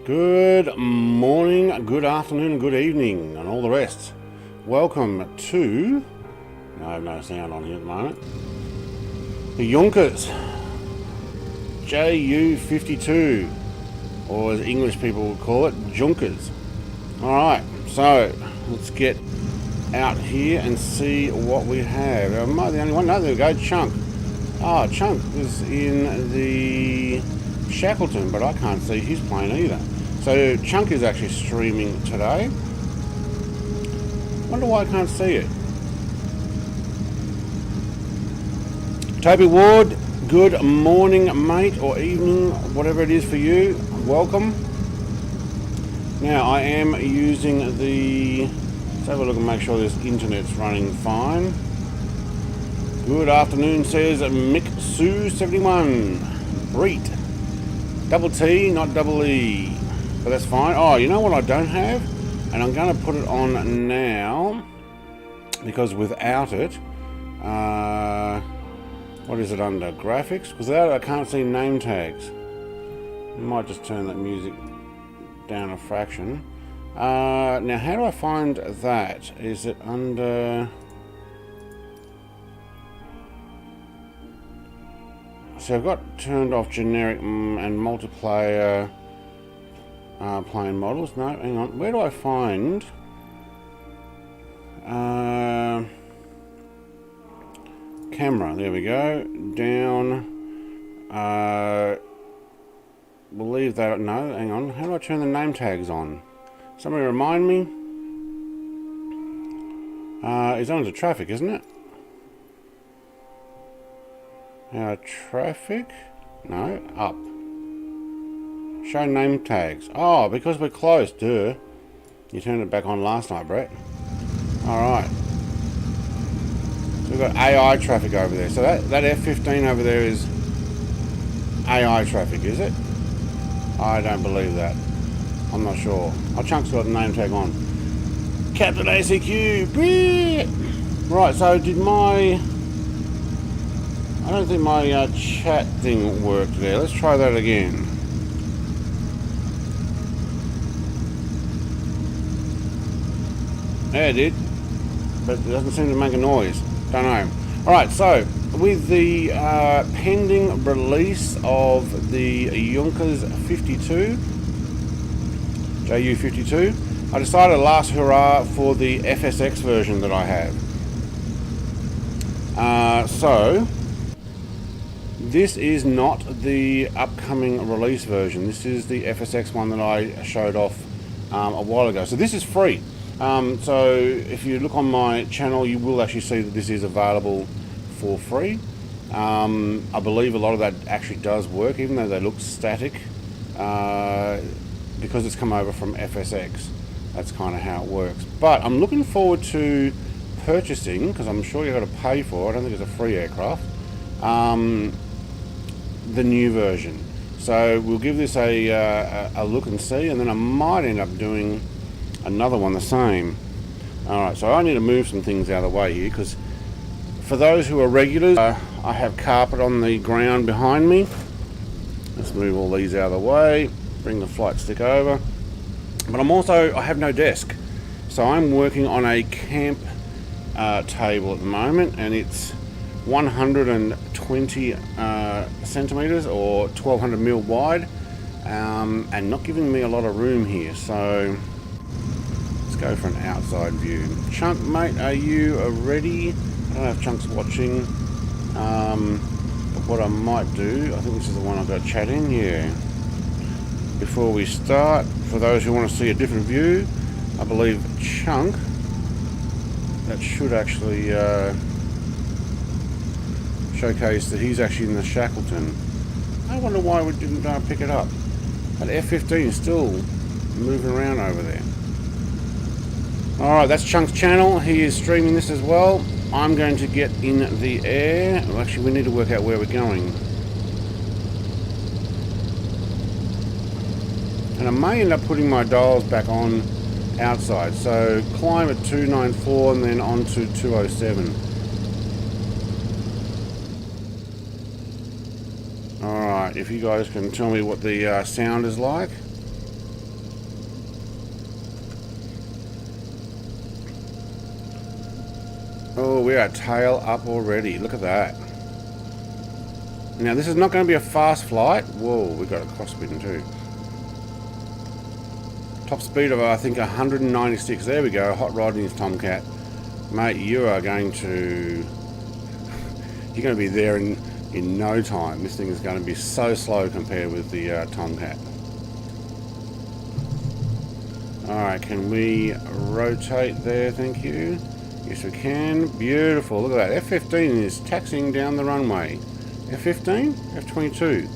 Good morning, good afternoon, good evening, and all the rest. Welcome to... I have no sound on here at the moment. The Junkers Ju-52, or as English people would call it, Junkers. Alright, so let's get out here and see what we have. Am I the only one? No, there we go, Chunk. Ah, Chunk is in the Shackleton, but I can't see his plane either. So Chunk is actually streaming today. Wonder why I can't see it. Toby Ward, good morning, mate, or evening, whatever it is for you. Welcome. Now I am using the... Let's have a look and make sure this internet's running fine. Good afternoon, says Mick Sue 71. Breet. Double T, not double E. But that's fine. Oh, you know what I don't have? And I'm going to put it on now, because without it, what is it under? Graphics? Because without it I can't see name tags. I might just turn that music down a fraction. Now how do I find that? Is it under... So I've got turned off generic and multiplayer plane models. No, hang on. Where do I find camera? There we go. Down. We'll leave that. No, hang on. How do I turn the name tags on? Somebody remind me. It's under traffic, isn't it? Traffic? No, up. Show name tags. Oh, because we're close, duh. You turned it back on last night, Brett. Alright. So we've got AI traffic over there. So that F-15 over there is AI traffic, is it? I don't believe that. I'm not sure. Oh, Chunk's got the name tag on. Captain ACQ! Brit! Right, so did my... I don't think my chat thing worked there. Let's try that again. Yeah, it did. But it doesn't seem to make a noise. Don't know. Alright, so with the pending release of the Junkers 52, Ju-52, I decided last hurrah for the FSX version that I have. So this is not the upcoming release version. This is the FSX one that I showed off a while ago. So this is free. So if you look on my channel, you will actually see that this is available for free. I believe a lot of that actually does work, even though they look static, because it's come over from FSX. That's kind of how it works. But I'm looking forward to purchasing, because I'm sure you've got to pay for it. I don't think it's a free aircraft. The new version. So we'll give this a look and see, and then I might end up doing another one the same. Alright, so I need to move some things out of the way here, because for those who are regulars, I have carpet on the ground behind me. Let's move all these out of the way, bring the flight stick over. But I have no desk, so I'm working on a camp table at the moment, and it's 120 centimeters or 1200 mil wide, and not giving me a lot of room here. So let's go for an outside view. Chunk, mate, are you ready? I don't know if Chunk's watching, but what I might do, I think this is the one I've got to chat in here. Before we start, for those who want to see a different view, I believe Chunk, that should actually showcase that he's actually in the Shackleton. I wonder why we didn't pick it up. That F-15 is still moving around over there. Alright, that's Chunk's channel. He is streaming this as well. I'm going to get in the air. Well, actually, we need to work out where we're going. And I may end up putting my dials back on outside. So climb at 294 and then on to 207. Alright, if you guys can tell me what the sound is like. Oh, we are tail up already. Look at that. Now, this is not going to be a fast flight. Whoa, we got a crosswind too. Top speed of, I think, 196. There we go. Hot rod in his Tomcat. Mate, you are going to... You're going to be there in no time. This thing is going to be so slow compared with the Tomcat. Alright, can we rotate there? Thank you. Yes, we can. Beautiful. Look at that. F-15 is taxiing down the runway. F-15? F-22.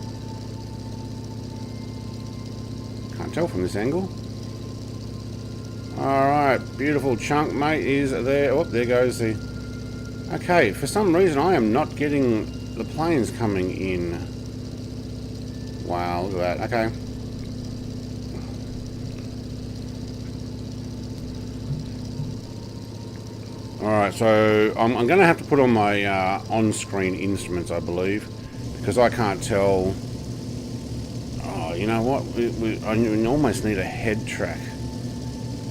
Can't tell from this angle. Alright, beautiful chunk, mate, is there. Oh, there goes the... Okay, for some reason I am not getting the planes coming in. Wow, look at that. Okay. Alright, so I'm going to have to put on my on-screen instruments, I believe, because I can't tell... Oh, you know what? I almost need a head track.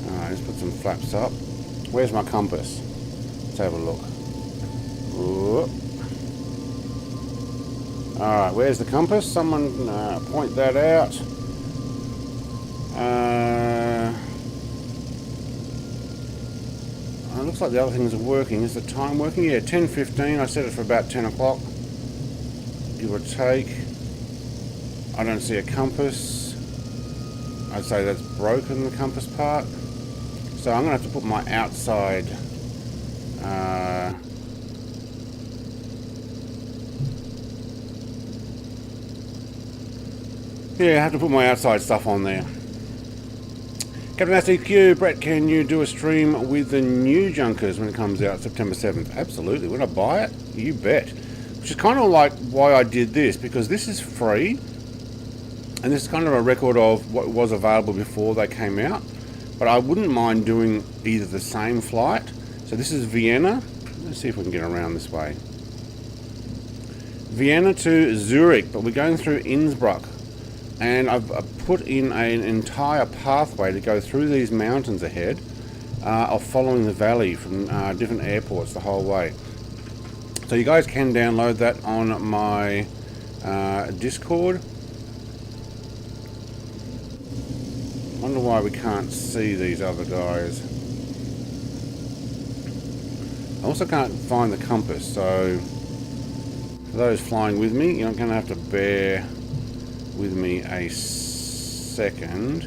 Alright, let's put some flaps up. Where's my compass? Let's have a look. Alright, where's the compass? Someone point that out. It looks like the other things are working. Is the time working? Yeah, 10:15. I set it for about 10 o'clock. Give or take. I don't see a compass. I'd say that's broken, the compass part. So I'm going to have to put my outside... yeah, I have to put my outside stuff on there. Captain SDQ, Brett, can you do a stream with the new Junkers when it comes out September 7th? Absolutely. Would I buy it? You bet. Which is kind of like why I did this, because this is free. And this is kind of a record of what was available before they came out. But I wouldn't mind doing either the same flight. So this is Vienna. Let's see if we can get around this way. Vienna to Zurich, but we're going through Innsbruck. And I've put in an entire pathway to go through these mountains ahead of following the valley from different airports the whole way. So you guys can download that on my Discord. Wonder why we can't see these other guys. I also can't find the compass, so for those flying with me, you're going to have to bear with me a second.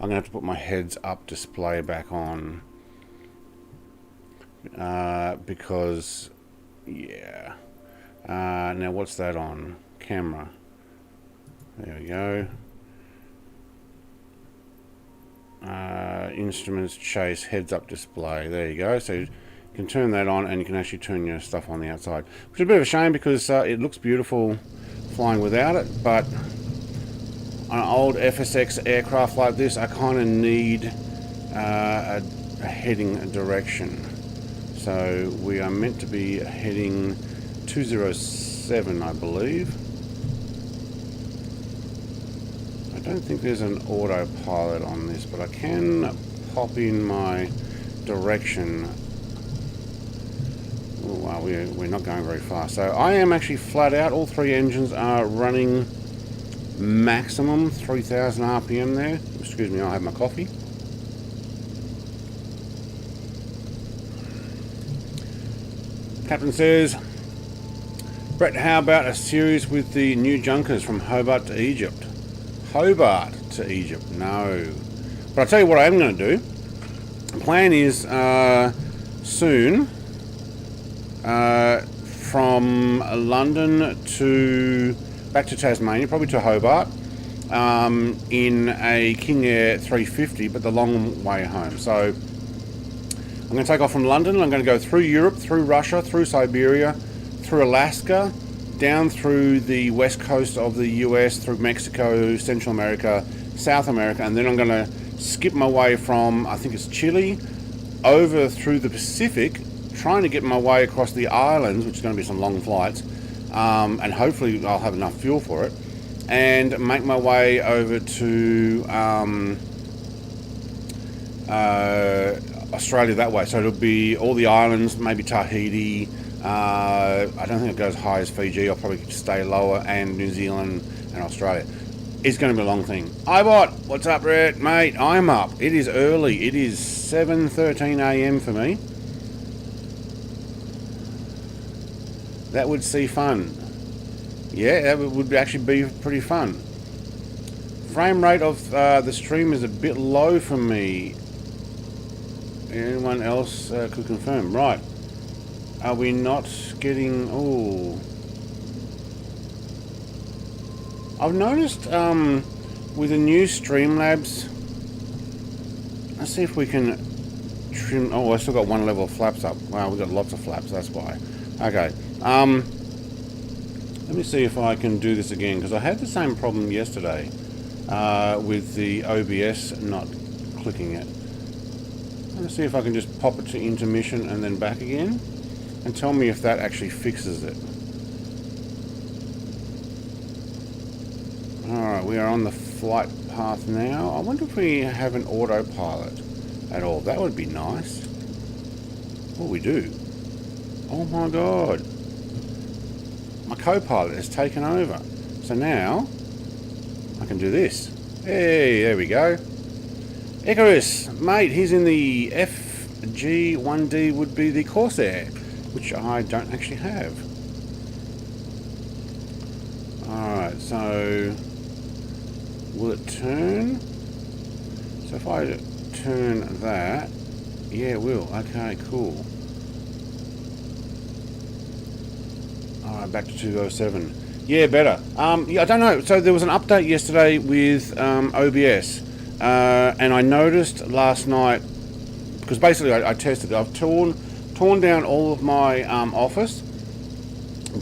I'm going to have to put my heads up display back on because yeah. Now what's that on? Camera. There we go. Instruments, chase, heads up display. There you go. So you can turn that on and you can actually turn your stuff on the outside, which is a bit of a shame because it looks beautiful flying without it, but on an old FSX aircraft like this, I kind of need a heading direction. So we are meant to be heading 207, I believe. I don't think there's an autopilot on this, but I can pop in my direction. Oh, wow, we're not going very fast. So I am actually flat out. All three engines are running maximum 3000 RPM there. Excuse me, I'll have my coffee. Captain says, Brett, how about a series with the new Junkers from Hobart to Egypt? Hobart to Egypt? No. But I'll tell you what I am going to do. The plan is soon from London to back to Tasmania, probably to Hobart, in a King Air 350, but the long way home. So I'm going to take off from London. I'm going to go through Europe, through Russia, through Siberia, through Alaska, down through the west coast of the US, through Mexico, Central America, South America, and then I'm going to skip my way from, I think it's Chile, over through the Pacific, trying to get my way across the islands, which is going to be some long flights, and hopefully I'll have enough fuel for it, and make my way over to Australia that way. So it'll be all the islands, maybe Tahiti. I don't think it goes high as Fiji. I'll probably stay lower, and New Zealand and Australia. It's going to be a long thing. iBot, what's up, Brett? Mate, I'm up. It is early. It is 7:13 a.m. for me. That would see fun. Yeah, that would actually be pretty fun. Frame rate of the stream is a bit low for me. Anyone else could confirm? Right. Are we not getting... Oh. I've noticed with the new Streamlabs... Let's see if we can trim... Oh, I still got one level of flaps up. Wow, we've got lots of flaps, that's why. Okay. Let me see if I can do this again, because I had the same problem yesterday with the OBS not clicking it. Let's see if I can just pop it to intermission and then back again, and tell me if that actually fixes it. Alright, we are on the flight path now. I wonder if we have an autopilot at all. That would be nice. Oh, we do. Oh my god. My co-pilot has taken over. So now I can do this. Hey, there we go. Icarus, mate, he's in the FG1D, would be the Corsair, which I don't actually have. Alright, so will it turn? So if I turn that, yeah, it will. Okay, cool. Alright, back to 207. Yeah, better. Yeah, I don't know. So there was an update yesterday with OBS, and I noticed last night, because basically I tested it. I've torn down all of my office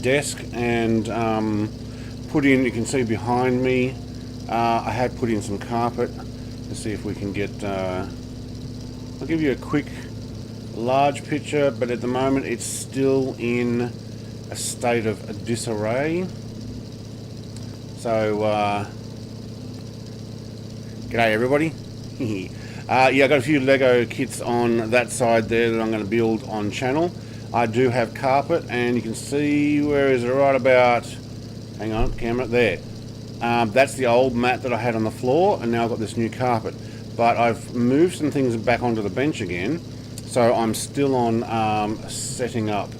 desk and put in. You can see behind me. I had put in some carpet. Let's see if we can get. I'll give you a quick, large picture, but at the moment it's still in a state of disarray. So, g'day everybody. Yeah, I got a few Lego kits on that side there that I'm going to build on channel. I do have carpet, and you can see where is it, right about, hang on, camera, there. That's the old mat that I had on the floor, and now I've got this new carpet. But I've moved some things back onto the bench again, so I'm still on setting up.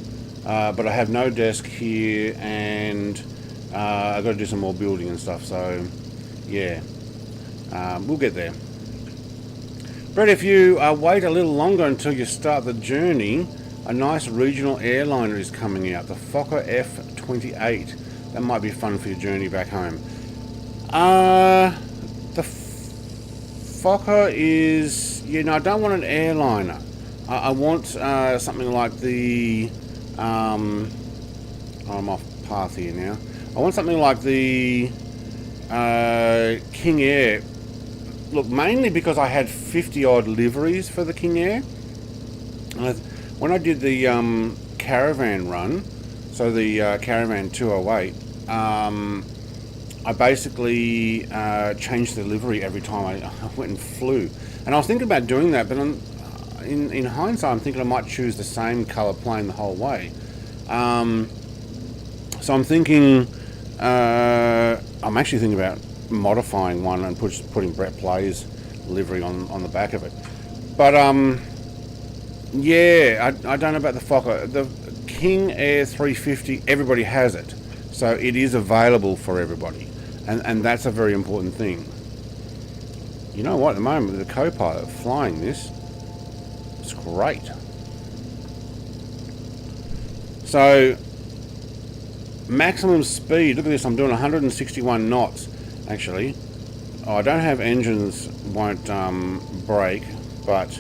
But I have no desk here, and I've got to do some more building and stuff, so yeah, we'll get there. Brett, if you wait a little longer until you start the journey, a nice regional airliner is coming out, the Fokker F28. That might be fun for your journey back home. The Fokker is, you know, I don't want an airliner. I want something like the, I'm off path here now. I want something like the King Air. Look, mainly because I had 50 odd liveries for the King Air. When I did the Caravan run, so the Caravan 208, I basically changed the livery every time I went and flew. And I was thinking about doing that, but in hindsight, I'm thinking I might choose the same colour plane the whole way. So I'm thinking, I'm actually thinking about modifying one and putting Brett Play's livery on the back of it. But yeah, I don't know about the Fokker. The King Air 350, everybody has it, so it is available for everybody, and that's a very important thing. You know what? At the moment, the co-pilot flying this, it's great. So maximum speed. Look at this. I'm doing 161 knots. Actually, I don't have engines won't brake, but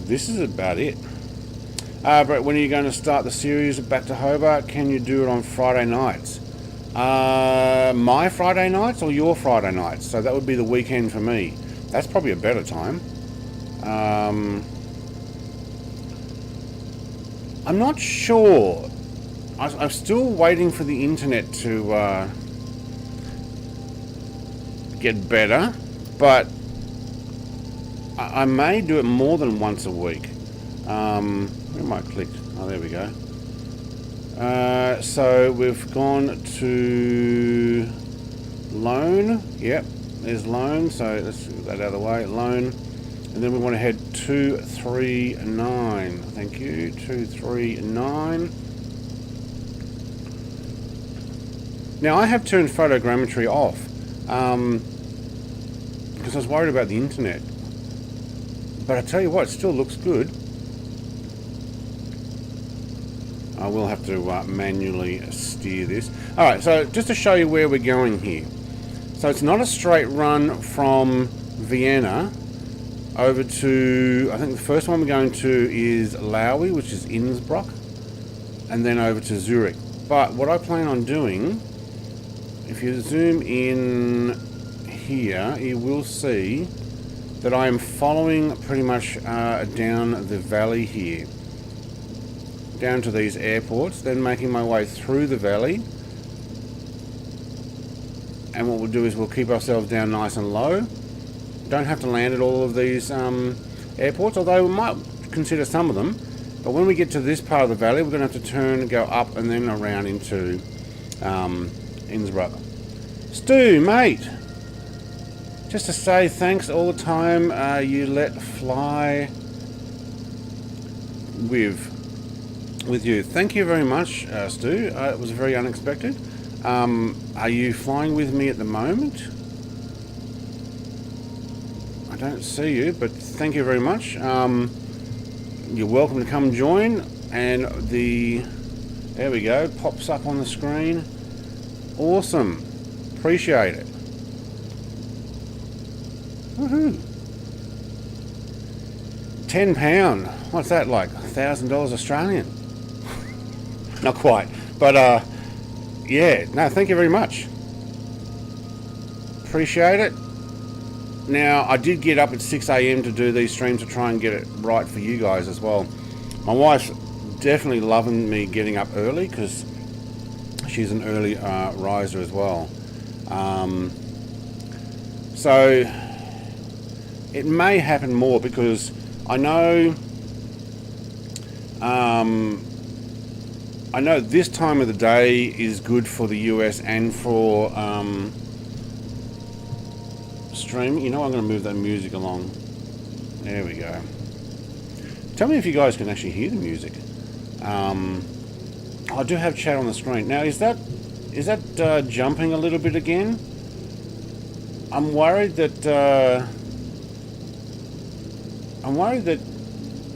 this is about it. But when are you going to start the series of Back to Hobart? Can you do it on Friday nights? My Friday nights or your Friday nights? So that would be the weekend for me. That's probably a better time. I'm not sure. I'm still waiting for the internet to get better, but I may do it more than once a week. Where am I clicked? Oh, there we go. So we've gone to loan. Yep, there's loan. So let's get that out of the way. Loan. And then we want to head 239. Thank you. 239. Now I have turned photogrammetry off because I was worried about the internet. But I tell you what, it still looks good. I will have to manually steer this. Alright, so just to show you where we're going here. So it's not a straight run from Vienna over to, I think the first one we're going to is Laui, which is Innsbruck, and then over to Zurich. But what I plan on doing, if you zoom in here, you will see that I am following pretty much down the valley here, down to these airports, then making my way through the valley. And what we'll do is we'll keep ourselves down nice and low. Don't have to land at all of these airports, although we might consider some of them. But when we get to this part of the valley, we're going to have to turn and go up and then around into Innsbruck. Stu, mate, just to say thanks all the time you let fly with you. Thank you very much, Stu. It was very unexpected. Are you flying with me at the moment? I don't see you, but thank you very much. You're welcome to come join. And there we go, pops up on the screen. Awesome. Appreciate it. Woohoo. £10. What's that, like $1,000 Australian? Not quite, but yeah, no, thank you very much. Appreciate it. Now, I did get up at 6 AM to do these streams to try and get it right for you guys as well. My wife's definitely loving me getting up early because she's an early riser as well. So it may happen more because I know this time of the day is good for the US and for streaming. You know, I'm going to move that music along. There we go. Tell me if you guys can actually hear the music. I do have chat on the screen. Now, is that jumping a little bit again? I'm worried that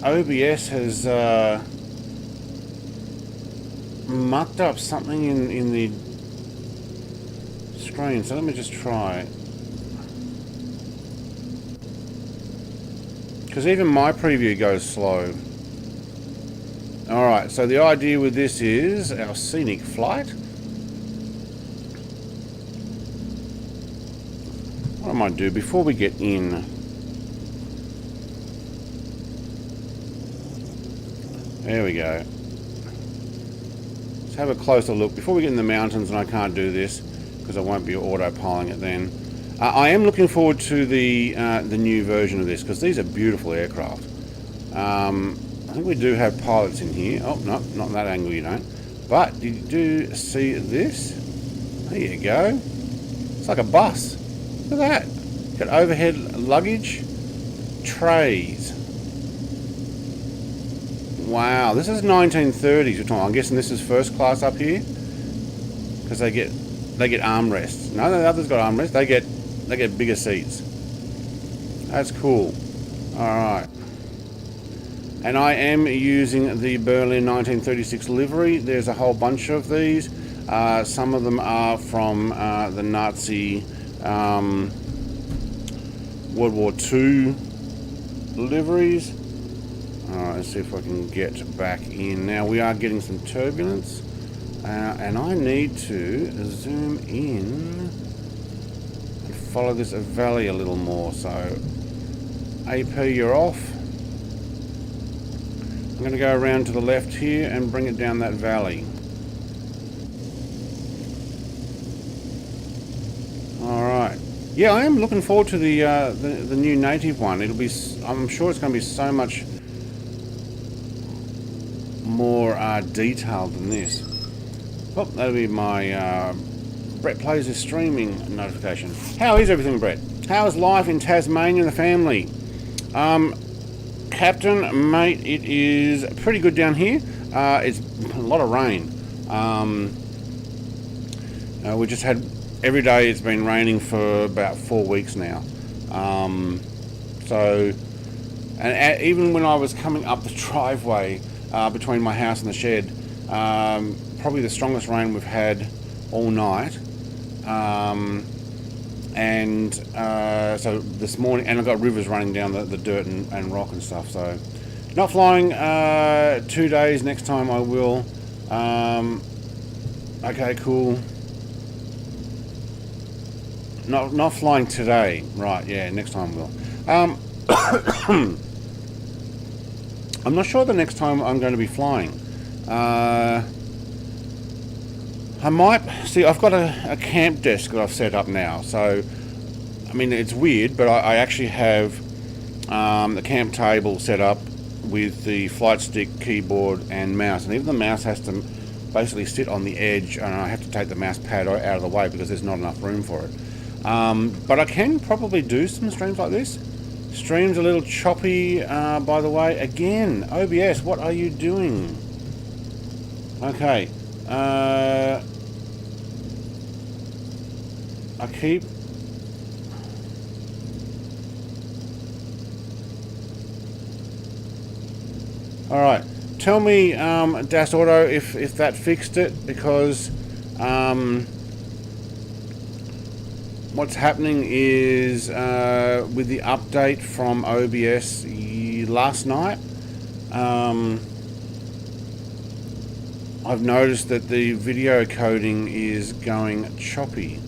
OBS has mucked up something in the screen. So let me just try. Because even my preview goes slow. Alright, so the idea with this is our scenic flight. What I might do before we get in, there we go. Let's have a closer look before we get in the mountains, and I can't do this because I won't be autopiloting it then. I am looking forward to the new version of this because these are beautiful aircraft. I think we do have pilots in here. Oh, no, not in that angle you don't. But you do see this? There you go. It's like a bus. Look at that. Got overhead luggage trays. Wow, this is 1930s. I'm guessing this is first class up here because they get armrests. No, the others got armrests. They get bigger seats. That's cool. All right. And I am using the Berlin 1936 livery. There's a whole bunch of these. Some of them are from the Nazi World War II liveries. Alright, let's see if I can get back in. Now we are getting some turbulence. And I need to zoom in and follow this valley a little more. So, AP, you're off. I'm going to go around to the left here and bring it down that valley. Alright. Yeah, I am looking forward to the new native one. It'll be, I'm sure it's going to be so much more detailed than this. Oh, that'll be my Brett Plays His Streaming notification. How is everything, Brett? How is life in Tasmania and the family? Captain, mate, it is pretty good down here. It's a lot of rain. We just had, every day it's been raining for about 4 weeks now. And even when I was coming up the driveway between my house and the shed, probably the strongest rain we've had all night. So this morning, and I've got rivers running down the dirt and rock and stuff, so not flying 2 days. Next time I will. Okay, cool. Not flying today, right? Yeah, next time we'll. I'm not sure the next time I'm going to be flying. I might see. I've got a camp desk that I've set up now, so I mean it's weird, but I actually have the camp table set up with the flight stick, keyboard, and mouse, and even the mouse has to basically sit on the edge, and I have to take the mouse pad out of the way because there's not enough room for it. But I can probably do some streams like this. Stream's a little choppy, by the way. Again, OBS, what are you doing? Okay. I keep... Alright. Tell me, Das Auto, if that fixed it, because... what's happening is with the update from OBS last night, I've noticed that the video coding is going choppy.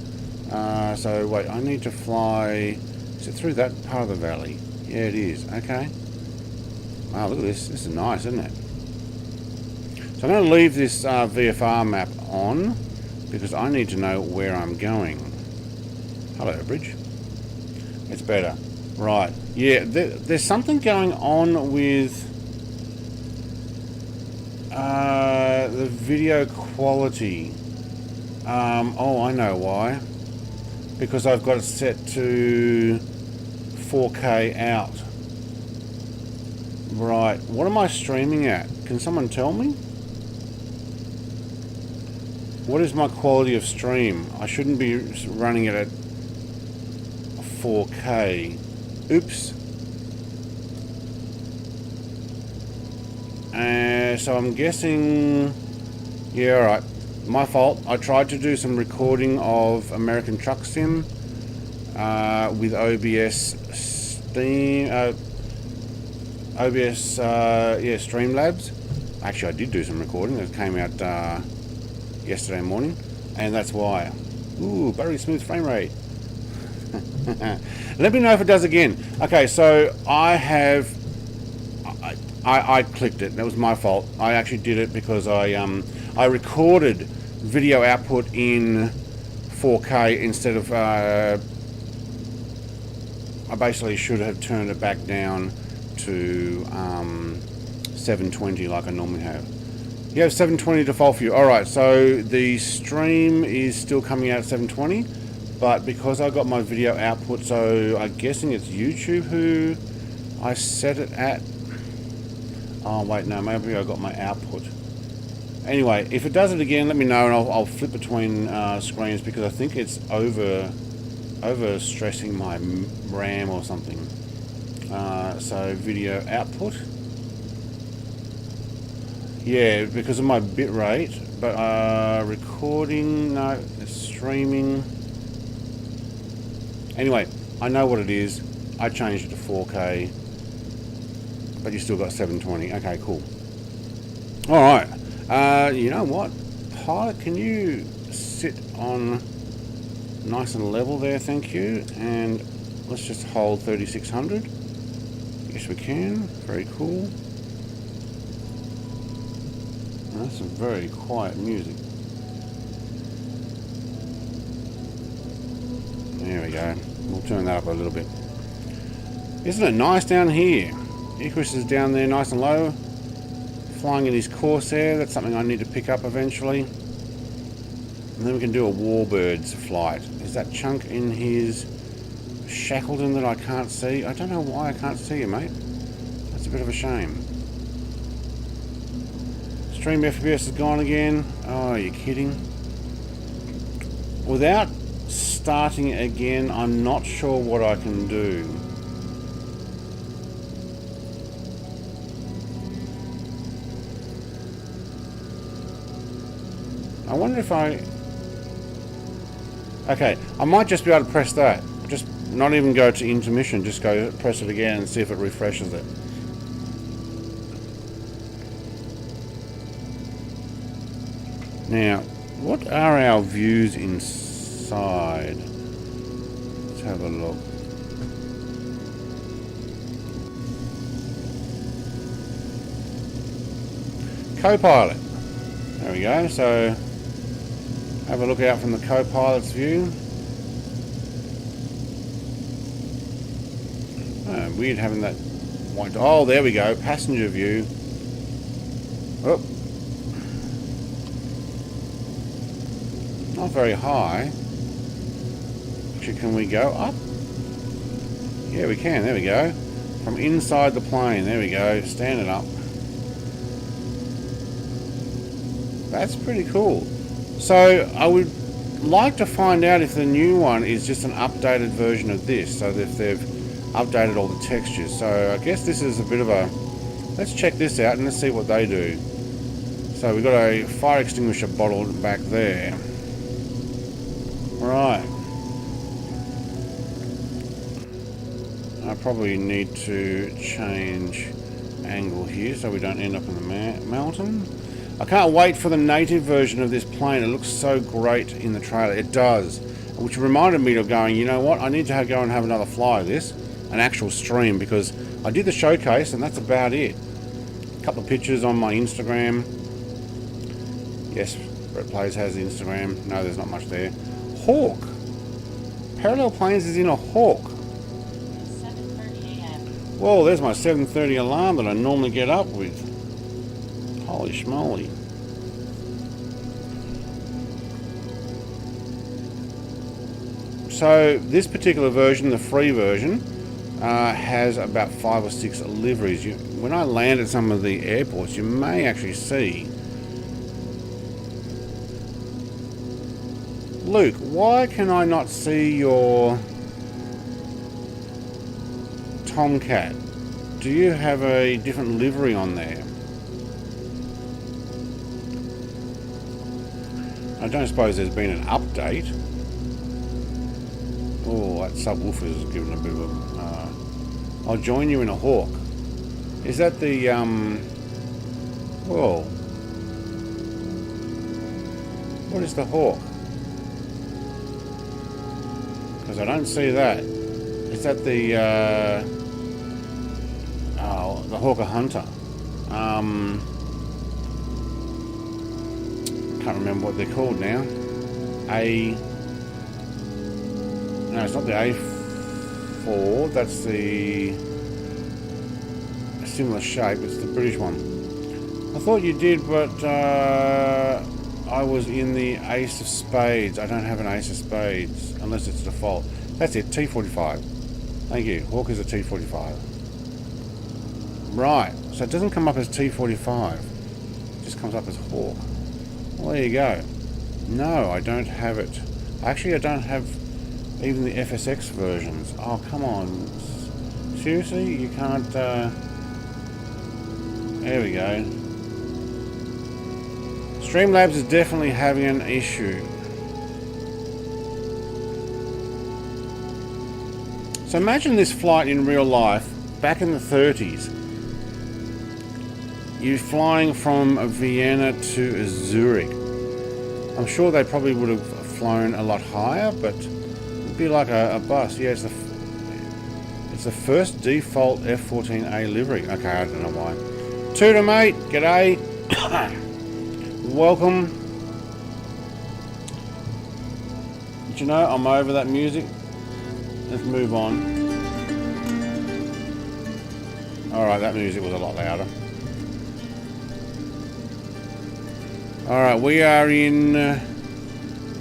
So wait, I need to fly. Is it through that part of the valley? Yeah, it is. Okay. Wow, look at this. This is nice, isn't it? So I'm going to leave this VFR map on because I need to know where I'm going. Hello, bridge. It's better. Right. Yeah, there's something going on with the video quality. Oh, I know why. Because I've got it set to 4K out. Right. What am I streaming at? Can someone tell me? What is my quality of stream? I shouldn't be running it at 4K. Oops. So I'm guessing... Yeah, alright. My fault. I tried to do some recording of American Truck Sim with OBS Steam... OBS, yeah, Streamlabs. Actually, I did do some recording. It came out yesterday morning. And that's why. Ooh, very smooth frame rate. Let me know if it does again. Okay, so I clicked it. That was my fault. I actually did it because I recorded video output in 4K instead of I basically should have turned it back down to 720 like I normally have. You have 720 default view. Alright, so the stream is still coming out at 720. But because I got my video output, so I'm guessing it's YouTube who I set it at. Oh wait, no, maybe I got my output. Anyway, if it does it again, let me know and I'll flip between screens because I think it's over stressing my RAM or something. So video output. Yeah, because of my bit rate. But recording, no, it's streaming. Anyway, I know what it is. I changed it to 4K. But you still got 720. Okay, cool. Alright. You know what? Pilot, can you sit on nice and level there? Thank you. And let's just hold 3600. Yes, we can. Very cool. That's some very quiet music. There we go. We'll turn that up a little bit. Isn't it nice down here? Icarus is down there nice and low, flying in his Corsair. That's something I need to pick up eventually. And then we can do a Warbirds flight. Is that chunk in his Shackleton that I can't see? I don't know why I can't see you, mate. That's a bit of a shame. Stream FPS is gone again. Oh, you're kidding. Without starting again, I'm not sure what I can do. I wonder if I... Okay, I might just be able to press that. Just not even go to intermission, just go press it again and see if it refreshes it. Now, what are our views inside? Let's have a look. Copilot. There we go. So, have a look out from the Copilot's view. Oh, weird having that white... Oh, there we go. Passenger view. Oh. Not very high. Actually, can we go up? Yeah, we can. There we go. From inside the plane. There we go. Stand it up. That's pretty cool. So I would like to find out if the new one is just an updated version of this, so that if they've updated all the textures. So I guess this is a bit of a... Let's check this out and let's see what they do. So we've got a fire extinguisher bottle back there. Right. I probably need to change angle here so we don't end up in the mountain. I can't wait for the native version of this plane. It looks so great in the trailer. It does. Which reminded me of going, you know what? I need to go and have another fly of this. An actual stream, because I did the showcase and that's about it. A couple of pictures on my Instagram. Yes, Brett Plays has Instagram. No, there's not much there. Hawk. Parallel Planes is in a Hawk. 7:30 a.m. Well, there's my 7:30 alarm that I normally get up with. Holy schmoly. So this particular version, the free version, has about 5 or 6 liveries. When I land at some of the airports, you may actually see... Luke, why can I not see your Tomcat? Do you have a different livery on there? I don't suppose there's been an update. Oh, that subwoofer's given a bit of a... I'll join you in a Hawk. Is that the... Whoa. What is the Hawk? Because I don't see that. Is that the... Oh, the Hawker Hunter. Can't remember what they're called now. No, it's not the A4. That's the similar shape. It's the British one. I thought you did, but I was in the Ace of Spades. I don't have an Ace of Spades unless it's default. That's it. T45. Thank you. Hawk is a T45. Right. So it doesn't come up as T45. It just comes up as Hawk. Well, there you go. No, I don't have it. Actually, I don't have even the FSX versions. Oh, come on. Seriously? You can't... There we go. Streamlabs is definitely having an issue. So imagine this flight in real life, back in the 30s. You're flying from Vienna to Zurich. I'm sure they probably would have flown a lot higher, but it'd be like a bus. Yeah, it's the first default F-14A livery. Okay, I don't know why. Tudor, mate. G'day. Welcome. Did you know I'm over that music? let's move on. Alright, that music was a lot louder. Alright, we are in...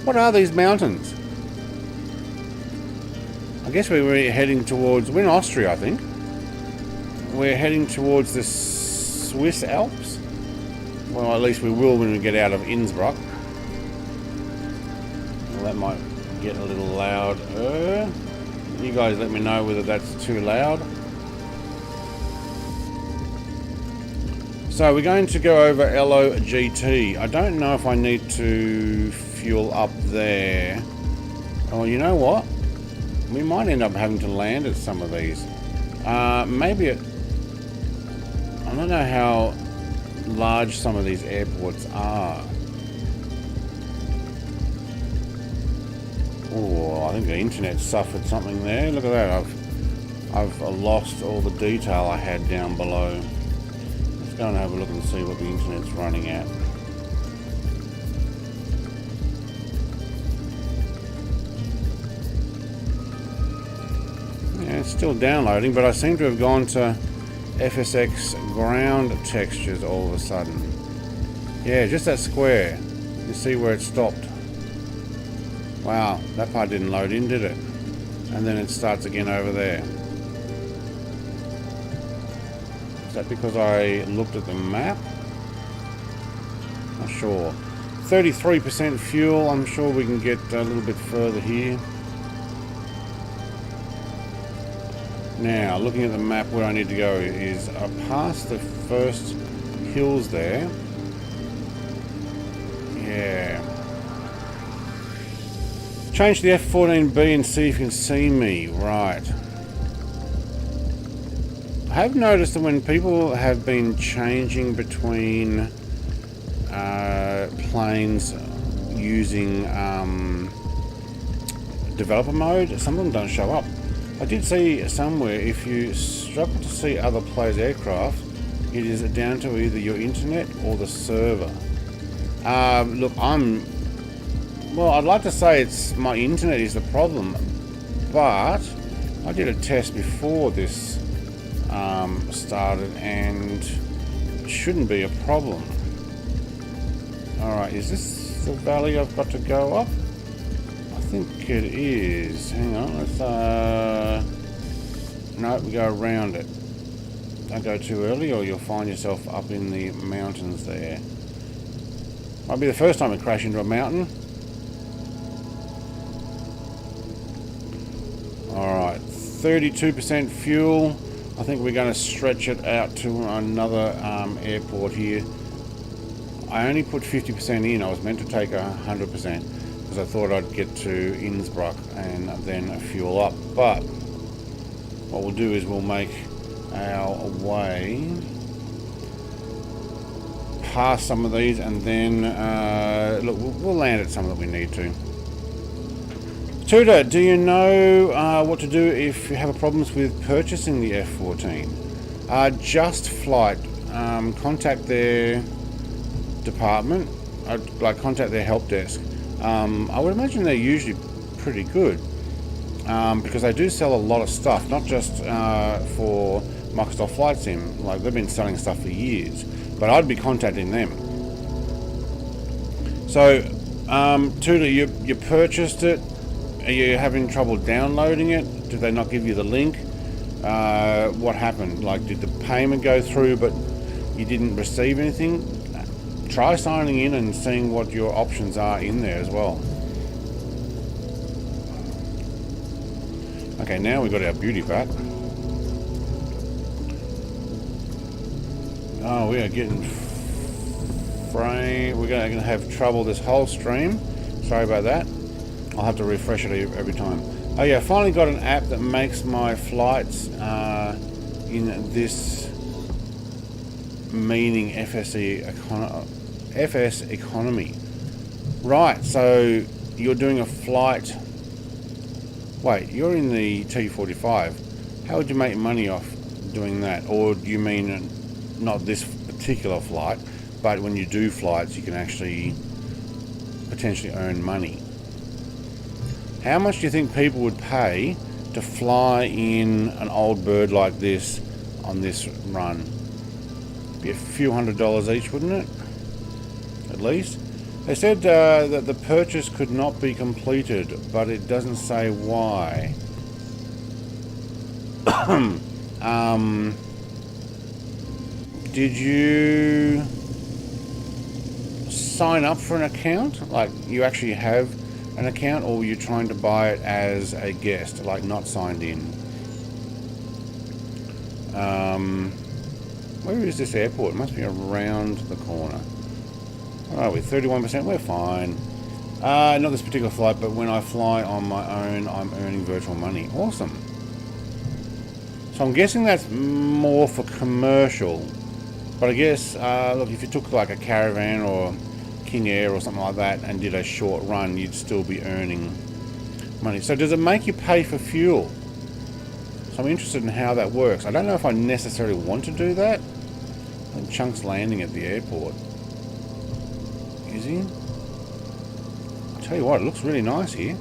what are these mountains? I guess we were heading towards... we're in Austria, I think. We're heading towards the Swiss Alps. Well, at least we will when we get out of Innsbruck. Well, that might get a little loud. You guys let me know whether that's too loud. So we're going to go over LOGT. I don't know if I need to fuel up there. Oh, you know what? We might end up having to land at some of these. Maybe it... I don't know how large some of these airports are. Oh, I think the internet suffered something there. Look at that. I've lost all the detail I had down below. Let's go and have a look and see what the internet's running at. Yeah, it's still downloading, but I seem to have gone to FSX ground textures all of a sudden. Yeah, just that square. You see where it stopped. Wow, that part didn't load in, did it? And then it starts again over there. Is that because I looked at the map? Not sure. 33% fuel. I'm sure we can get a little bit further here. Now, looking at the map, where I need to go is past the first hills there. Yeah. Change the F14B and see if you can see me. Right. I have noticed that when people have been changing between planes using developer mode, some of them don't show up. I did see somewhere if you struggle to see other players' aircraft, it is down to either your internet or the server. Look, well, I'd like to say it's my internet is the problem, but I did a test before this started and it shouldn't be a problem. Alright, is this the valley I've got to go up? I think it is. Hang on, let's no, we go around it. Don't go too early or you'll find yourself up in the mountains there. Might be the first time we crash into a mountain. Alright, 32% fuel. I think we're going to stretch it out to another airport here. I only put 50% in. I was meant to take 100% because I thought I'd get to Innsbruck and then fuel up. But what we'll do is we'll make our way past some of these and then look, we'll land at some that we need to. Tutor, do you know what to do if you have problems with purchasing the F14? Just Flight. Contact their department. Like contact their help desk. I would imagine they're usually pretty good because they do sell a lot of stuff, not just for Microsoft Flight Sim. Like they've been selling stuff for years, but I'd be contacting them. So, Tutor, you purchased it. Are you having trouble downloading it? Did they not give you the link? What happened? Like, did the payment go through but you didn't receive anything? Try signing in and seeing what your options are in there as well. Okay, now we've got our beauty back. Oh, we are getting frame. We're going to have trouble this whole stream. Sorry about that. I'll have to refresh it every time. Oh yeah, I finally got an app that makes my flights in this meaning FS economy. Right, so you're doing a flight. Wait, you're in the T45. How would you make money off doing that? Or do you mean not this particular flight, but when you do flights you can actually potentially earn money? How much do you think people would pay to fly in an old bird like this on this run? Be a few $100s each, wouldn't it? At least. They said that the purchase could not be completed, but it doesn't say why. Did you sign up for an account? Like, you actually have an account, or were you trying to buy it as a guest, like not signed in? Where is this airport? It must be around the corner. Oh, with 31%, we're fine. Not this particular flight, but when I fly on my own, I'm earning virtual money. Awesome. So I'm guessing that's more for commercial. But I guess, look, if you took like a Caravan or King Air or something like that and did a short run, you'd still be earning money. So does it make you pay for fuel? So I'm interested in how that works. I don't know if I necessarily want to do that. And Chunk's landing at the airport. Is he? I'll tell you what, it looks really nice here.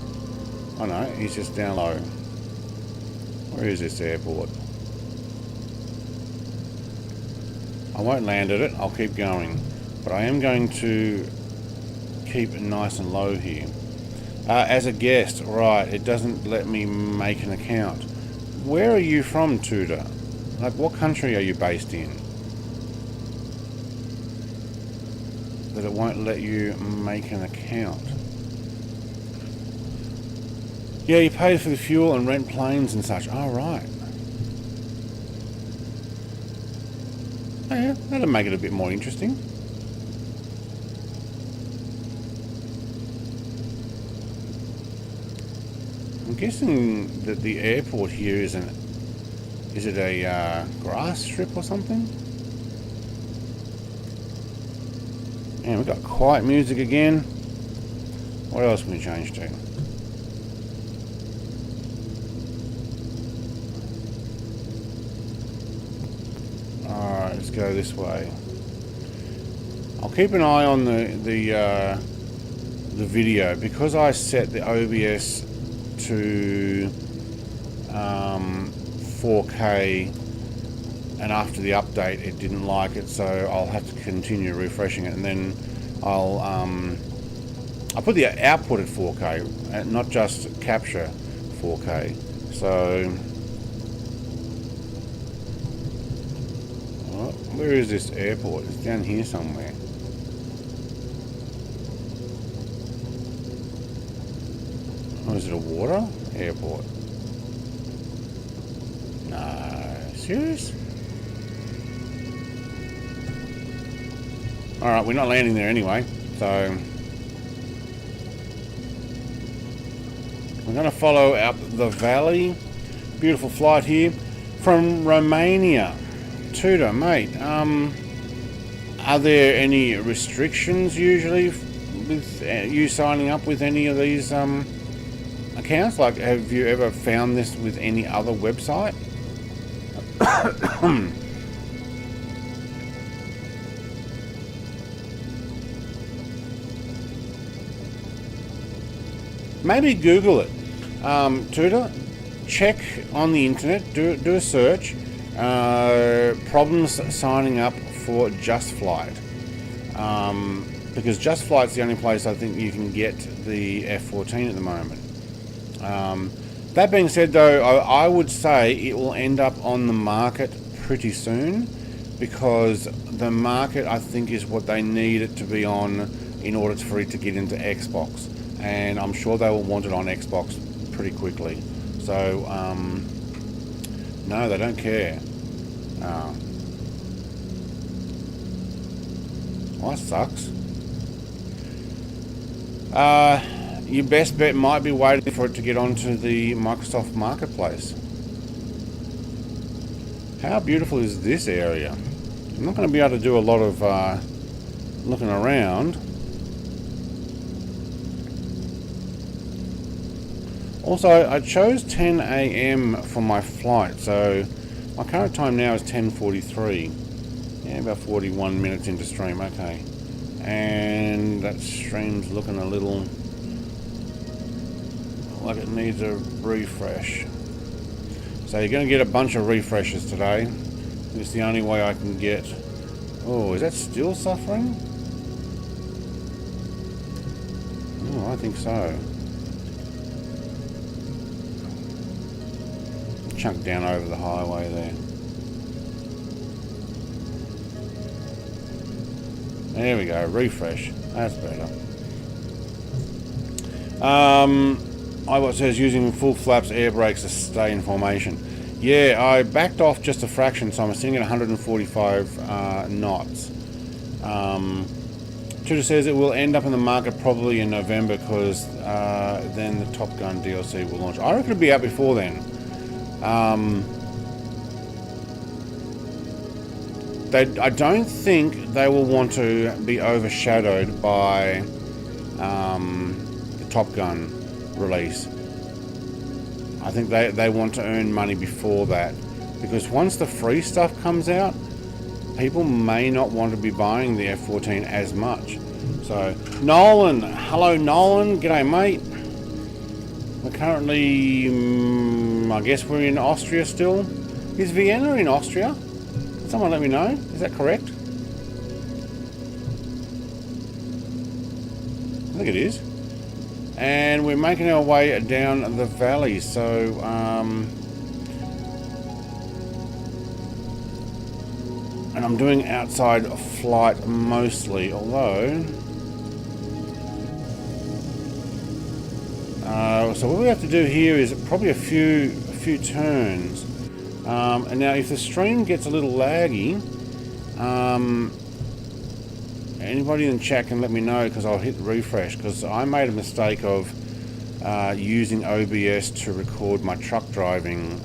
Oh no, he's just down low. Where is this airport? I won't land at it, I'll keep going. But I am going to keep it nice and low here. As a guest, right, it doesn't let me make an account. Where are you from, Tudor? Like, what country are you based in? That it won't let you make an account. Yeah, you pay for the fuel and rent planes and such. Oh, right. Oh, yeah, that'll make it a bit more interesting. I'm guessing that the airport here is it a grass strip or something? And we've got quiet music again. What else can we change to? Alright, let's go this way. I'll keep an eye on the video, because I set the OBS to 4K, and after the update it didn't like it, so I'll have to continue refreshing it, and then I'll put the output at 4K, and not just capture 4K. So where is this airport? It's down here somewhere. Oh, is it a water airport? No, serious? Alright, we're not landing there anyway, so we're going to follow up the valley. Beautiful flight here from Romania. Tudor, mate, are there any restrictions usually with you signing up with any of these accounts? Like, have you ever found this with any other website? Maybe Google it. Tudor, check on the internet, do a search. Problems signing up for Just Flight, because Just Flight's the only place I think you can get the F14 at the moment. That being said, though, I would say it will end up on the market pretty soon, because the market, I think, is what they need it to be on in order for it to get into Xbox, and I'm sure they will want it on Xbox pretty quickly. So no, they don't care. Well, that sucks. Your best bet might be waiting for it to get onto the Microsoft Marketplace. How beautiful is this area? I'm not going to be able to do a lot of looking around. Also, I chose 10 AM for my flight, so my current time now is 10:43. Yeah, about 41 minutes into stream, okay. And that stream's looking a little like it needs a refresh. So you're going to get a bunch of refreshes today. It's the only way I can get... Oh, is that still suffering? Oh, I think so. Chunk down over the highway there. There we go, refresh. That's better. iWatch says using full flaps air brakes to stay in formation. Yeah, I backed off just a fraction, so I'm sitting at 145 knots. Tudor says it will end up in the market probably in November because then the Top Gun DLC will launch. I reckon it'll be out before then. I don't think they will want to be overshadowed by the Top Gun release. I think they want to earn money before that, because once the free stuff comes out, people may not want to be buying the F-14 as much. So, Nolan, hello Nolan, g'day mate. We're currently, I guess we're in Austria still. Is Vienna in Austria? Someone let me know, is that correct? I think it is. And we're making our way down the valley, so and I'm doing outside flight mostly, although so what we have to do here is probably a few turns, and now if the stream gets a little laggy, anybody in the chat can let me know, because I'll hit refresh, because I made a mistake of using OBS to record my truck driving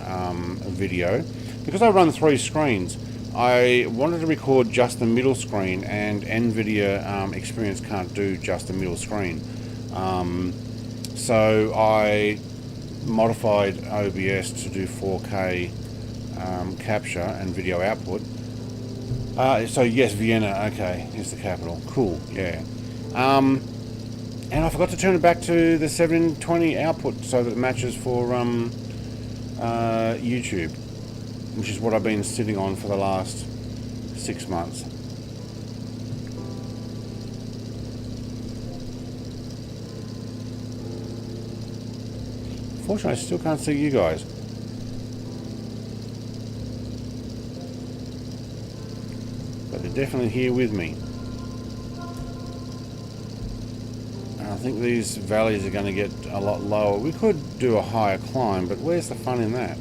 video. Because I run 3 screens, I wanted to record just the middle screen, and Nvidia Experience can't do just the middle screen. So I modified OBS to do 4K capture and video output. So yes, Vienna, okay, is the capital. Cool, yeah. And I forgot to turn it back to the 720 output so that it matches for YouTube, which is what I've been sitting on for the last 6 months. Fortunately, I still can't see you guys. But they're definitely here with me. And I think these valleys are going to get a lot lower. We could do a higher climb, but where's the fun in that?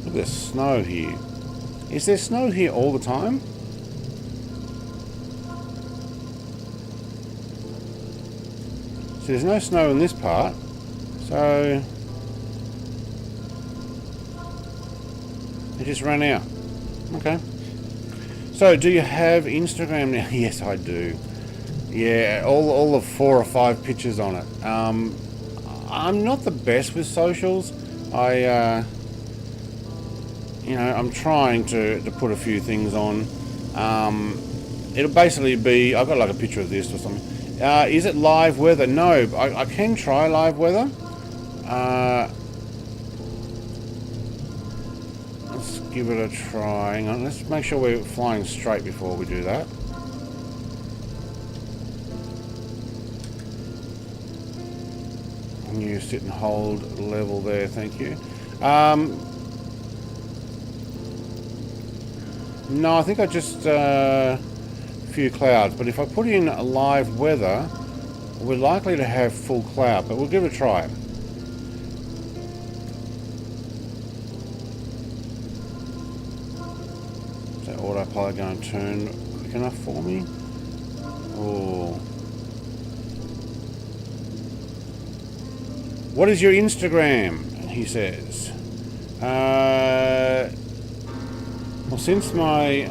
Look at the snow here. Is there snow here all the time? So there's no snow in this part. So it just ran out. Okay. So do you have Instagram now? Yes, I do. Yeah, all of 4 or 5 pictures on it. I'm not the best with socials. You know, I'm trying to put a few things on. It'll basically be, I've got like a picture of this or something. Is it live weather? No, I can try live weather. Let's give it a try. Hang on, let's make sure we're flying straight before we do that. And you sit and hold level there, thank you. No, I think I just few clouds, but if I put in a live weather, we're likely to have full cloud, but we'll give it a try. Is that autopilot going to turn quick enough for me? Oh. What is your Instagram? He says. Well, since my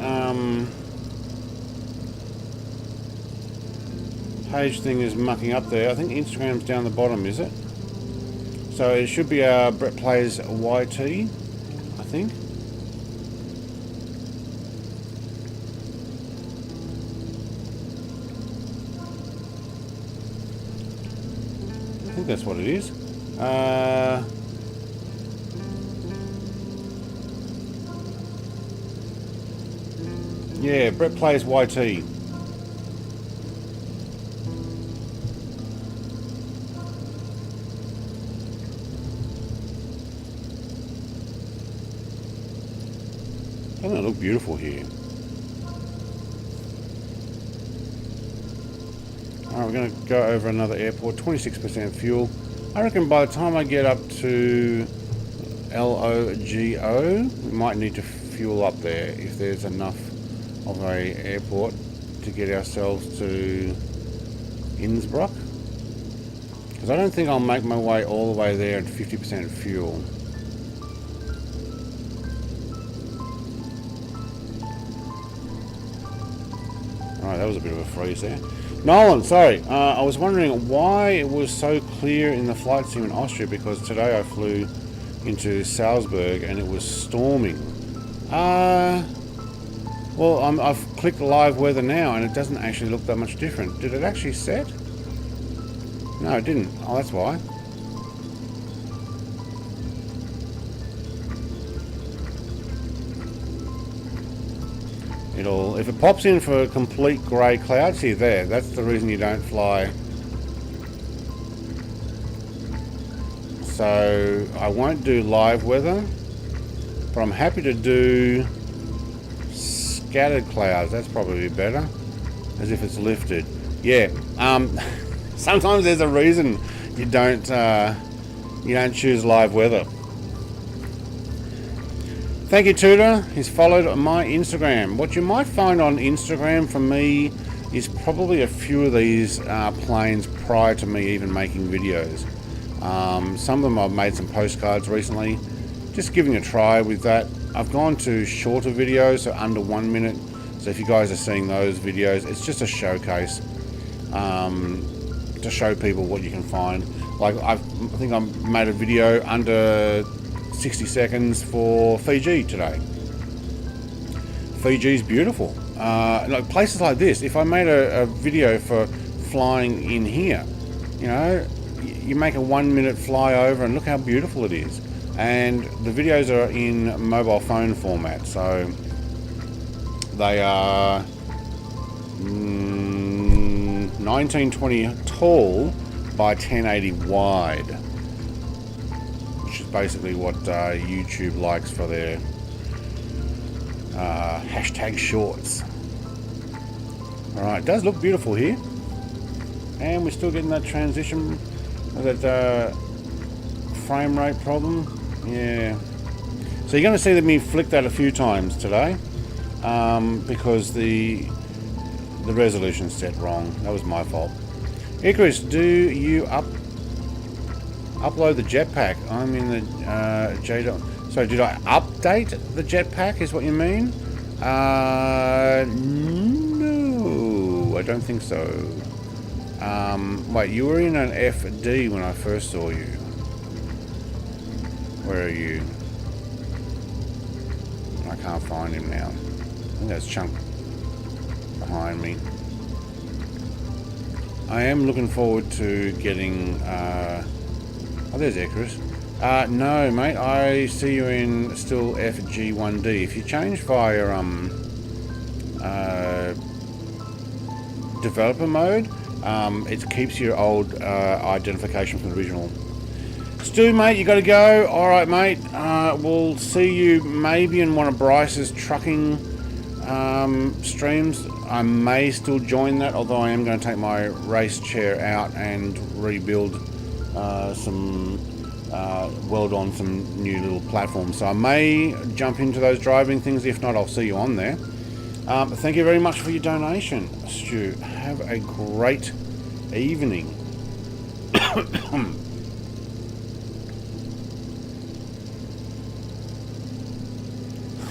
page thing is mucking up there, I think Instagram's down the bottom, is it? So it should be Brett Plays YT, I think. that's what it is. Yeah, Brett plays YT. Doesn't it look beautiful here? Alright, we're going to go over another airport. 26% fuel. I reckon by the time I get up to LOGO, we might need to fuel up there if there's enough of a airport to get ourselves to Innsbruck. Because I don't think I'll make my way all the way there at 50% fuel. Alright, that was a bit of a freeze there. Nolan, sorry, I was wondering why it was so clear in the flight sim in Austria, because today I flew into Salzburg and it was storming. Well, I've clicked live weather now and it doesn't actually look that much different. Did it actually set? No, it didn't. Oh, that's why. If it pops in for complete grey clouds, see there, that's the reason you don't fly. So I won't do live weather, but I'm happy to do scattered clouds. That's probably better, as if it's lifted. Yeah. Sometimes there's a reason you don't choose live weather. Thank you, Tudor. He's followed my Instagram. What you might find on Instagram from me is probably a few of these planes prior to me even making videos. Some of them I've made some postcards recently. Just giving a try with that. I've gone to shorter videos, so under 1 minute. So if you guys are seeing those videos, it's just a showcase to show people what you can find. Like I think I made a video under 60 seconds for Fiji today. Fiji's beautiful. Like places like this, if I made a video for flying in here, you know, you make a 1 minute fly over and look how beautiful it is. And the videos are in mobile phone format, so they are 1920 tall by 1080 wide. Which is basically what YouTube likes for their hashtag shorts. Alright, it does look beautiful here. And we're still getting that transition, that frame rate problem. Yeah. So you're going to see me flick that a few times today, because the resolution's set wrong. That was my fault. Icarus, do you upload the jetpack? I'm in the so did I update the jetpack is what you mean? No, I don't think so. Wait, you were in an FD when I first saw you. Where are you? I can't find him now. I think that's Chunk behind me. I am looking forward to getting oh, there's Icarus. No, mate, I see you in still FG1D. If you change via developer mode, it keeps your old identification from the original. Stu, mate, you got to go. All right, mate. We'll see you maybe in one of Bryce's trucking streams. I may still join that, although I am going to take my race chair out and rebuild weld on some new little platforms. So I may jump into those driving things. If not, I'll see you on there. Thank you very much for your donation, Stu. Have a great evening.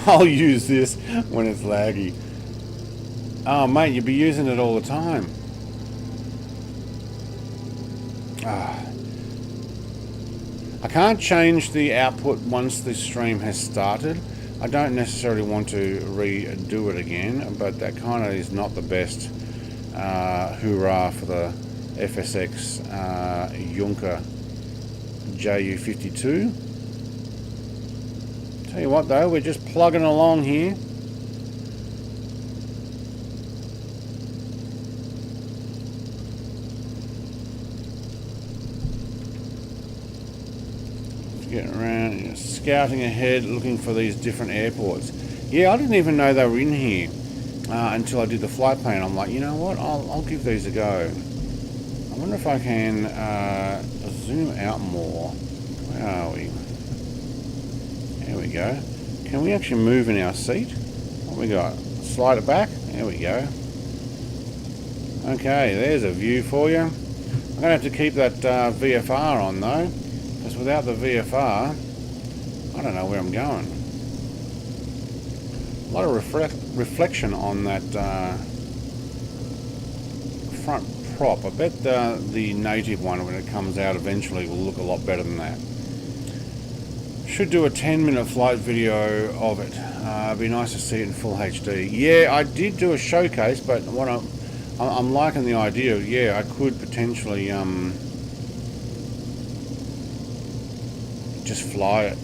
I'll use this when it's laggy. Oh, mate, you'll be using it all the time. I can't change the output once the stream has started. I don't necessarily want to redo it again, but that kind of is not the best hoorah for the FSX Junker Ju-52. Tell you what though, we're just plugging along here. Getting around, scouting ahead, looking for these different airports. Yeah, I didn't even know they were in here until I did the flight plan. I'm like, you know what, I'll give these a go. I wonder if I can zoom out more. Where are we? There we go. Can we actually move in our seat? What we got? Slide it back? There we go. Okay, there's a view for you. I'm going to have to keep that VFR on though, because without the VFR, I don't know where I'm going. A lot of reflection on that front prop. I bet the native one, when it comes out eventually, will look a lot better than that. Should do a 10-minute flight video of it. It'd be nice to see it in full HD. Yeah, I did do a showcase, but what I'm liking the idea of, yeah, I could potentially just fly it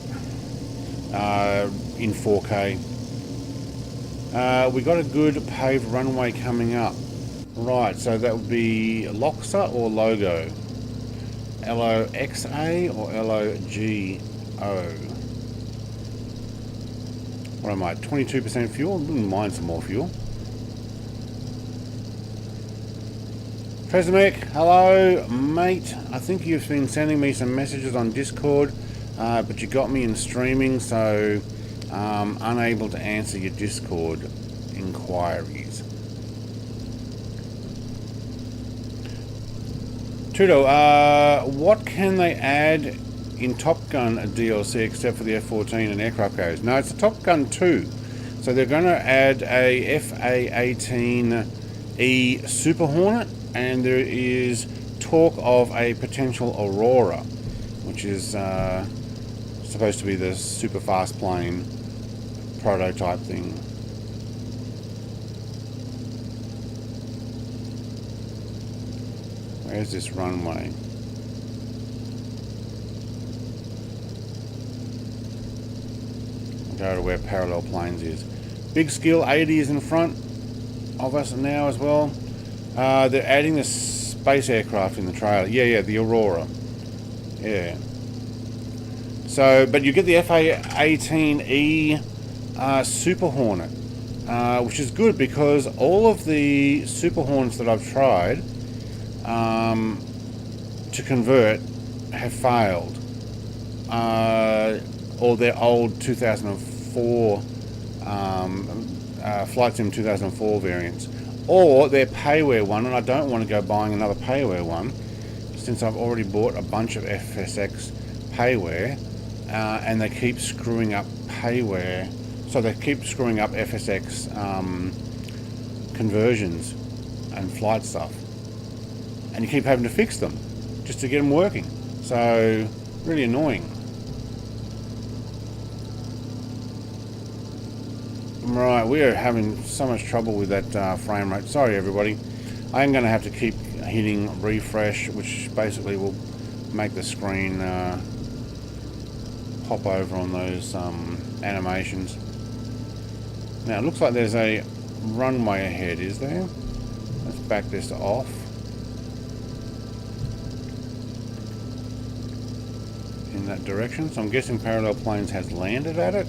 in 4K. We got a good paved runway coming up. Right, so that would be Loxa or Logo? LOXA or LOGO? What am I, 22% fuel? Wouldn't mind some more fuel. Presmic, hello mate. I think you've been sending me some messages on Discord, but you got me in streaming, so unable to answer your Discord inquiries. Tudo, what can they add in Top Gun DLC except for the F-14 and aircraft carriers? No, it's a Top Gun 2. So they're going to add a FA-18E Super Hornet, and there is talk of a potential Aurora, which is supposed to be the super fast plane prototype thing. Where's this runway? I'll go to where parallel planes is. Big Skill 80 is in front of us now as well. They're adding the space aircraft in the trailer. Yeah, the Aurora. Yeah. So, but you get the FA-18E Super Hornet, which is good because all of the Super Hornets that I've tried to convert have failed, or their old 2004 Flight Sim 2004 variants, or their payware one, and I don't want to go buying another payware one since I've already bought a bunch of FSX payware, and they keep screwing up payware, so they keep screwing up FSX conversions and flight stuff, and you keep having to fix them just to get them working. So really annoying. Right, we are having so much trouble with that frame rate. Sorry everybody. I am going to have to keep hitting refresh, which basically will make the screen pop over on those animations. Now it looks like there's a runway ahead, is there? Let's back this off. In that direction. So I'm guessing Parallel Planes has landed at it.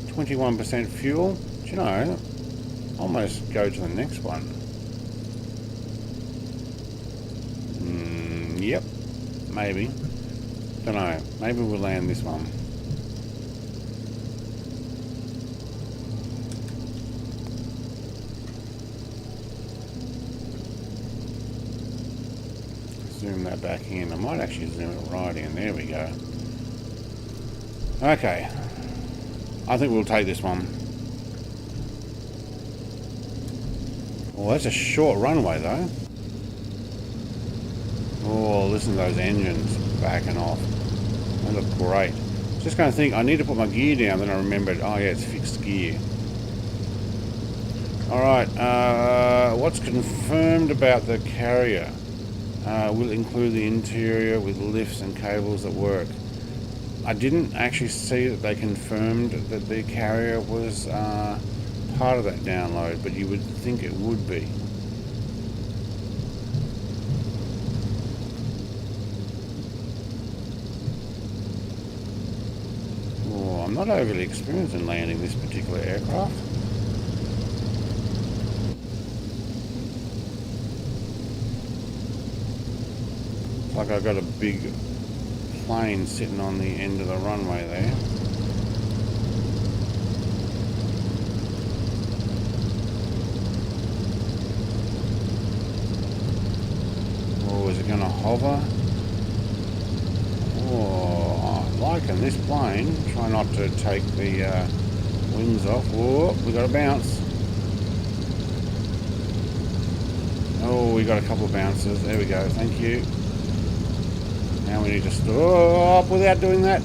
21% fuel. Do you know, almost go to the next one. Yep, maybe. Don't know. Maybe we'll land this one. Zoom that back in. I might actually zoom it right in. There we go. Okay. I think we'll take this one. Well, that's a short runway though. Oh, listen to those engines backing off. They look great. Just going to think, I need to put my gear down, then I remembered, oh yeah, it's fixed gear. Alright, what's confirmed about the carrier? Will include the interior with lifts and cables that work. I didn't actually see that they confirmed that the carrier was part of that download, but you would think it would be. Oh, I'm not overly experienced in landing this particular aircraft. It's like I've got a big plane sitting on the end of the runway there. Oh, is it going to hover? Oh, I'm liking this plane. Try not to take the wings off. Whoa, we got a bounce. Oh, we got a couple of bounces. There we go. Thank you. Now we need to stop without doing that.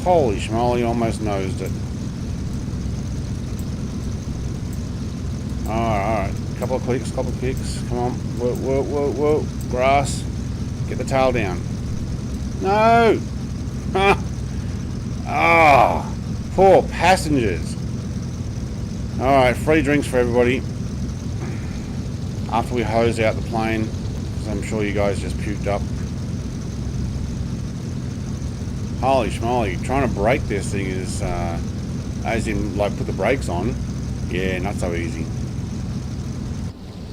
Holy schmoly, almost nosed it. Alright. Couple of clicks. Come on. Whoa. Grass. Get the tail down. No! Ah! Poor passengers. Alright, free drinks for everybody. After we hose out the plane, because I'm sure you guys just puked up. Holy schmoly, trying to brake this thing is, as in, like, put the brakes on. Yeah, not so easy.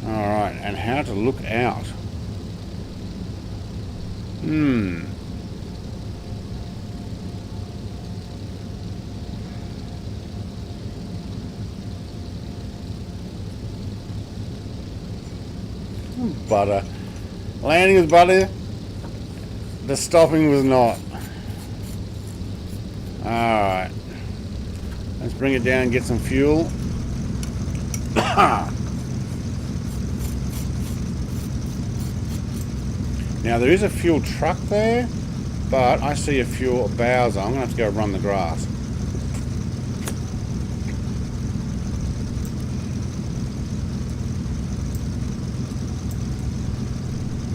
Alright, and how to look out. Butter. Landing was butter. The stopping was not. Alright. Let's bring it down and get some fuel. Now there is a fuel truck there, but I see a fuel Bowser. I'm going to have to go run the grass.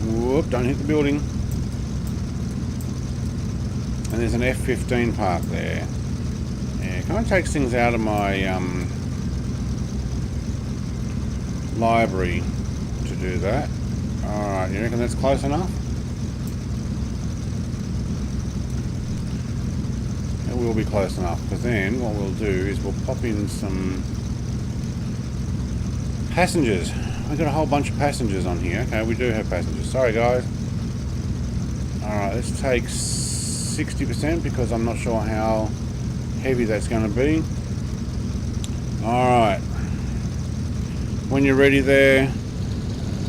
Whoop, don't hit the building. And there's an F-15 parked there. Yeah, it kind of takes things out of my library to do that. Alright, you reckon that's close enough? It will be close enough, because then what we'll do is we'll pop in some passengers. I've got a whole bunch of passengers on here. Okay, we do have passengers. Sorry guys. Alright, let's take 60% because I'm not sure how heavy that's going to be. Alright. When you're ready there,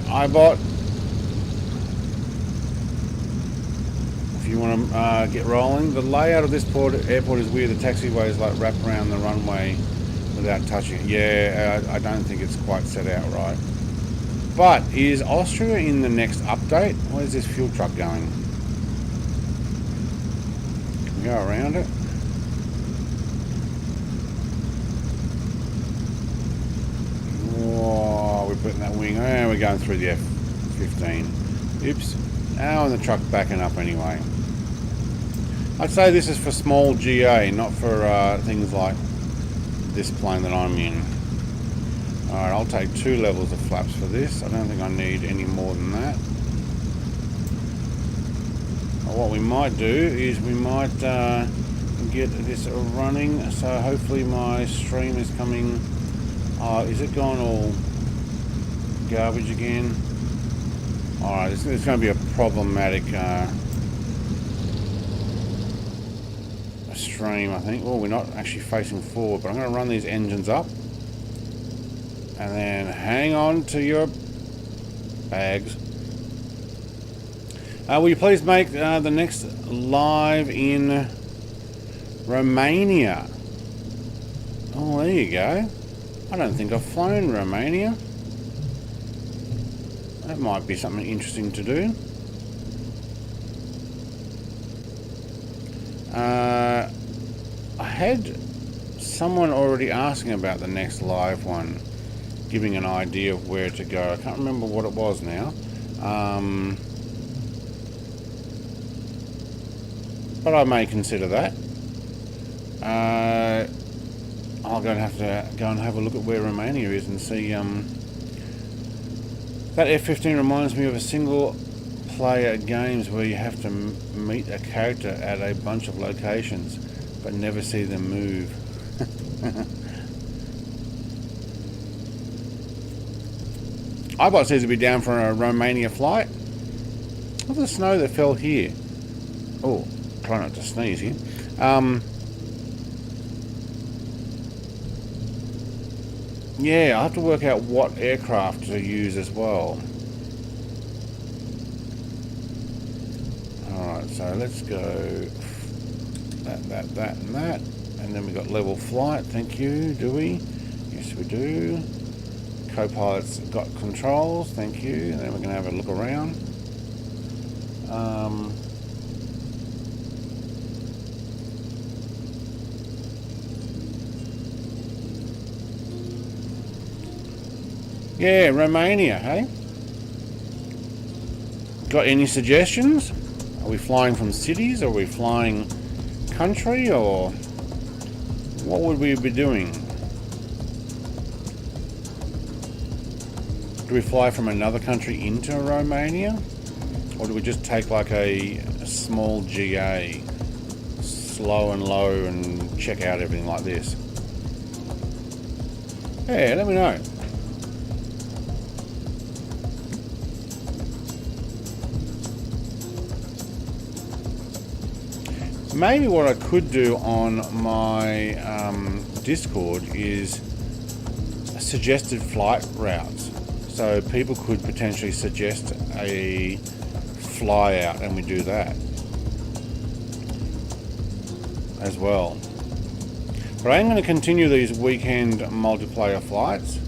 iBot. If you want to get rolling. The layout of this airport is weird. The taxiways like wrap around the runway without touching it. Yeah, I don't think it's quite set out right. But is Austria in the next update? Where's this fuel truck going? Can we go around it? Whoa, we're putting that wing. Oh, we're going through the F-15. Oops. Oh, and the truck's backing up anyway. I'd say this is for small GA, not for things like this plane that I'm in. Alright, I'll take 2 levels of flaps for this. I don't think I need any more than that. What we might do is we might get this running, so hopefully my stream is coming. Is it gone all garbage again? Alright, it's going to be a problematic stream, I think. Oh, we're not actually facing forward, but I'm going to run these engines up. And then hang on to your bags. Will you please make the next live in Romania? Oh, there you go. I don't think I've flown Romania. That might be something interesting to do. I had someone already asking about the next live one, giving an idea of where to go. I can't remember what it was now. but I may consider that. I'll go and have a look at where Romania is and see. That F-15 reminds me of a single-player games where you have to meet a character at a bunch of locations, but never see them move. iBot says to be down for a Romania flight. What's the snow that fell here? Oh, try not to sneeze here. Yeah, I'll have to work out what aircraft to use as well. Alright, so let's go that, and that. And then we've got level flight, thank you, do we? Yes, we do. Co-pilot's got controls, thank you. And then we're going to have a look around. Yeah, Romania, hey? Got any suggestions? Are we flying from cities? Are we flying country? Or what would we be doing? Do we fly from another country into Romania? Or do we just take like a small GA, slow and low, and check out everything like this? Yeah, let me know. Maybe what I could do on my Discord is suggested flight routes. So people could potentially suggest a fly out and we do that as well. But I am going to continue these weekend multiplayer flights.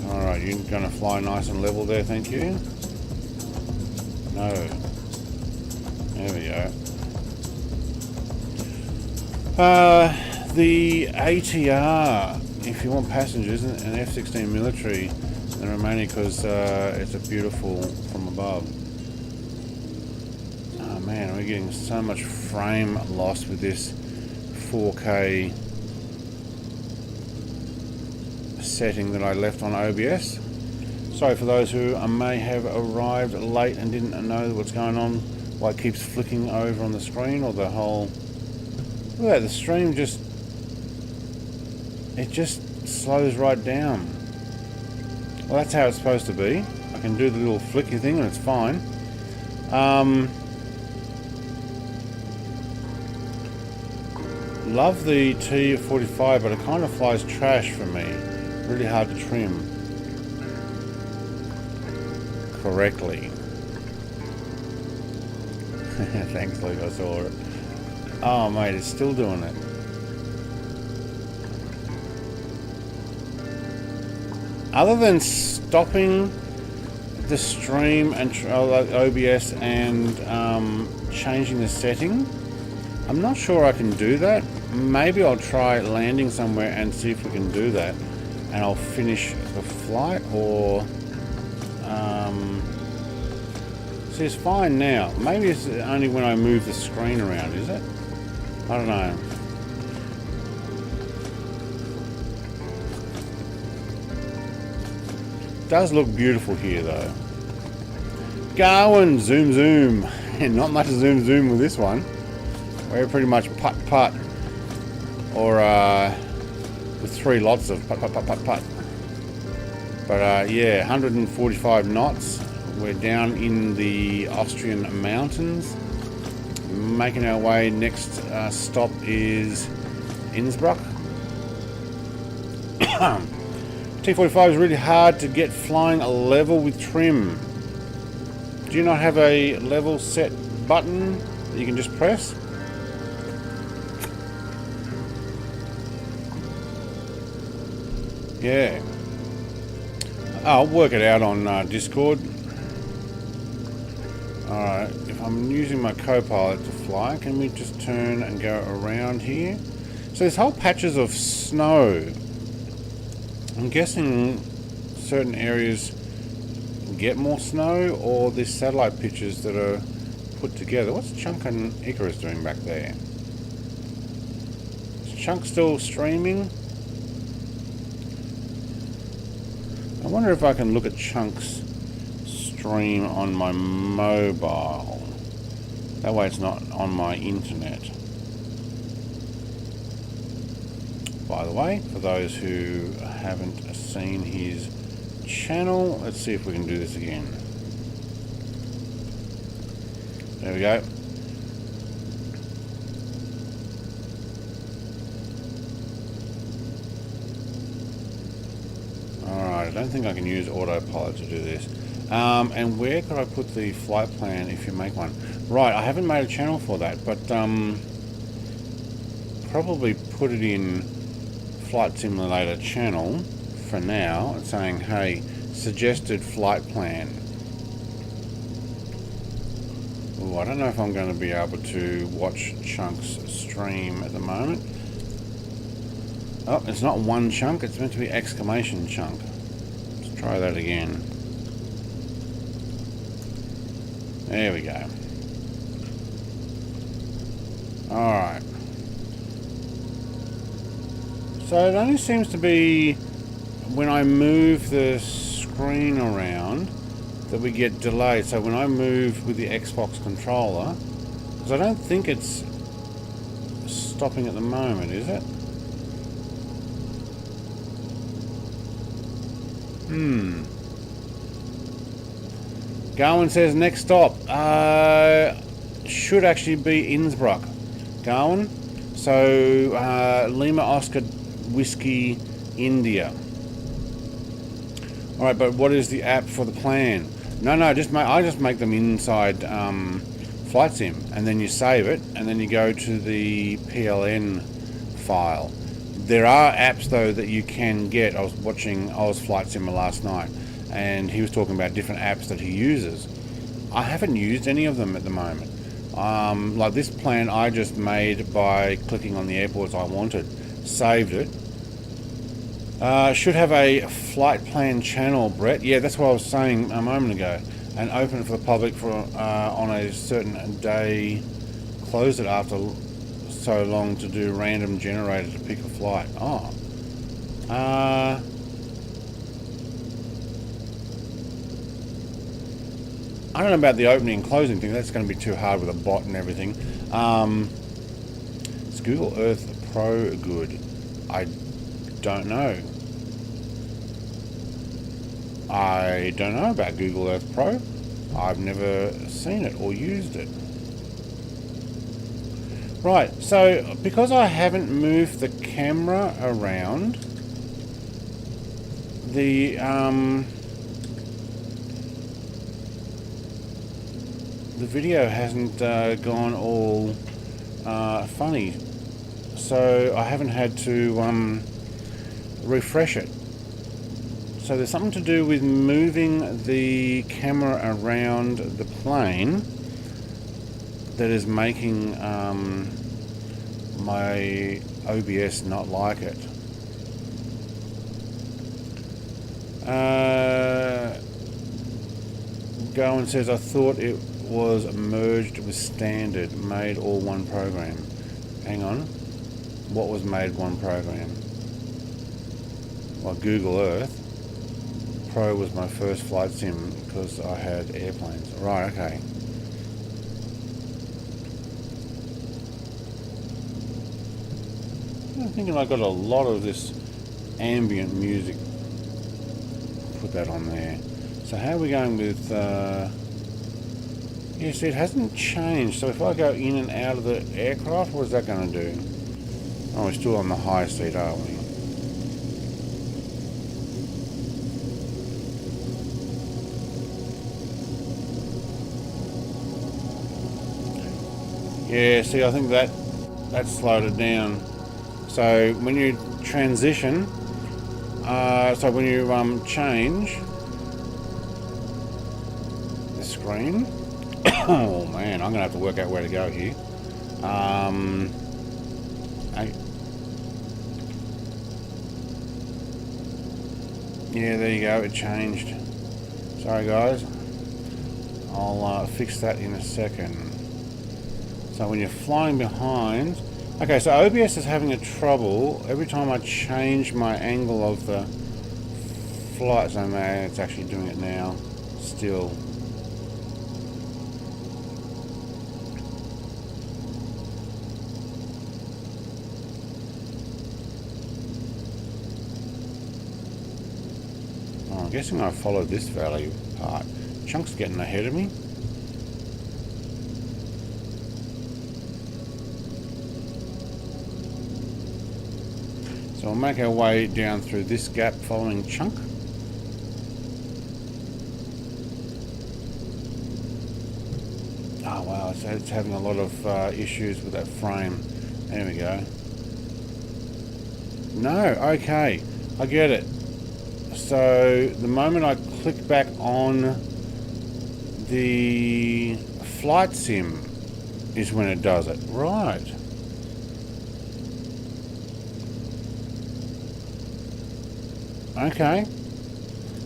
Alright, you're going to fly nice and level there, thank you. No. There we go. The ATR, if you want passengers, an F-16 military in Romania, because it's a beautiful from above. Oh man, we're getting so much frame loss with this 4K setting that I left on OBS. Sorry for those who may have arrived late and didn't know what's going on, why it keeps flicking over on the screen, or the whole... Look at that, the stream just... It just slows right down. Well, that's how it's supposed to be. I can do the little flicky thing and it's fine. Love the T45, but it kind of flies trash for me. Really hard to trim correctly. Thanks, Luke, I saw it. Oh, mate, it's still doing it. Other than stopping the stream and OBS and changing the setting, I'm not sure I can do that. Maybe I'll try landing somewhere and see if we can do that, and I'll finish the flight, or see, it's fine now. Maybe it's only when I move the screen around, is it? I don't know. It does look beautiful here though. Going zoom zoom. And not much zoom zoom with this one. We're pretty much putt putt, or with 3 lots of putt putt putt putt putt. But yeah, 145 knots. We're down in the Austrian mountains, making our way. Next stop is Innsbruck. T45 is really hard to get flying a level with trim. Do you not have a level set button that you can just press? Yeah. I'll work it out on Discord. Alright, if I'm using my co-pilot to fly, can we just turn and go around here? So there's whole patches of snow I'm guessing certain areas get more snow, or these satellite pictures that are put together. What's Chunk and Icarus doing back there? Is Chunk still streaming? I wonder if I can look at Chunk's stream on my mobile. That way it's not on my internet. By the way, for those who haven't seen his channel, let's see if we can do this again. There we go. Alright, I don't think I can use autopilot to do this. And where could I put the flight plan if you make one? Right, I haven't made a channel for that, but probably put it in Flight Simulator channel for now. It's saying, hey, suggested flight plan. Ooh, I don't know if I'm going to be able to watch Chunk's stream at the moment. Oh, it's not one chunk, it's meant to be exclamation chunk. Let's try that again. There we go. Alright. So it only seems to be when I move the screen around that we get delayed. So when I move with the Xbox controller, because I don't think it's stopping at the moment, is it? Garwin says next stop should actually be Innsbruck. Garwin. So Lima Oscar Whiskey India. All right, but what is the app for the plan? No, I just make them inside Flight Sim, and then you save it, and then you go to the PLN file. There are apps though that you can get. I was watching Oz Flight Simmer last night, and he was talking about different apps that he uses. I haven't used any of them at the moment. Like this plan I just made by clicking on the airports I wanted, saved it. Should have a flight plan channel, Brett. Yeah, that's what I was saying a moment ago. And open it for the public for on a certain day. Close it after so long to do random generator to pick a flight. Oh. I don't know about the opening and closing thing. That's going to be too hard with a bot and everything. Is Google Earth Pro good? I don't know. I don't know about Google Earth Pro. I've never seen it or used it. Right, so because I haven't moved the camera around, the video hasn't gone all funny, so I haven't had to refresh it. So there's something to do with moving the camera around the plane that is making my OBS not like it. Gowan says, I thought it was merged with standard, made all one program. Hang on. What was made one program? Well, Google Earth. Pro was my first flight sim because I had airplanes. Right, okay. I'm thinking I got a lot of this ambient music. Put that on there. So how are we going with... yeah, see, it hasn't changed. So if I go in and out of the aircraft, what is that going to do? Oh, we're still on the high seat, aren't we? Yeah, see, I think that slowed it down. So when you transition, so when you change the screen, oh man, I'm gonna have to work out where to go here. Yeah, there you go, it changed. Sorry guys. I'll fix that in a second. So when you're flying behind... Okay, so OBS is having a trouble every time I change my angle of the flight zone. It's actually doing it now. Still. Oh, I'm guessing I followed this value part. Chunk's getting ahead of me. So we'll make our way down through this gap following Chunk. Oh wow, so it's having a lot of issues with that frame. There we go. No, okay, I get it. So the moment I click back on the flight sim is when it does it. Right. Okay.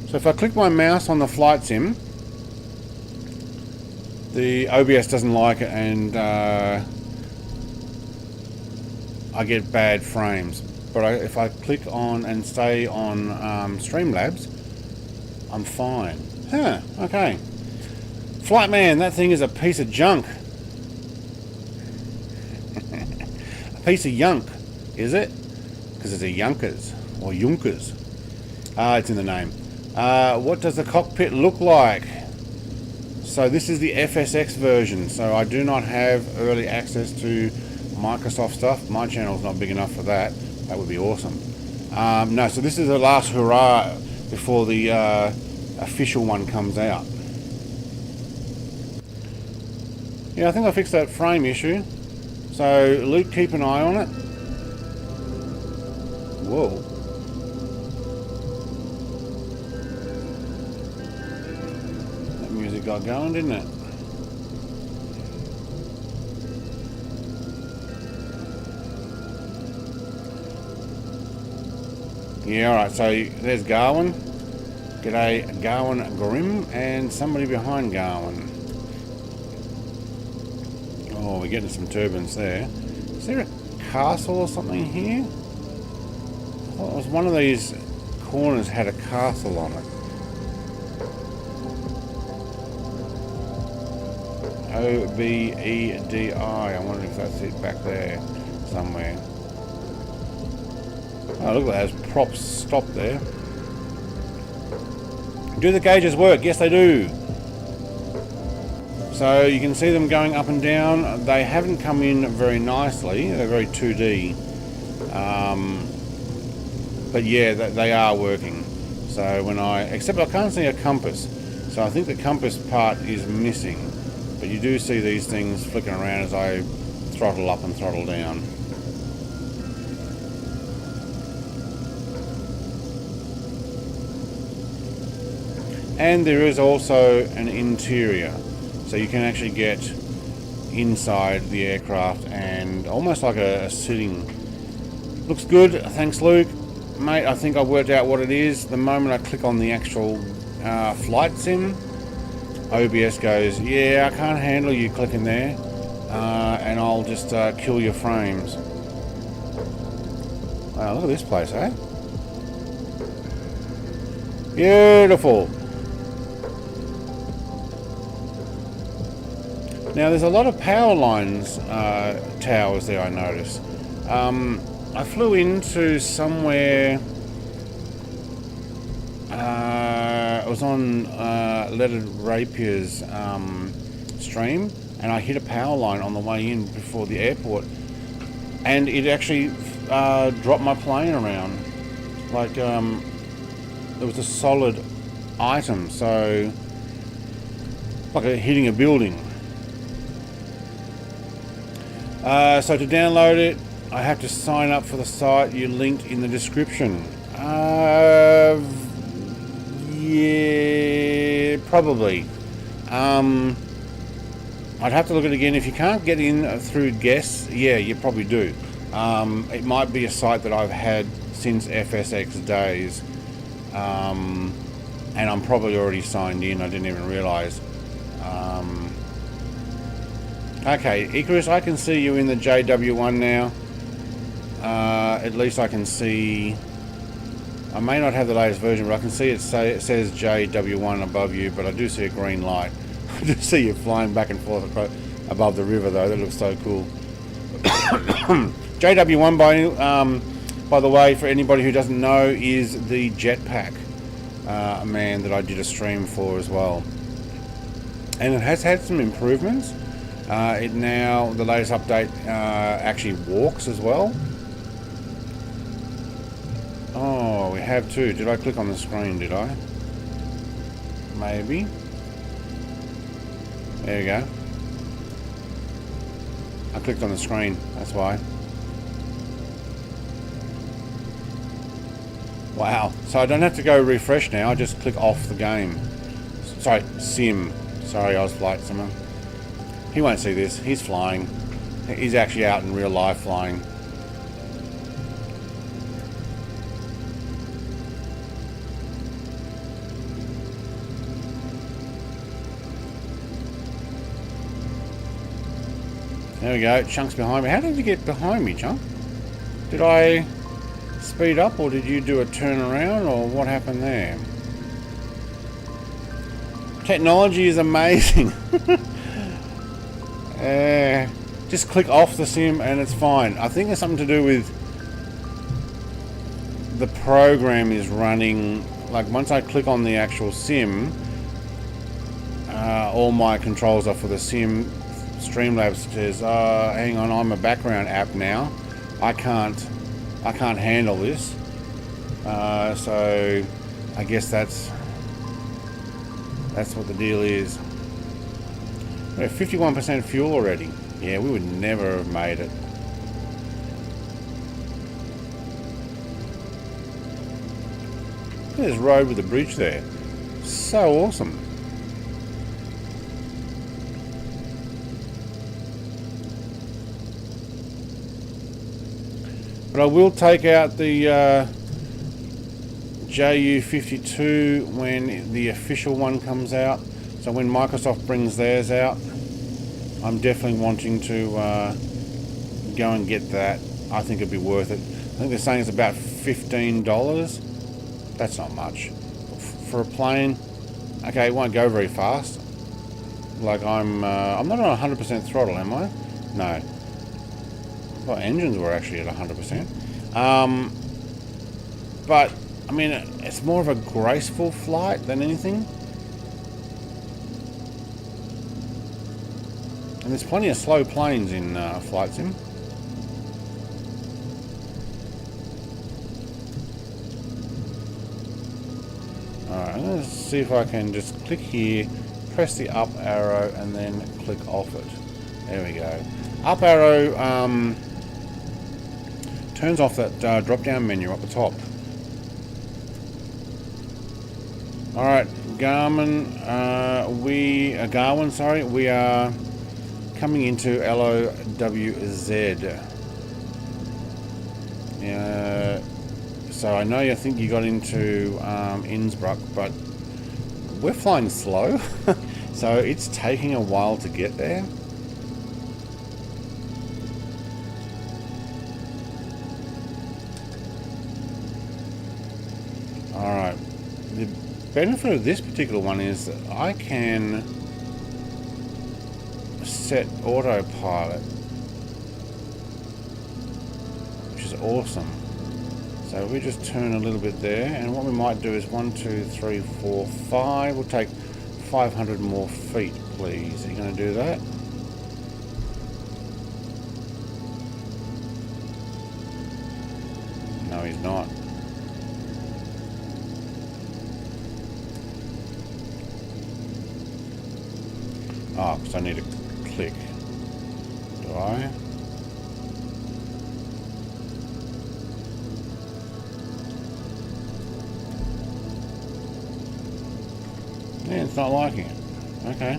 So if I click my mouse on the flight sim, the OBS doesn't like it, and I get bad frames. But if I click on and stay on Streamlabs, I'm fine. Huh, okay. Flightman, that thing is a piece of junk. A piece of yunk, is it? Because it's a yunkers, or yunkers. It's in the name. What does the cockpit look like? So this is the FSX version, so I do not have early access to Microsoft stuff. My channel's not big enough for that. That would be awesome. No, so this is the last hurrah before the official one comes out. Yeah, I think I fixed that frame issue. So Luke, keep an eye on it. Whoa. That music got going, didn't it? Yeah, alright, so there's Garwin. G'day, Garwin Grim, and somebody behind Garwin. Oh, we're getting some turbines there. Is there a castle or something here? I thought it was one of these corners had a castle on it. O-B-E-D-I. I wonder if that's it back there somewhere. Oh, look at those props stopped there. Do the gauges work? Yes, they do. So you can see them going up and down. They haven't come in very nicely. They're very 2D. But yeah, they are working. So when except I can't see a compass. So I think the compass part is missing. But you do see these things flicking around as I throttle up and throttle down. And there is also an interior, so you can actually get inside the aircraft and almost like a sitting. Looks good, thanks Luke. Mate, I think I worked out what it is. The moment I click on the actual flight sim, OBS goes, yeah, I can't handle you clicking there, and I'll just kill your frames. Wow, look at this place, eh? Beautiful. Now there's a lot of power lines, towers there I noticed. I flew into somewhere, it was on Leonard Rapier's stream, and I hit a power line on the way in before the airport, and it actually dropped my plane around. Like, it was a solid item, so like hitting a building. So to download it, I have to sign up for the site you linked in the description. Yeah, probably. I'd have to look at it again. If you can't get in through guests, yeah, you probably do. It might be a site that I've had since FSX days. And I'm probably already signed in. I didn't even realize. Okay, Icarus, I can see you in the JW1 now. At least I can see. I may not have the latest version, but I can see it says JW1 above you, but I do see a green light. I do see you flying back and forth above the river, though. That looks so cool. JW1, by the way, for anybody who doesn't know, is the jetpack man that I did a stream for as well. And it has had some improvements. It now, the latest update, actually walks as well. Oh, we have too. Did I click on the screen, did I? Maybe. There you go. I clicked on the screen, that's why. Wow. So I don't have to go refresh now, I just click off the game. Sorry, sim. Sorry, I was flight simmer. He won't see this. He's flying. He's actually out in real life flying. There we go. Chunk's behind me. How did you get behind me, Chunk? Did I speed up, or did you do a turnaround, or what happened there? Technology is amazing. Just click off the sim and it's fine. I think there's something to do with the program is running. Like once I click on the actual sim, all my controls are for the sim. Streamlabs says, hang on, I'm a background app now. I can't handle this. So I guess that's what the deal is. We're at 51% fuel already. Yeah, we would never have made it. Look at this road with a bridge there. So awesome. But I will take out the Ju-52 when the official one comes out. So when Microsoft brings theirs out, I'm definitely wanting to go and get that. I think it'd be worth it. I think they're saying it's about $15. That's not much. For a plane, okay, it won't go very fast. Like I'm not on 100% throttle, am I? No. Well, engines were actually at 100%. But, I mean, it's more of a graceful flight than anything. And there's plenty of slow planes in Flight Sim. Alright, I'm going to see if I can just click here, press the up arrow, and then click off it. There we go. Up arrow turns off that drop-down menu up the top. Alright, Garmin, we are coming into LOWZ. So I know I think you got into Innsbruck, but we're flying slow, so it's taking a while to get there. Alright, the benefit of this particular one is that I can set autopilot, which is awesome. So we just turn a little bit there, and what we might do is 1, 2, 3, 4, 5. We'll take 500 more feet, please. Are you going to do that? No, he's not. Oh, because I need to click. Do I? Yeah, it's not liking it. Okay.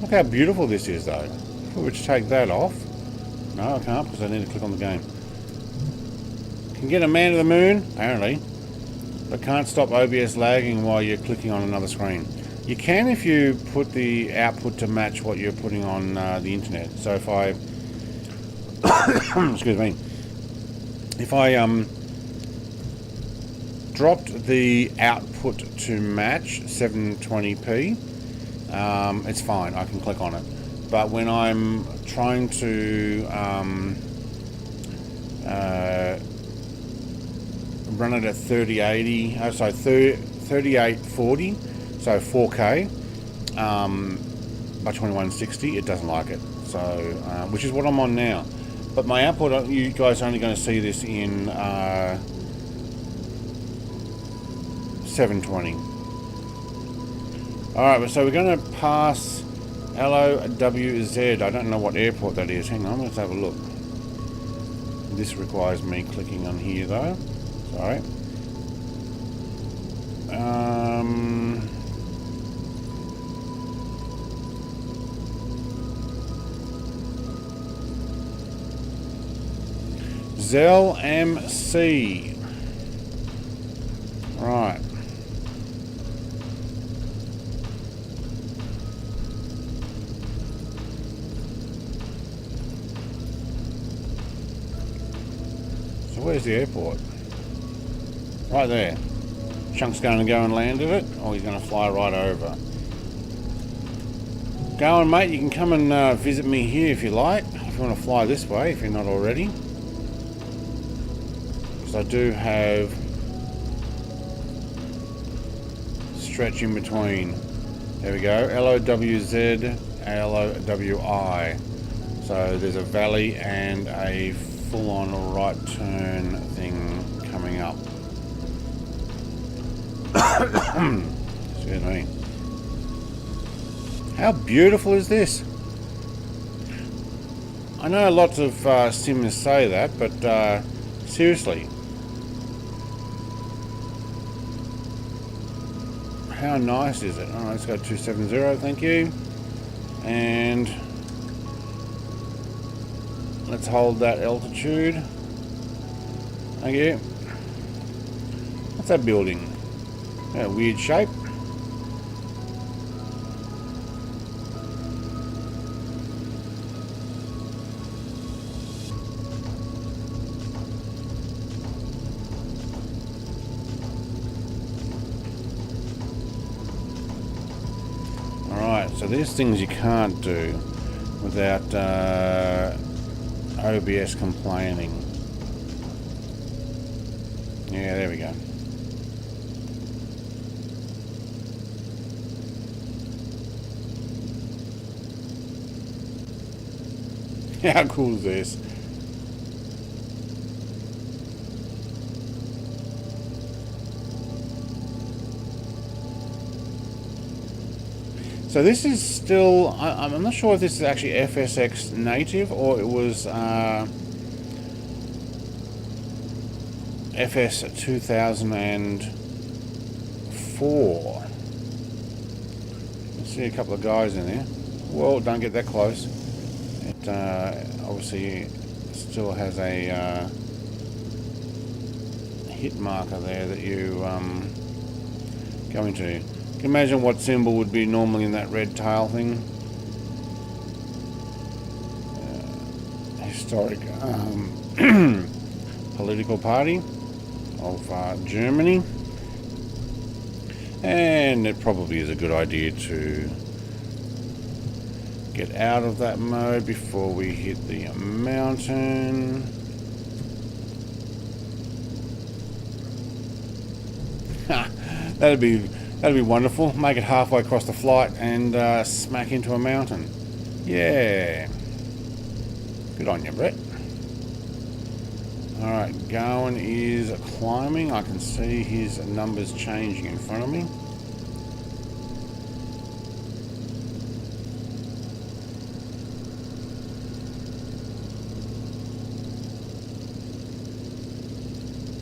Look how beautiful this is, though. If we were to take that off. No, I can't because I need to click on the game. Can get a man to the moon, apparently. But can't stop OBS lagging while you're clicking on another screen. You can if you put the output to match what you're putting on the internet. So if I, excuse me, if I dropped the output to match 720p, it's fine. I can click on it. But when I'm trying to run it at 3080, sorry, 3840, so 4K, by 2160, it doesn't like it. So, which is what I'm on now. But my output, you guys are only going to see this in 720. Alright, so we're going to pass LOWZ. I don't know what airport that is. Hang on, let's have a look. This requires me clicking on here though. Sorry. Zell MC. Right. So where's the airport? Right there. Chunk's going to go and land at it, or he's going to fly right over. Go on, mate. You can come and visit me here if you like. If you want to fly this way, if you're not already. Because I do have stretch in between. There we go. LOWZ, LOWI. So there's a valley and a full-on right turn thing coming up. Excuse me. How beautiful is this? I know lots of sims say that, but seriously, how nice is it? All right, let's go 270, thank you. And let's hold that altitude. Thank you. What's that building? A weird shape. Alright, so there's things you can't do without OBS complaining. Yeah, there we go. How cool is this? So this is still, I'm not sure if this is actually FSX native or it was FS 2004. I see a couple of guys in there. Well, don't get that close. It obviously still has a hit marker there that you go into. You can imagine what symbol would be normally in that red tail thing. Historic political party of Germany. And it probably is a good idea to get out of that mode before we hit the mountain. That'd be wonderful. Make it halfway across the flight and smack into a mountain. Yeah. Good on you, Brett. Alright, Gowan is climbing. I can see his numbers changing in front of me.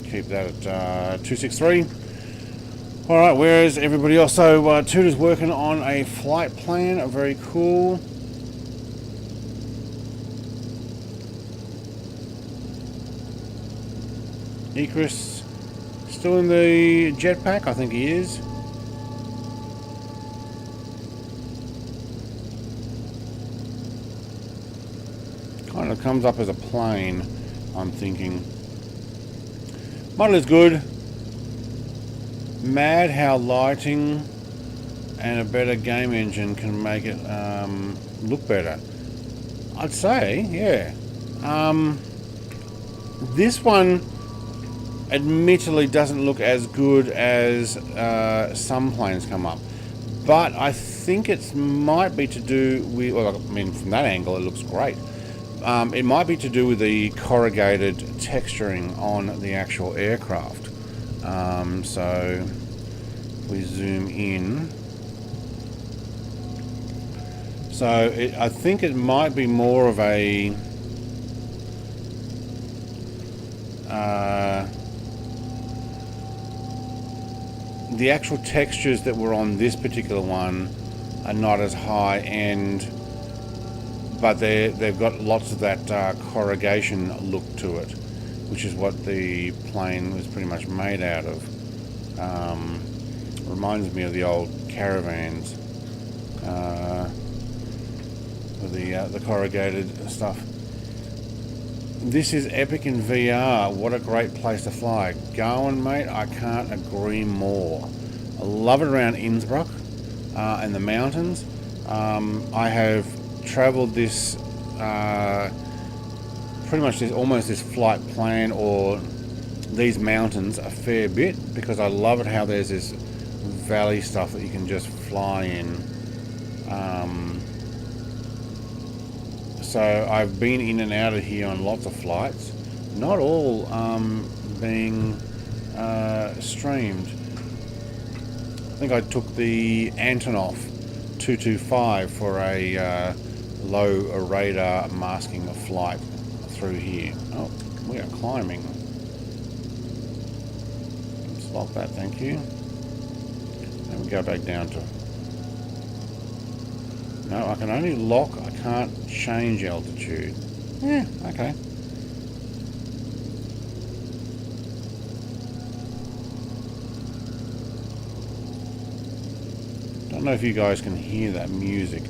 Keep that at 263. Alright, where is everybody else? So, Tudor's working on a flight plan. Very cool. Icarus Still in the jetpack? I think he is. Kind of comes up as a plane, I'm thinking. Model is good. Mad how lighting and a better game engine can make it look better. I'd say, yeah. This one admittedly doesn't look as good as some planes come up, but I think it might be to do with, well, I mean, from that angle it looks great. It might be to do with the corrugated texturing on the actual aircraft. So we zoom in. So I think it might be more of a the actual textures that were on this particular one are not as high end, but they've got lots of that corrugation look to it, which is what the plane was pretty much made out of. Reminds me of the old caravans with the corrugated stuff. This is epic in VR. What a great place to fly. Going, mate, I can't agree more. I love it around Innsbruck and the mountains. I have traveled this pretty much almost this flight plan or these mountains a fair bit, because I love it how there's this valley stuff that you can just fly in. So I've been in and out of here on lots of flights, not all being streamed. I think I took the Antonov 225 for a low radar masking flight through here. Oh, we are climbing. Let's lock that, thank you. And we go back down to... No, I can only lock, I can't change altitude. Yeah, okay. Don't know if you guys can hear that music.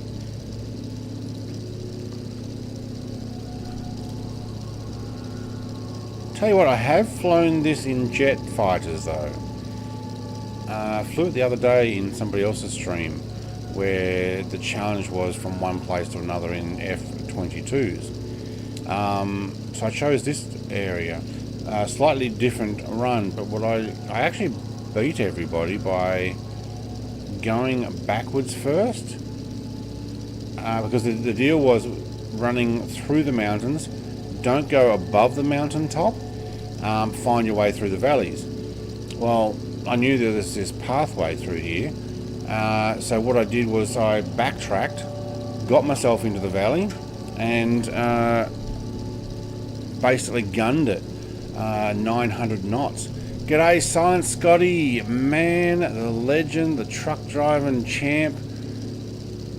Tell you what, I have flown this in jet fighters though. I flew it the other day in somebody else's stream, where the challenge was from one place to another in F-22s. So I chose this area. Slightly different run, but what I actually beat everybody by going backwards first, because the deal was running through the mountains. Don't go above the mountain top. Find your way through the valleys. Well, I knew there was this pathway through here. So what I did was I backtracked, got myself into the valley, and basically gunned it 900 knots. G'day Silent Scotty, man, the legend, the truck driving champ,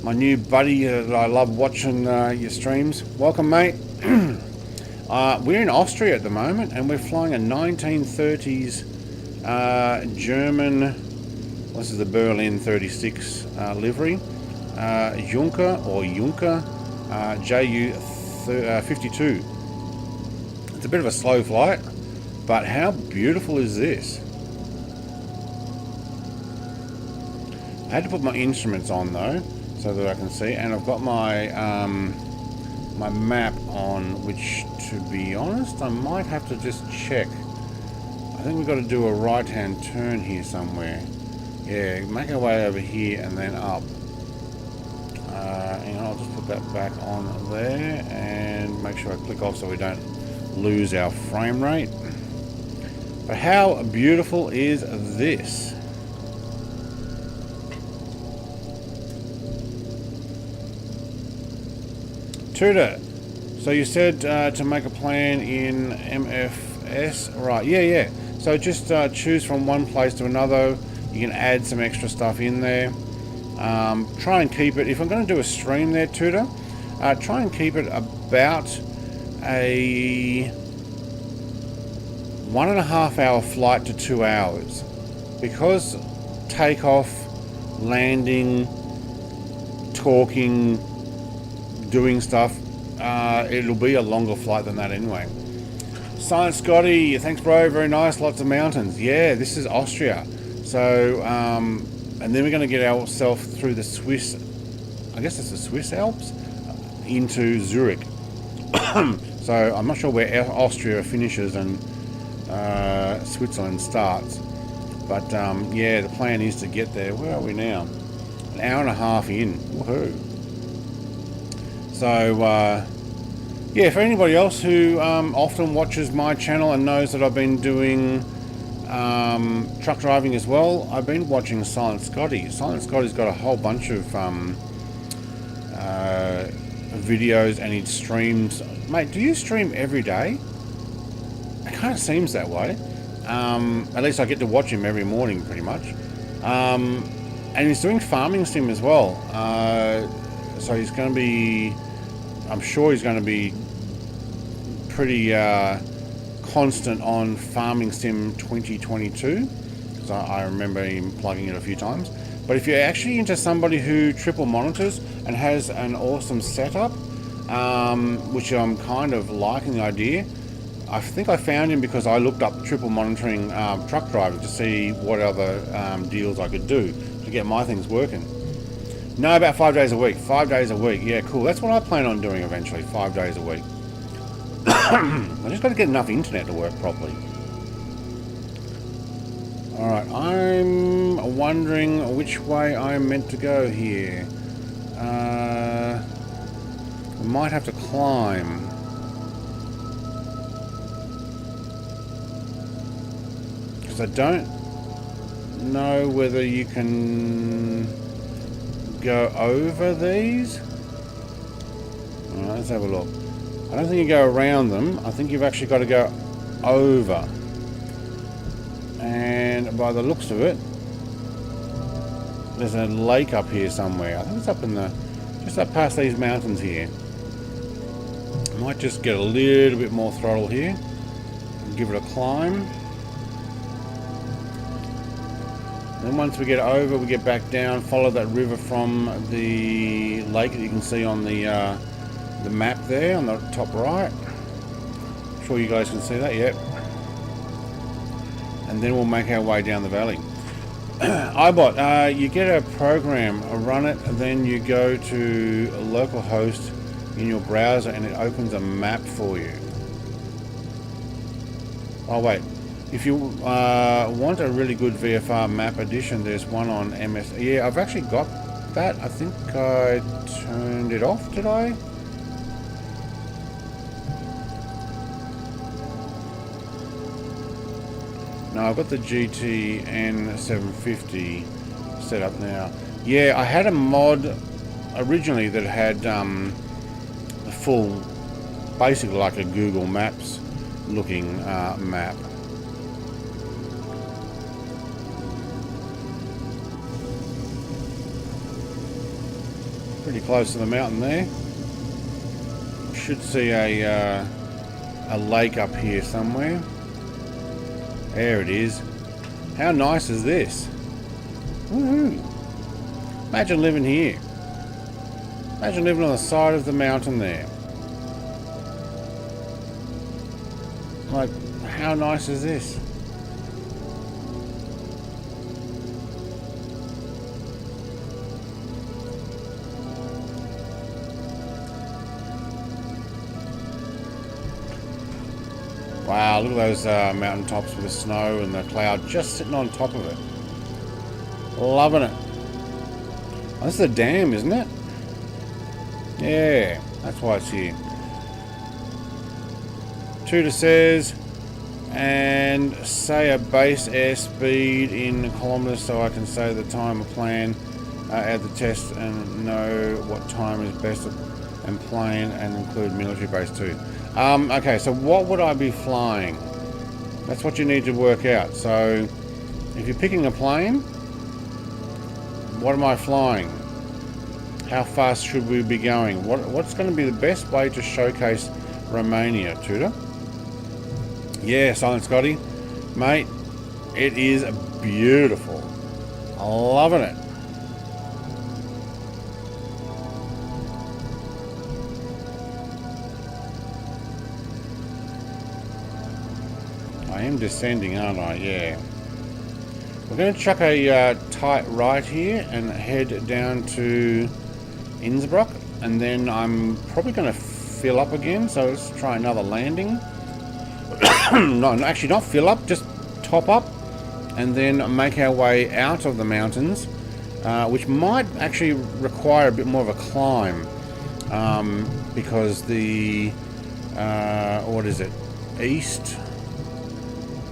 my new buddy that I love watching your streams. Welcome, mate. We're in Austria at the moment, and we're flying a 1930s German... This is the Berlin 36 livery, Junker Ju-52. It's a bit of a slow flight, but how beautiful is this? I had to put my instruments on though, so that I can see, and I've got my my map on, which, to be honest, I might have to just check. I think we've got to do a right-hand turn here somewhere. Yeah, make our way over here and then up. And I'll just put that back on there and make sure I click off so we don't lose our frame rate. But how beautiful is this? Tudor, so you said to make a plan in MFS, right? Yeah. So just choose from one place to another. You can add some extra stuff in there. Try and keep it, if I'm going to do a stream there, Tudor, try and keep it about a 1.5 hour flight to 2 hours. Because takeoff, landing, talking, doing stuff, it'll be a longer flight than that anyway. Silent Scotty, thanks bro, very nice, lots of mountains. Yeah, this is Austria. So, and then we're going to get ourselves through the Swiss, I guess it's the Swiss Alps, into Zurich. So I'm not sure where Austria finishes and Switzerland starts. But yeah, the plan is to get there. Where are we now? An hour and a half in. Woohoo. So, yeah, for anybody else who often watches my channel and knows that I've been doing truck driving as well, I've been watching Silent Scotty. Silent Scotty's got a whole bunch of videos and he streams. Mate, do you stream every day? It kind of seems that way. At least I get to watch him every morning pretty much. And he's doing farming sim as well. So he's going to be, I'm sure he's going to be pretty constant on Farming Sim 2022, because I remember him plugging it a few times. But if you're actually into somebody who triple monitors and has an awesome setup, which I'm kind of liking the idea, I think I found him because I looked up triple monitoring truck driving to see what other deals I could do to get my things working. No, about 5 days a week. 5 days a week. Yeah, cool. That's what I plan on doing eventually. 5 days a week. I just got to get enough internet to work properly. Alright, I'm wondering which way I'm meant to go here. I might have to climb. Because I don't know whether you can go over these. Alright, let's have a look. I don't think you go around them. I think you've actually got to go over. And by the looks of it, there's a lake up here somewhere. I think it's up in the, just up past these mountains here. I might just get a little bit more throttle here and give it a climb. Then once we get over, we get back down, follow that river from the lake that you can see on the map there on the top right. I'm sure you guys can see that, yep. And then we'll make our way down the valley. iBot, you get a program, run it, and then you go to localhost in your browser and it opens a map for you. Oh wait, if you want a really good VFR map edition, there's one on MS. Yeah, I've actually got that. I think I turned it off, did I? No, I've got the GTN 750 set up now. Yeah, I had a mod originally that had a full, basically like a Google Maps looking map. Pretty close to the mountain there. Should see a lake up here somewhere. There it is. How nice is this? Woohoo! Imagine living here. Imagine living on the side of the mountain there. Like, how nice is this? Wow, look at those mountain tops with the snow and the cloud just sitting on top of it. Loving it. Oh, this is a dam, isn't it? Yeah, that's why it's here. Tutor says, and say a base airspeed in kilometers so I can say the time of plan, add the test and know what time is best and plane and include military base too. Okay, so what would I be flying? That's what you need to work out. So, if you're picking a plane, what am I flying? How fast should we be going? What's going to be the best way to showcase Romania, Tutor? Yeah, Silent Scotty, mate, it is beautiful. Loving it. I am descending, aren't I? Yeah. We're going to chuck a tight right here and head down to Innsbruck, and then I'm probably going to fill up again, so let's try another landing. No, actually not fill up, just top up, and then make our way out of the mountains, which might actually require a bit more of a climb, because the what is it, east,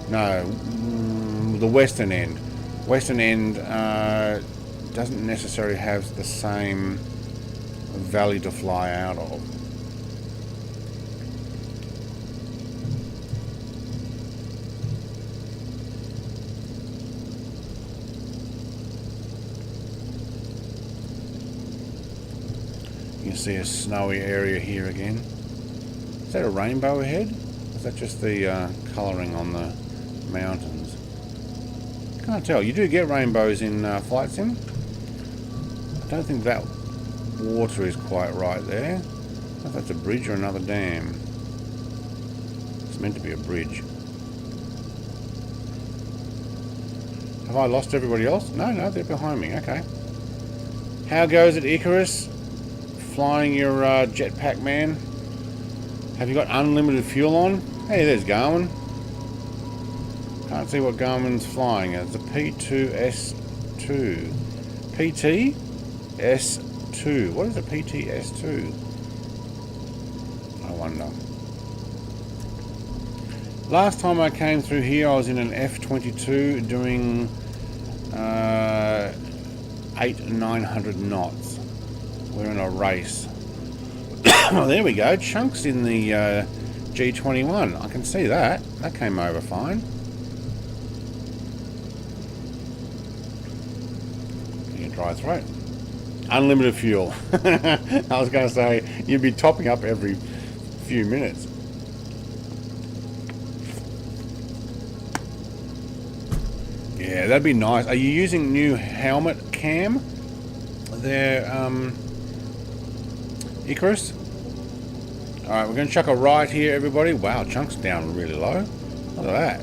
no, the western end doesn't necessarily have the same valley to fly out of. You can see a snowy area here again. Is that a rainbow ahead? Or is that just the colouring on the mountains? Can't tell. You do get rainbows in Flight Sim. I don't think that water is quite right there. I don't know if that's a bridge or another dam. It's meant to be a bridge. Have I lost everybody else? No, they're behind me. Okay. How goes it, Icarus? Flying your jetpack, man? Have you got unlimited fuel on? Hey, there's Garmin. Can't see what Garmin's flying. It's a P2S2. PT-S2. What is a PT-S2? I wonder. Last time I came through here, I was in an F-22 doing 800-900 knots. We're in a race. Oh, there we go. Chunks in the G21. I can see that. That came over fine. Dry throat. Unlimited fuel. I was going to say, you'd be topping up every few minutes. Yeah, that'd be nice. Are you using new helmet cam there, Icarus? Alright, we're going to chuck a right here, everybody. Wow, Chunk's down really low. Look at that.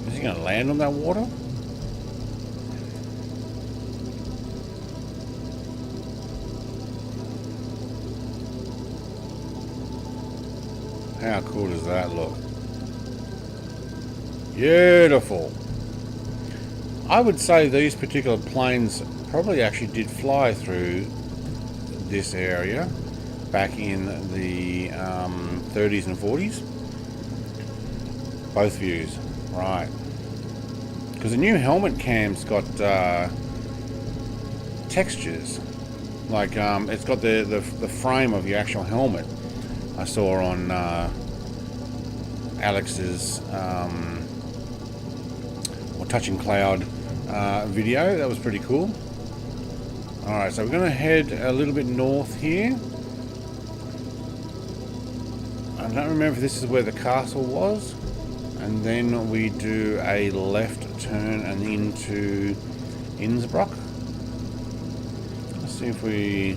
Is he going to land on that water? How cool does that look? Beautiful. I would say these particular planes probably actually did fly through this area back in the 30s and 40s. Both views, right? Because the new helmet cam's got textures, like it's got the frame of the actual helmet. I saw on Alex's or Touching Cloud video. That was pretty cool. Alright, so we're going to head a little bit north here. I don't remember if this is where the castle was. And then we do a left turn and into Innsbruck. Let's see if we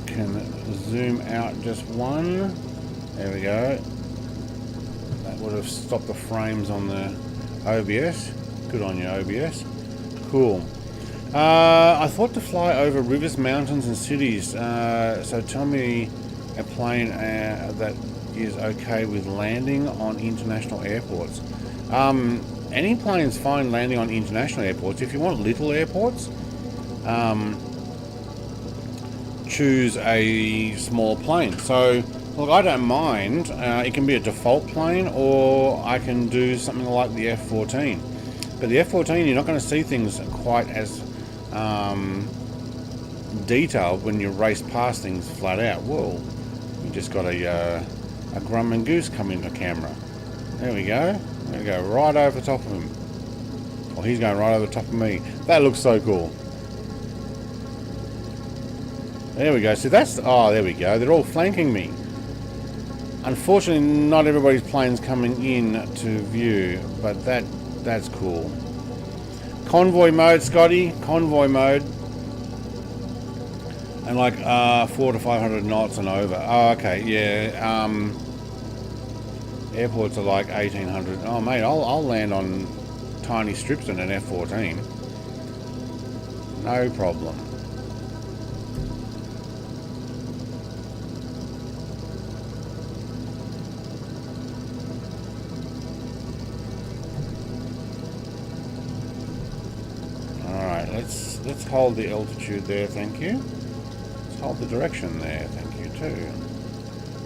can zoom out just one. There we go. That would have stopped the frames on the OBS. Good on you, OBS. Cool. I thought to fly over rivers, mountains and cities. So tell me a plane that is okay with landing on international airports. Any plane's fine landing on international airports. If you want little airports, choose a small plane. So look, I don't mind. It can be a default plane, or I can do something like the F-14. But the F-14, you're not going to see things quite as detailed when you race past things flat out. Whoa, you just got a Grum and Goose come into camera. There we go. There we go, right over the top of him. Well, he's going right over the top of me. That looks so cool. There we go. So that's, oh, there we go. They're all flanking me. Unfortunately, not everybody's plane's coming in to view, but that's cool. Convoy mode, Scotty. Convoy mode. And like 400 to 500 knots and over. Oh, okay, yeah. Airports are like 1800. Oh, mate, I'll land on tiny strips in an F-14. No problem. Alright, let's hold the altitude there, thank you. Let's hold the direction there, thank you too.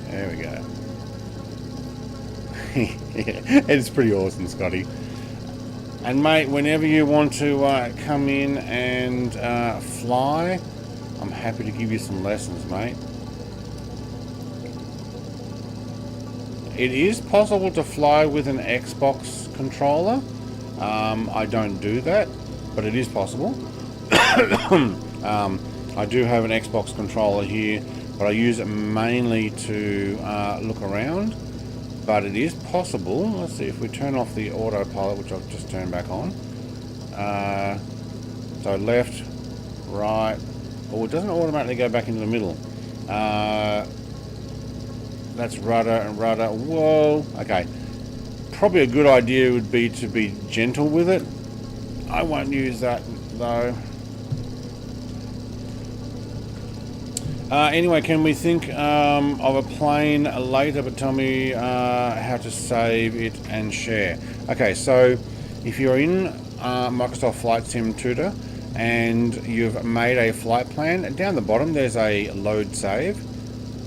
There we go. Yeah, it's pretty awesome, Scotty. And mate, whenever you want to come in and fly, I'm happy to give you some lessons, mate. It is possible to fly with an Xbox controller. I don't do that, but it is possible. I do have an Xbox controller here, but I use it mainly to look around. But it is possible. Let's see if we turn off the autopilot, which I've just turned back on. So left, right. Oh, it doesn't automatically go back into the middle. That's rudder and rudder. Whoa. Okay. Probably a good idea would be to be gentle with it. I won't use that though. Anyway, can we think of a plane later, but tell me how to save it and share. Okay, so if you're in Microsoft Flight Sim Tutor and you've made a flight plan, down the bottom there's a load save.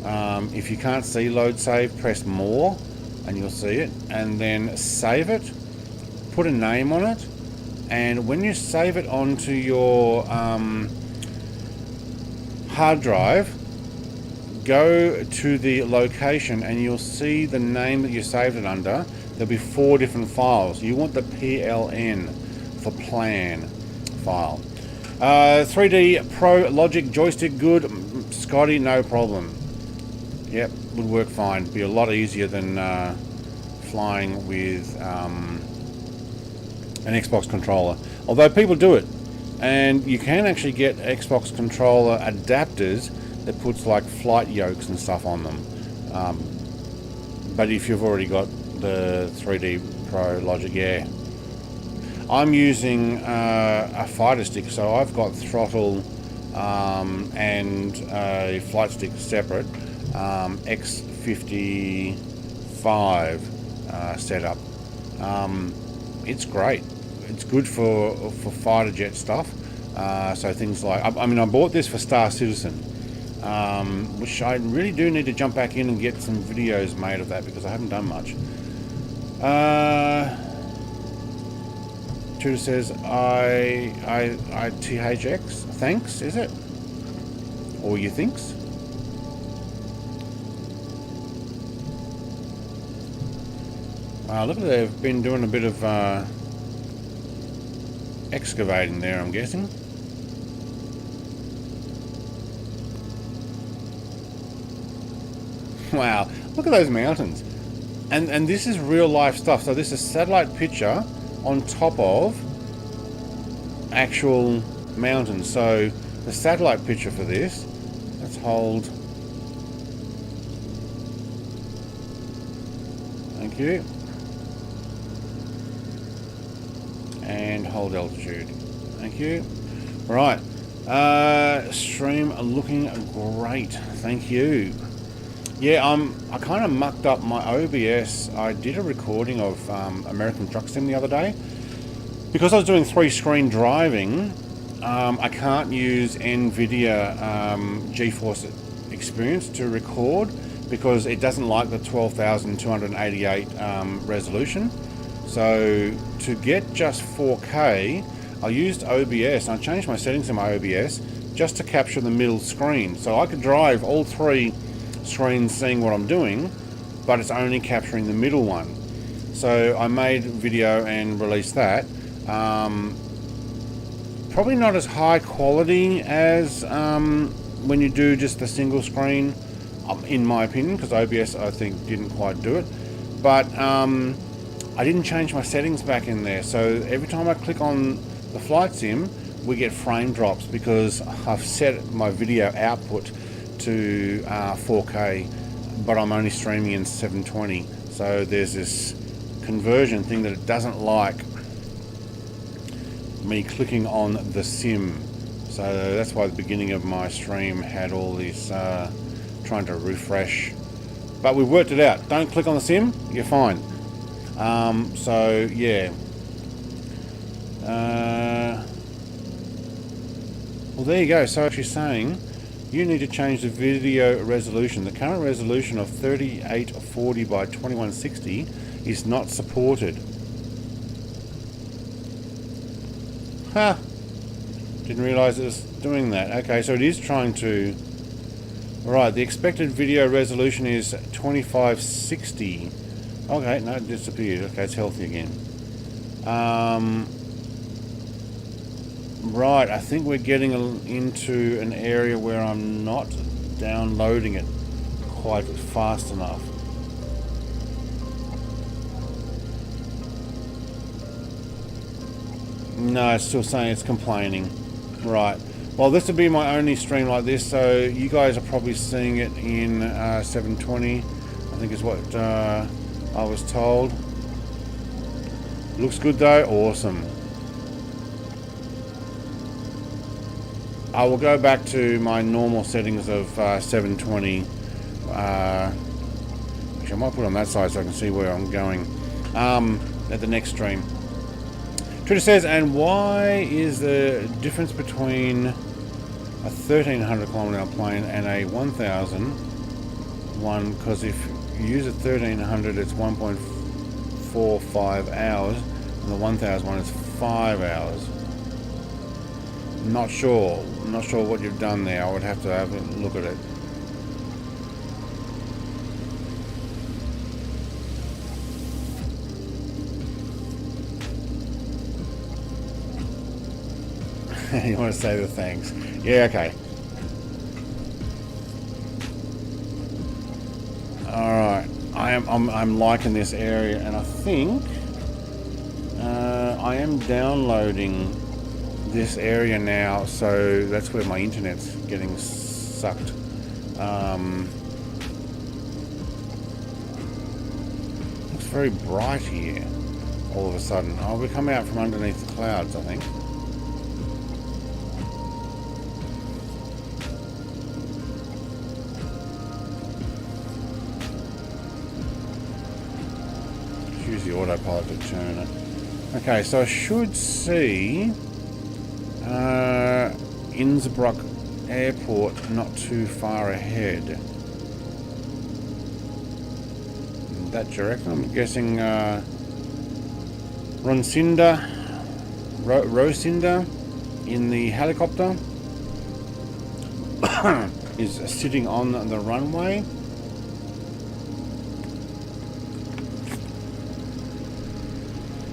If you can't see load save, press more and you'll see it, and then save it, put a name on it, and when you save it onto your hard drive, go to the location and you'll see the name that you saved it under. There'll be 4 different files. You want the PLN for plan file. 3D Pro Logic joystick good. Scotty, no problem. Yep, would work fine. Be a lot easier than flying with an Xbox controller. Although people do it. And you can actually get Xbox controller adapters that puts like flight yokes and stuff on them. But if you've already got the 3D Pro Logic, yeah. I'm using a fighter stick, so I've got throttle and a flight stick separate, X55 setup. It's great. It's good for fighter jet stuff. So things like, I mean, I bought this for Star Citizen, which I really do need to jump back in and get some videos made of that because I haven't done much. Tutor says ITHX, thanks, is it? Or you thinks? Look at, they've been doing a bit of excavating there, I'm guessing. Wow, look at those mountains. And this is real life stuff. So this is satellite picture on top of actual mountains. So the satellite picture for this, let's hold. Thank you. And hold altitude. Thank you. Right. Stream looking great. Thank you. Yeah, I kind of mucked up my OBS. I did a recording of American Truck Sim the other day. Because I was doing 3-screen driving, I can't use Nvidia GeForce Experience to record because it doesn't like the 12,288 resolution. So to get just 4K, I used OBS. I changed my settings in my OBS just to capture the middle screen. So I could drive all 3 screens seeing what I'm doing, but it's only capturing the middle one. So I made video and released that. Probably not as high quality as when you do just the single screen in my opinion, because OBS I think didn't quite do it. But I didn't change my settings back in there, so every time I click on the flight sim, we get frame drops because I've set my video output to 4K, but I'm only streaming in 720. So there's this conversion thing that it doesn't like me clicking on the sim. So that's why the beginning of my stream had all this trying to refresh. But we worked it out. Don't click on the sim, you're fine. So yeah. Well, there you go. So she's saying you need to change the video resolution. The current resolution of 3840 by 2160 is not supported. Huh. Didn't realize it was doing that. Okay, so it is trying to... Right, the expected video resolution is 2560. Okay, no, it disappeared. Okay, it's healthy again. Right, I think we're getting into an area where I'm not downloading it quite fast enough. No, it's still saying it's complaining. Right. Well, this will be my only stream like this, so you guys are probably seeing it in 720, I think is what I was told. Looks good though, awesome. I will go back to my normal settings of 720. Actually, I might put it on that side so I can see where I'm going at the next stream. Twitter says, and why is the difference between a 1300 kilometer plane and a 1000 one? Because if you use a 1300, it's 1.45 hours, and the 1000 one is 5 hours. Not sure what you've done there. I would have to have a look at it. You want to say the thanks? Yeah, okay. All right. I'm liking this area, and I think I am downloading this area now, so that's where my internet's getting sucked. Looks very bright here all of a sudden. Oh, we come out from underneath the clouds, I think. Use the autopilot to turn it. Okay, so I should see Innsbruck Airport not too far ahead. That direction, I'm guessing Rosinda in the helicopter is sitting on the runway.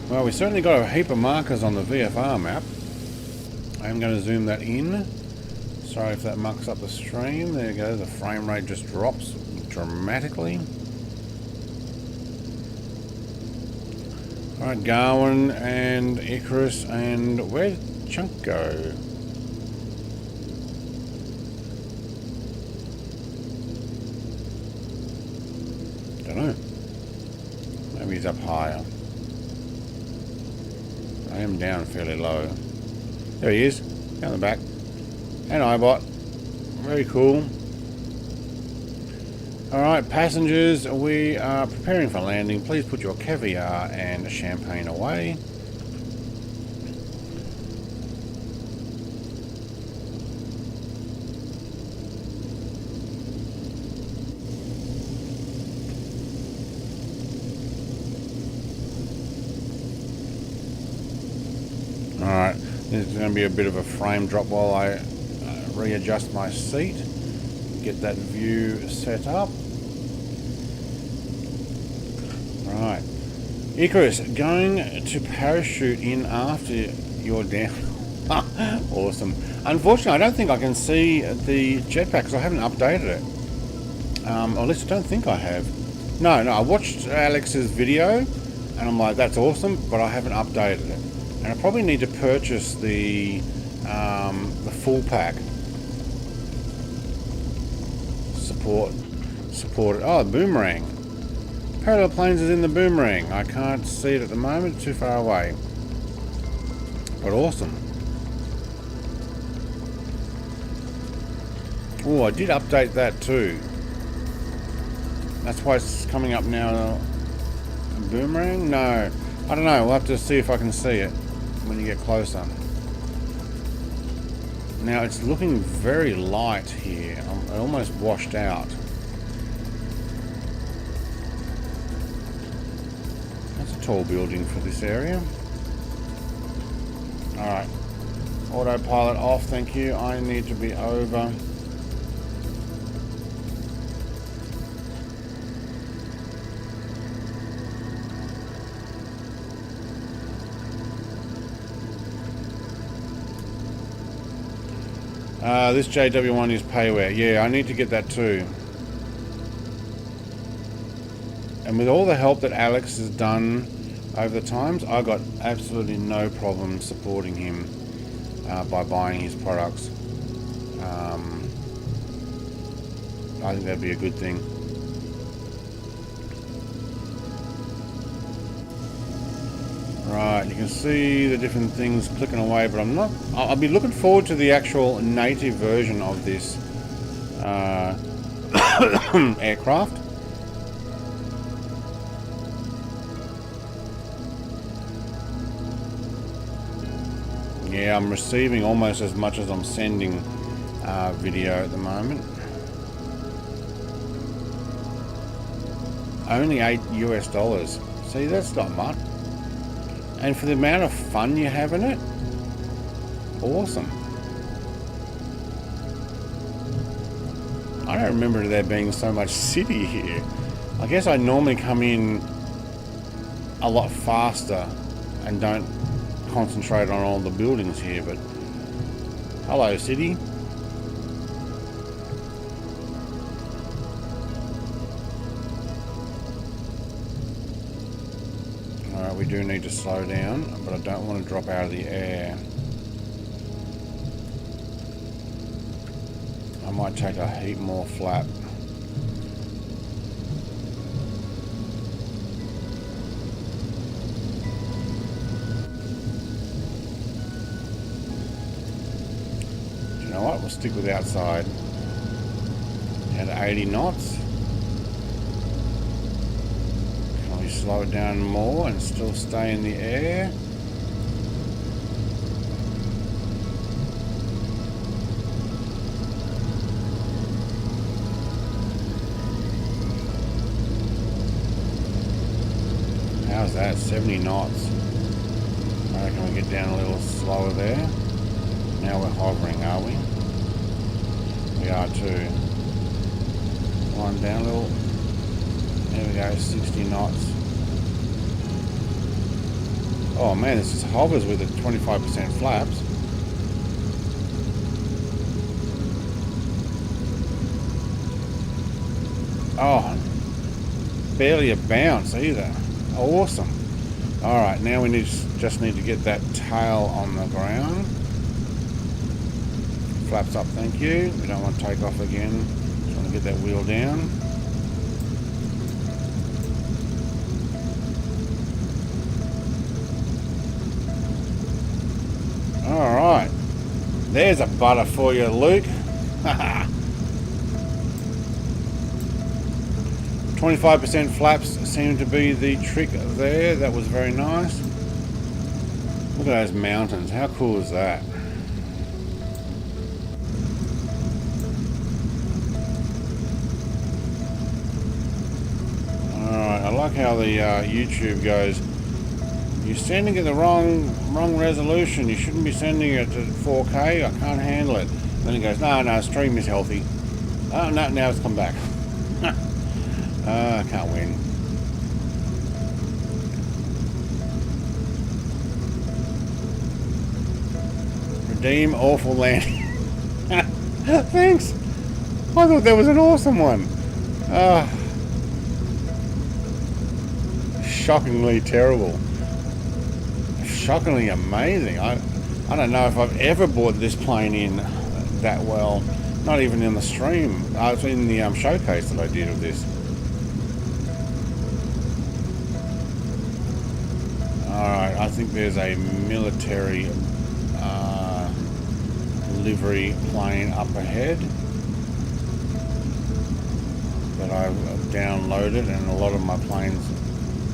Well, we certainly got a heap of markers on the VFR map. I'm going to zoom that in. Sorry if that mucks up the stream. There you go, the frame rate just drops dramatically. Alright, Garwin and Icarus, and where'd Chunk go? Don't know. Maybe he's up higher. I am down fairly low. There he is, down the back. And iBot. Very cool. Alright, passengers, we are preparing for landing. Please put your caviar and champagne away. Alright, this is going to be a bit of a frame drop while I readjust my seat, get that view set up. Right, Icarus, going to parachute in after you're down. Awesome. Unfortunately, I don't think I can see the jetpack because I haven't updated it. Or at least I don't think I have. No, I watched Alex's video, and I'm like, that's awesome, but I haven't updated it. And I probably need to purchase the full pack. Support it. Oh, the boomerang. Parallel planes is in the boomerang. I can't see it at the moment, too far away. But awesome. Oh, I did update that too. That's why it's coming up now. A boomerang? No. I don't know. We'll have to see if I can see it when you get closer. Now, it's looking very light here. I'm almost washed out. That's a tall building for this area. Alright. Autopilot off, thank you. I need to be over. This JW1 is payware. Yeah, I need to get that too. And with all the help that Alex has done over the times, I got absolutely no problem supporting him by buying his products. I think that'd be a good thing. Right, you can see the different things clicking away, but I'll be looking forward to the actual native version of this aircraft. Yeah, I'm receiving almost as much as I'm sending video at the moment. Only $8 US. See, that's not much. And for the amount of fun you have in it, awesome. I don't remember there being so much city here. I guess I normally come in a lot faster and don't concentrate on all the buildings here, but hello city. Alright, we do need to slow down, but I don't want to drop out of the air. I might take a heap more flap. Do you know what? We'll stick with outside. At 80 knots. Can we slow it down more and still stay in the air? How's that? 70 knots. I reckon we get down a little slower there. Now we're hovering, are we? We are too. One down a little. There we go, 60 knots. Oh man, this just hovers with the 25% flaps. Oh, barely a bounce either. Awesome. Alright, now we just need to get that tail on the ground. Flaps up, thank you. We don't want to take off again. Just want to get that wheel down. Alright. There's a butter for you, Luke. 25% flaps seem to be the trick there. That was very nice. Look at those mountains. How cool is that? Alright, I like how the YouTube goes, you're sending it the wrong resolution. You shouldn't be sending it to 4K. I can't handle it. Then it goes, no, stream is healthy. Oh, no, now it's come back. I can't win. Redeem awful landing. Thanks. I thought that was an awesome one. Ah, shockingly terrible. Shockingly amazing. I don't know if I've ever brought this plane in that well. Not even in the stream. It's in the showcase that I did of this. Alright, I think there's a military livery plane up ahead that I've downloaded, and a lot of my planes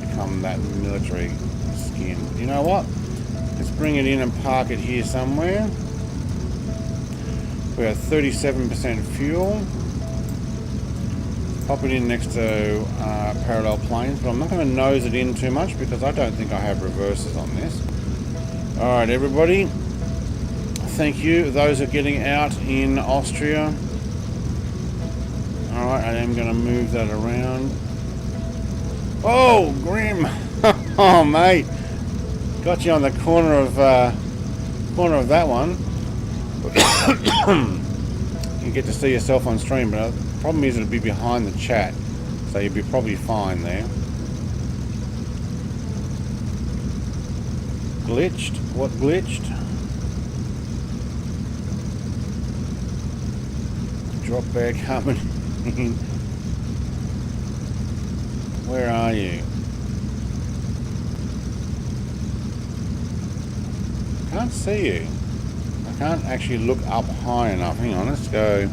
become that military skin. You know what? Let's bring it in and park it here somewhere. We have 37% fuel. Pop it in next to parallel planes, but I'm not going to nose it in too much because I don't think I have reverses on this. Alright everybody, thank you. Those are getting out in Austria. Alright, I am going to move that around. Oh, grim! Oh mate, got you on the corner of that one. You get to see yourself on stream, but the problem is it'll be behind the chat, so you'll be probably fine there. Glitched? What glitched? Drop bear coming in. Where are you? Can't see you. I can't actually look up high enough. Hang on, let's go.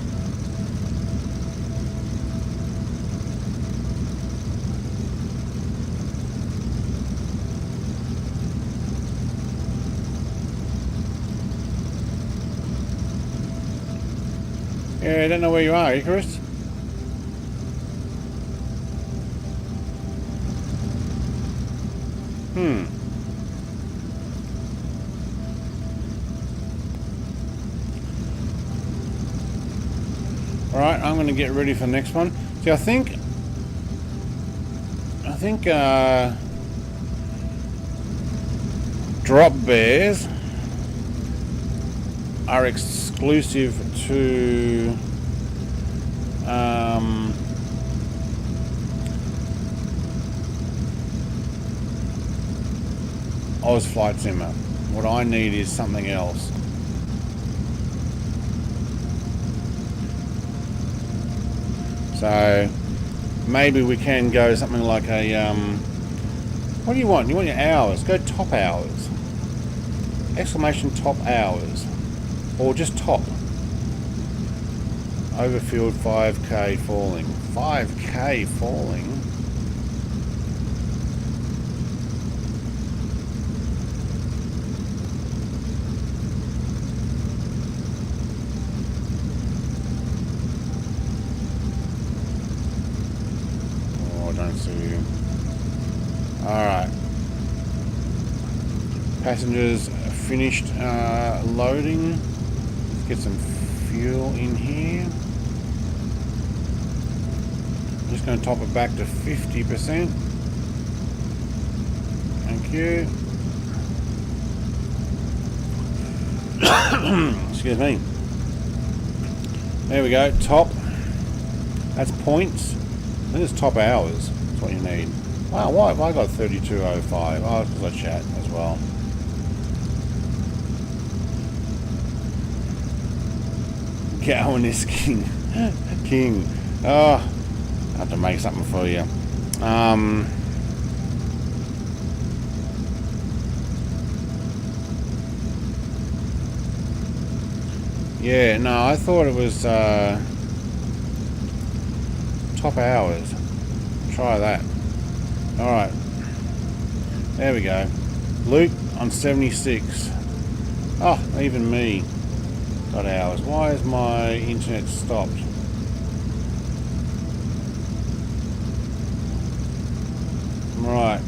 Yeah, I don't know where you are, Icarus. Alright, I'm going to get ready for the next one. See, I think drop bears are exclusive to Oz Flight Simmer. What I need is something else. So maybe we can go something like a what do you want? You want your hours? Go top hours. Exclamation top hours. Or just top. Overfield 5k falling. 5k falling? Oh, I don't see you. Alright. Passengers finished loading. Let's get some fuel in here. I'm just going to top it back to 50%. Thank you. Excuse me. There we go. Top. That's points. I think it's top hours. That's what you need. Wow, why have I got 3205? Oh, it's because I chat as well. Gowan is king. King. Oh, I have to make something for you. Yeah, no, I thought it was top hours. Try that. Alright. There we go. Loop on 76. Oh, even me got hours. Why is my internet stopped? Right.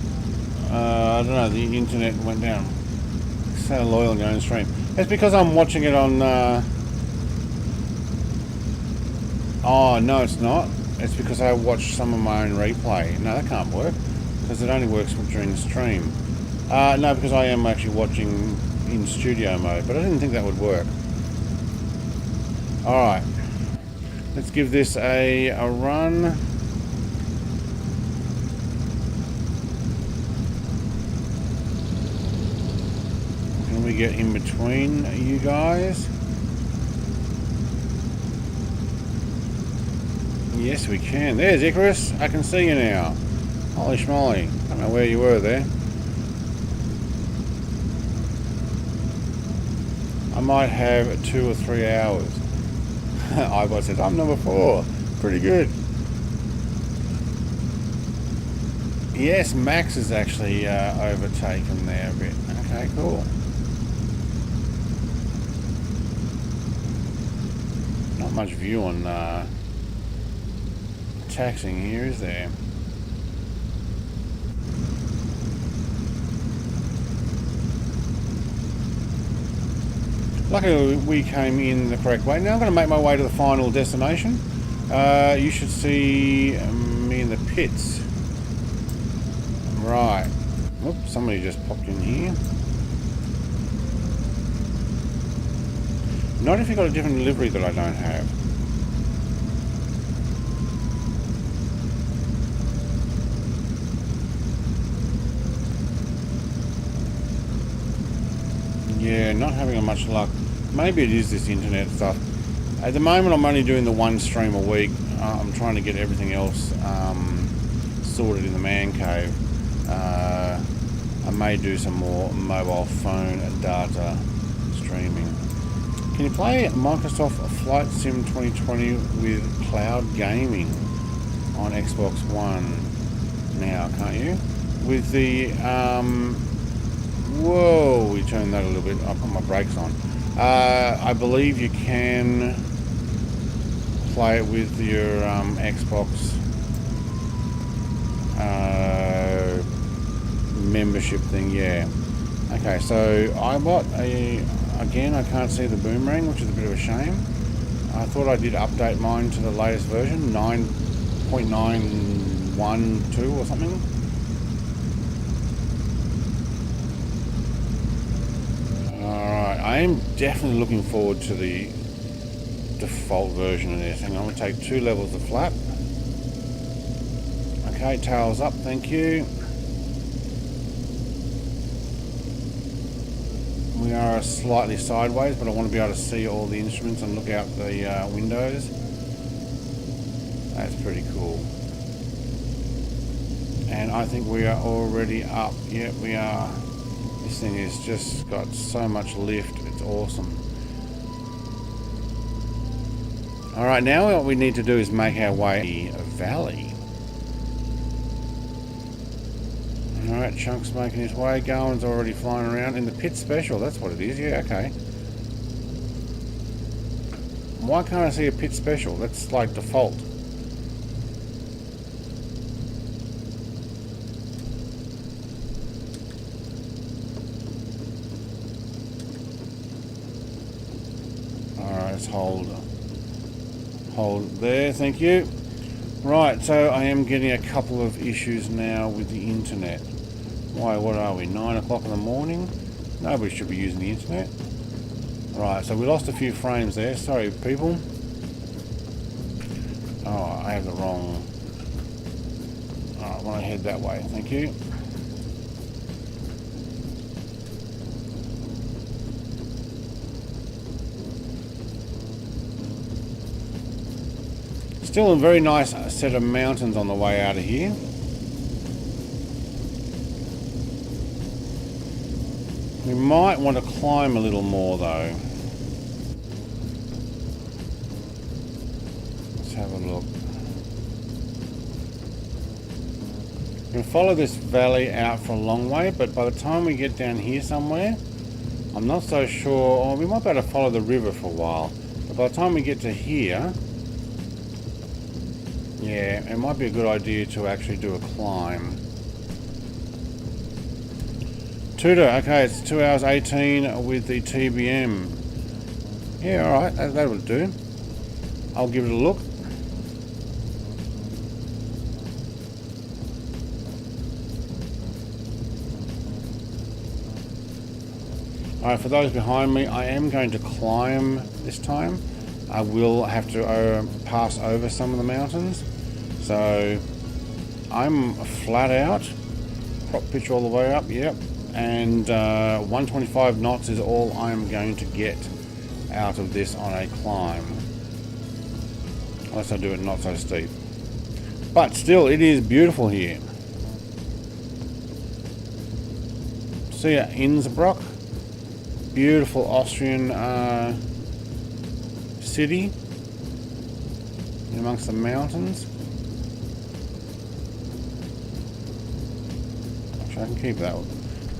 I don't know, the internet went down. So loyal going stream. It's because I'm watching it on oh, no it's not. It's because I watched some of my own replay. No, that can't work. Because it only works during the stream. No, because I am actually watching in studio mode. But I didn't think that would work. Alright. Let's give this a run. we get in between you guys? Yes, we can. There's Icarus. I can see you now. Holy schmoly. I don't know where you were there. I might have 2 or 3 hours. iBot says, I'm number 4. Pretty good. Yes, Max is actually overtaken there a bit. Okay, cool. Not much view on taxing here, is there? Luckily we came in the correct way. Now I'm going to make my way to the final destination. You should see me in the pits. Right. Oops, somebody just popped in here. Not if you've got a different livery that I don't have. Yeah, not having much luck. Maybe it is this internet stuff. At the moment I'm only doing the 1 stream a week. I'm trying to get everything else sorted in the man cave. I may do some more mobile phone data streaming. Can you play Microsoft Flight Sim 2020 with cloud gaming on Xbox One now, can't you? With the whoa, we turned that a little bit. I'll put my brakes on. I believe you can play it with your Xbox membership thing, yeah. Okay, so again, I can't see the boomerang, which is a bit of a shame. I thought I did update mine to the latest version, 9.912 or something. Alright, I am definitely looking forward to the default version of this. Hang on, I'm going to take 2 levels of flap. Okay, tails up, thank you. We are slightly sideways, but I want to be able to see all the instruments and look out the windows. That's pretty cool. And I think we are already up. Yep, we are. This thing has just got so much lift. It's awesome. Alright, now what we need to do is make our way to the valley. Alright, Chunk's making his way. Garmin's already flying around in the pit special. That's what it is. Yeah, okay. Why can't I see a pit special? That's like default. Alright, let's hold there. Thank you. Right, so I am getting a couple of issues now with the internet. Why, what are we, 9 o'clock in the morning? Nobody should be using the internet. Right, so we lost a few frames there. Sorry, people. Oh, I have the wrong... Alright, I want to head that way. Thank you. Still a very nice set of mountains on the way out of here. We might want to climb a little more though. Let's have a look. We can follow this valley out for a long way, but by the time we get down here somewhere, I'm not so sure. Oh, we might be able to follow the river for a while, but by the time we get to here, yeah, it might be a good idea to actually do a climb. Tudor, okay, it's 2 hours 18 with the TBM. Yeah, alright, that will do. I'll give it a look. Alright, for those behind me, I am going to climb this time. I will have to pass over some of the mountains. So, I'm flat out. Crop pitch all the way up, yep. and 125 knots is all I'm going to get out of this on a climb, unless I do it not so steep. But still, it is beautiful here. See ya, Innsbruck, beautiful Austrian city amongst the mountains. Actually, I can keep that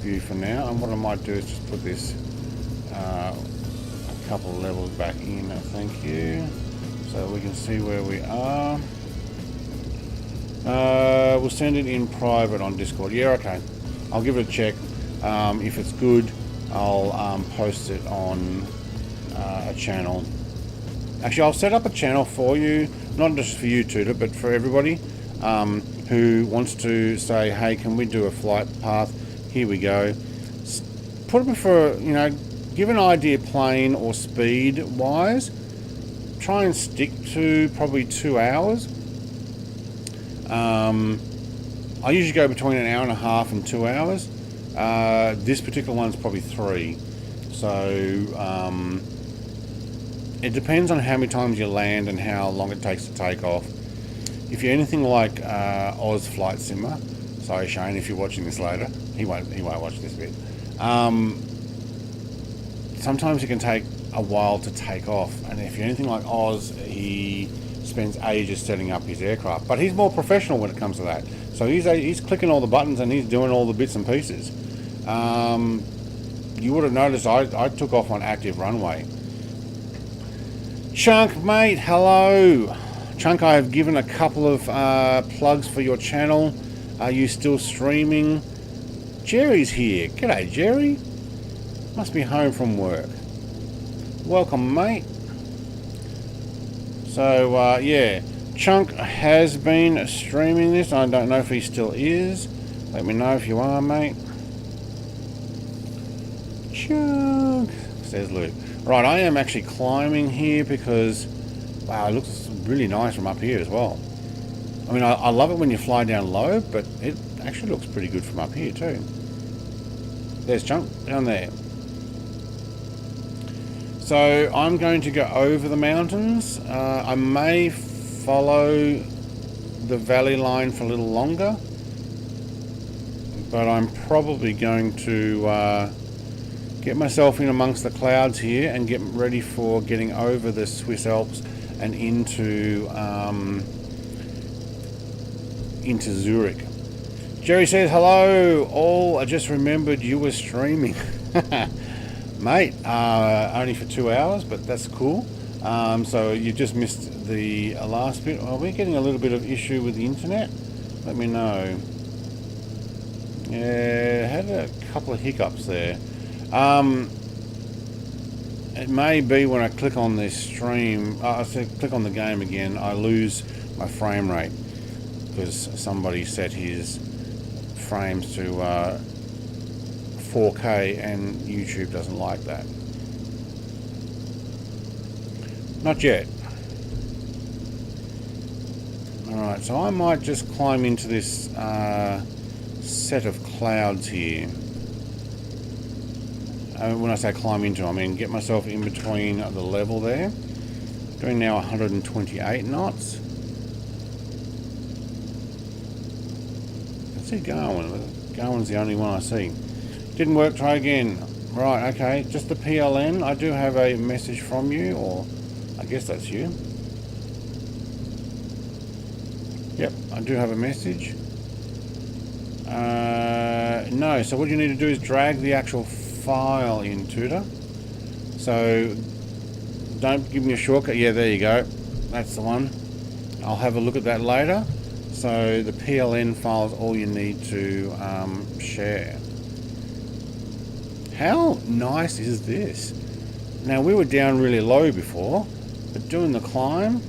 view for now, and what I might do is just put this a couple of levels back in, thank you, so we can see where we are. We'll send it in private on Discord. Yeah, okay, I'll give it a check. If it's good, I'll post it on a channel. Actually, I'll set up a channel for you, not just for you, Tutor, but for everybody who wants to say, hey, can we do a flight path? Here we go. Put it for, you know, give an idea plane or speed wise. Try and stick to probably 2 hours. I usually go between an hour and a half and 2 hours. This particular one's probably 3. So it depends on how many times you land and how long it takes to take off. If you're anything like Oz Flight Simmer, sorry Shane if you're watching this later, he won't watch this bit. Sometimes it can take a while to take off, and if you're anything like Oz, he spends ages setting up his aircraft. But he's more professional when it comes to that. So he's clicking all the buttons and he's doing all the bits and pieces. You would have noticed I took off on active runway. Chunk, mate, hello. Chunk, I have given a couple of plugs for your channel. Are you still streaming? Jerry's here. G'day, Jerry. Must be home from work. Welcome, mate. So, yeah. Chunk has been streaming this. I don't know if he still is. Let me know if you are, mate. Chunk, says Luke. Right, I am actually climbing here because, wow, it looks really nice from up here as well. I mean, I love it when you fly down low, but it actually looks pretty good from up here too. There's Chunk, down there. So I'm going to go over the mountains. I may follow the valley line for a little longer, but I'm probably going to get myself in amongst the clouds here and get ready for getting over the Swiss Alps and into Zurich. Jerry says, hello all, I just remembered you were streaming. Mate, only for 2 hours, but that's cool. So you just missed the last bit. Are we getting a little bit of issue with the internet? Let me know. Yeah, had a couple of hiccups there. It may be when I click on this stream, I click on the game again, I lose my frame rate because somebody set his frames to 4K and YouTube doesn't like that. Not yet. Alright, so I might just climb into this set of clouds here. When I say climb into, I mean get myself in between the level there. Doing now 128 knots. That's it going. Going's the only one I see. Didn't work, try again. Right, okay, just the PLN. I do have a message from you, or I guess that's you. Yep, I do have a message. No, so what you need to do is drag the actual file in, Tutor. So don't give me a shortcut. Yeah, there you go. That's the one. I'll have a look at that later. So the PLN file is all you need to share. How nice is this? Now we were down really low before, but doing the climb,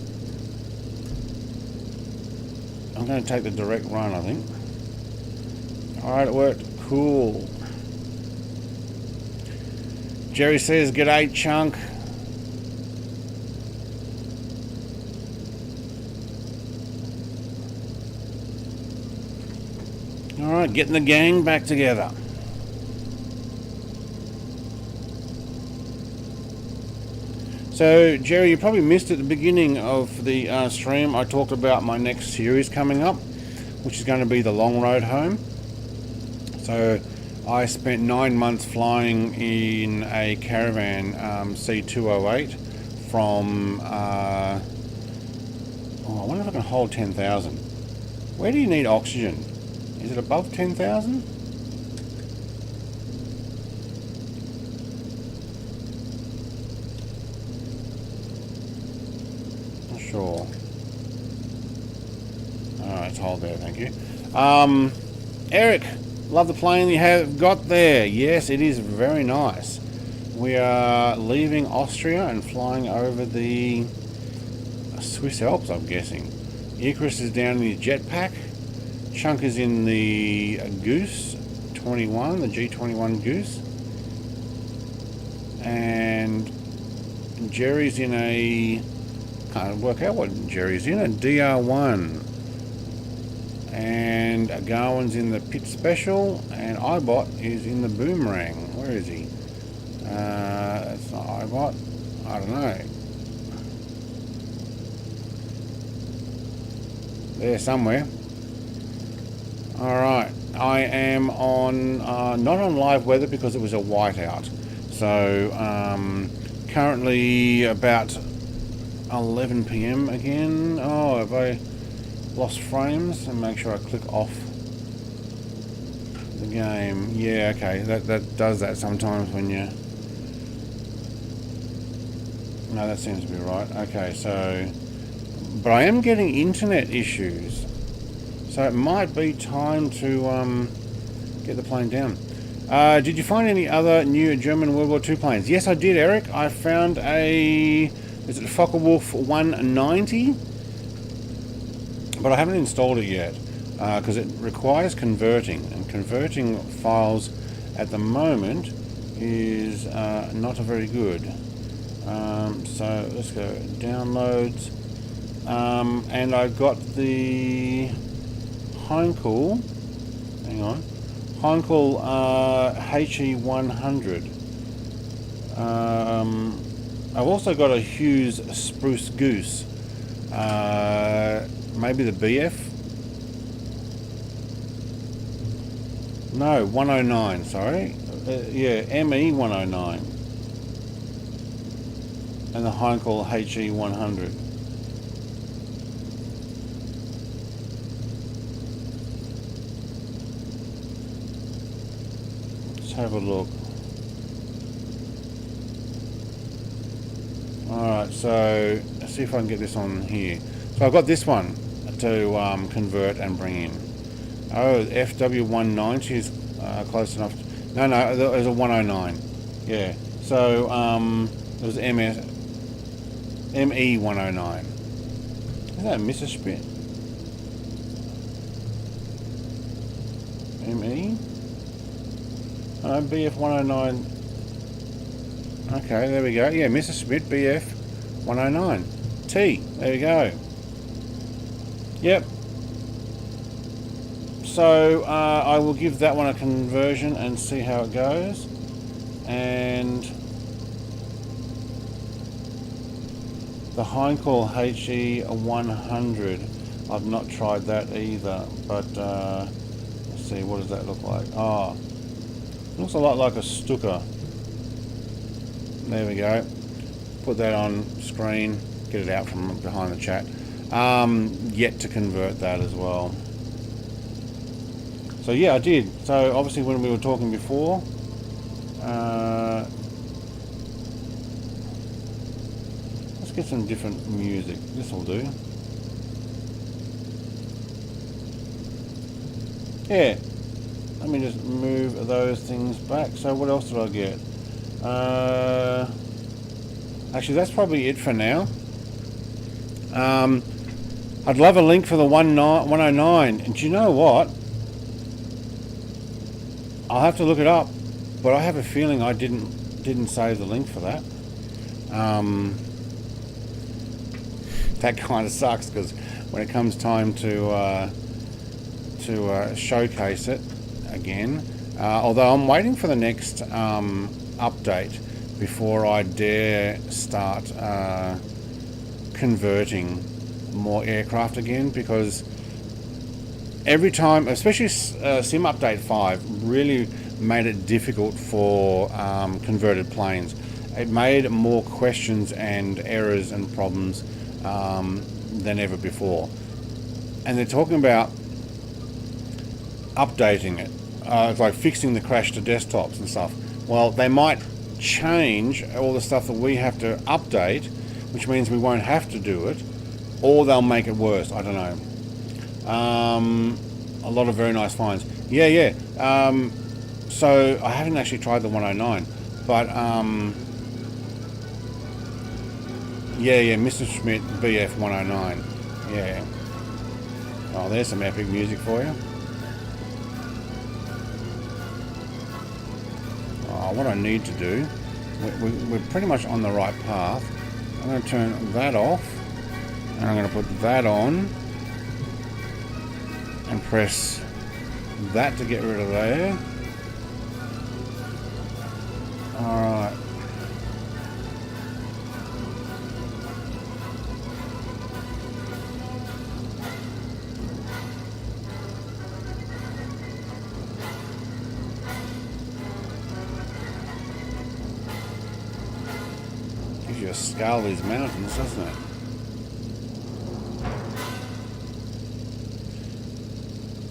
I'm going to take the direct run, I think. Alright, it worked. Cool. Jerry says, g'day, Chunk. Alright, getting the gang back together. So, Jerry, you probably missed at the beginning of the stream, I talked about my next series coming up, which is going to be the Long Road Home. So, I spent 9 months flying in a Caravan C208 from, I wonder if I can hold 10,000. Where do you need oxygen? Is it above 10,000? Not sure. Alright, let's hold there, thank you. Eric, love the plane you have got there. Yes, it is very nice. We are leaving Austria and flying over the Swiss Alps, I'm guessing. Icarus is down in the jetpack. Chunk is in the Goose 21, the G21 Goose. And Jerry's in a... can't work out what Jerry's in. A DR1. And Garwin's in the Pit Special. And Ibot is in the Boomerang. Where is he? That's not Ibot. I don't know. There somewhere. Alright, I am on, not on live weather because it was a whiteout. So, currently about 11 PM again. Oh, have I lost frames? And make sure I click off the game. Yeah, okay, that does that sometimes when you... No, that seems to be right. Okay, so... But I am getting internet issues. So it might be time to get the plane down. Did you find any other new German World War II planes? Yes, I did, Eric. I found a... Is it a Focke-Wulf 190? But I haven't installed it yet. Because it requires converting. And converting files at the moment is not very good. So let's go downloads. And I got the Heinkel, hang on, Heinkel HE100. I've also got a Hughes Spruce Goose, maybe the BF? No, 109, sorry. Yeah, ME109. And the Heinkel HE100. Have a look. Alright, so let's see if I can get this on here. So I've got this one to convert and bring in. Oh, FW190 is close enough. No, there's a 109. Yeah, so there's ME109. Is that a Messerschmitt? ME? BF 109. Okay, there we go. Yeah, Messerschmitt BF 109. T. There we go. Yep. So I will give that one a conversion and see how it goes. And the Heinkel HE100. I've not tried that either, but let's see, what does that look like? Oh. Looks a lot like a Stuka. There we go. Put that on screen. Get it out from behind the chat. Yet to convert that as well. So yeah, I did. So obviously when we were talking before, let's get some different music. This will do. Yeah. Let me just move those things back. So what else did I get? Actually, that's probably it for now. I'd love a link for the 109. And do you know what? I'll have to look it up, but I have a feeling I didn't save the link for that. That kind of sucks, because when it comes time to showcase it again, although I'm waiting for the next update, before I dare start converting more aircraft again, because every time, especially Sim Update 5 really made it difficult for converted planes. It made more questions and errors and problems than ever before. And they're talking about updating it, like fixing the crash to desktops and stuff. Well, they might change all the stuff that we have to update, which means we won't have to do it, or they'll make it worse. I don't know. A lot of very nice finds. Yeah. So I haven't actually tried the 109, but yeah, Mr. Schmidt BF 109. Yeah. Oh, there's some epic music for you. Oh, what I need to do, we're pretty much on the right path. I'm going to turn that off, and I'm going to put that on, and press that to get rid of there. Alright. Gives you a scale of these mountains, doesn't it?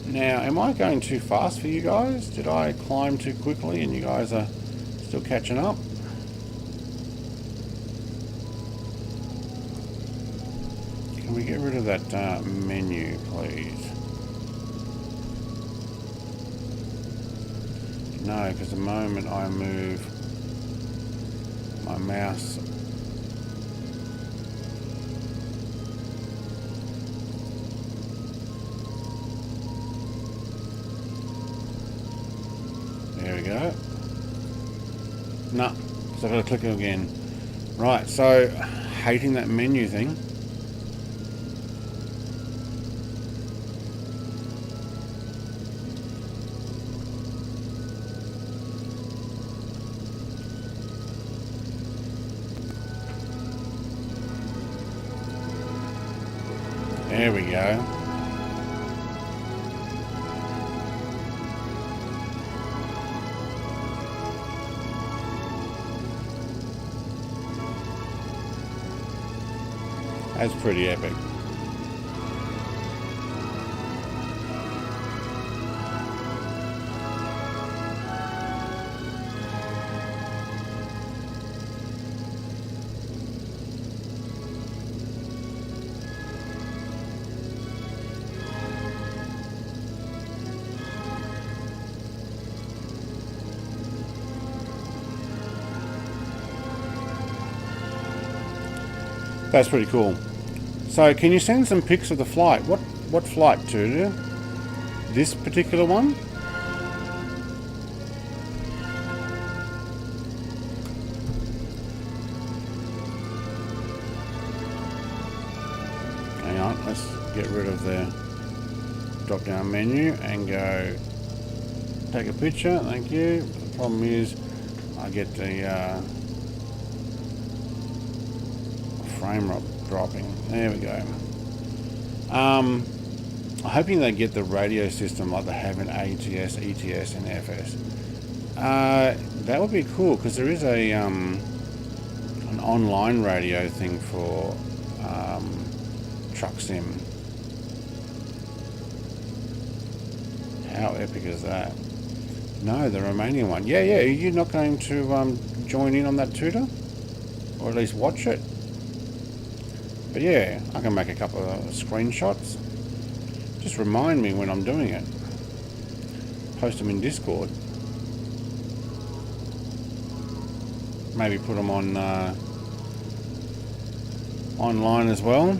Now, am I going too fast for you guys? Did I climb too quickly and you guys are still catching up? Can we get rid of that menu, please? No, because the moment I move my mouse, there we go. No, so I've got to click it again. Right, so hating that menu thing. There we go. That's pretty epic. That's pretty cool. So can you send some pics of the flight? What flight, Tudu? This particular one? Hang on, let's get rid of the drop down menu and go take a picture. Thank you. The problem is I get the frame rate dropping. There we go. I'm hoping they get the radio system like they have in ATS, ETS, and FS. That would be cool because there is a an online radio thing for truck sim. How epic is that? No, the Romanian one. Yeah. Are you not going to join in on that tutor, or at least watch it? But yeah, I can make a couple of screenshots. Just remind me when I'm doing it. Post them in Discord. Maybe put them on online as well.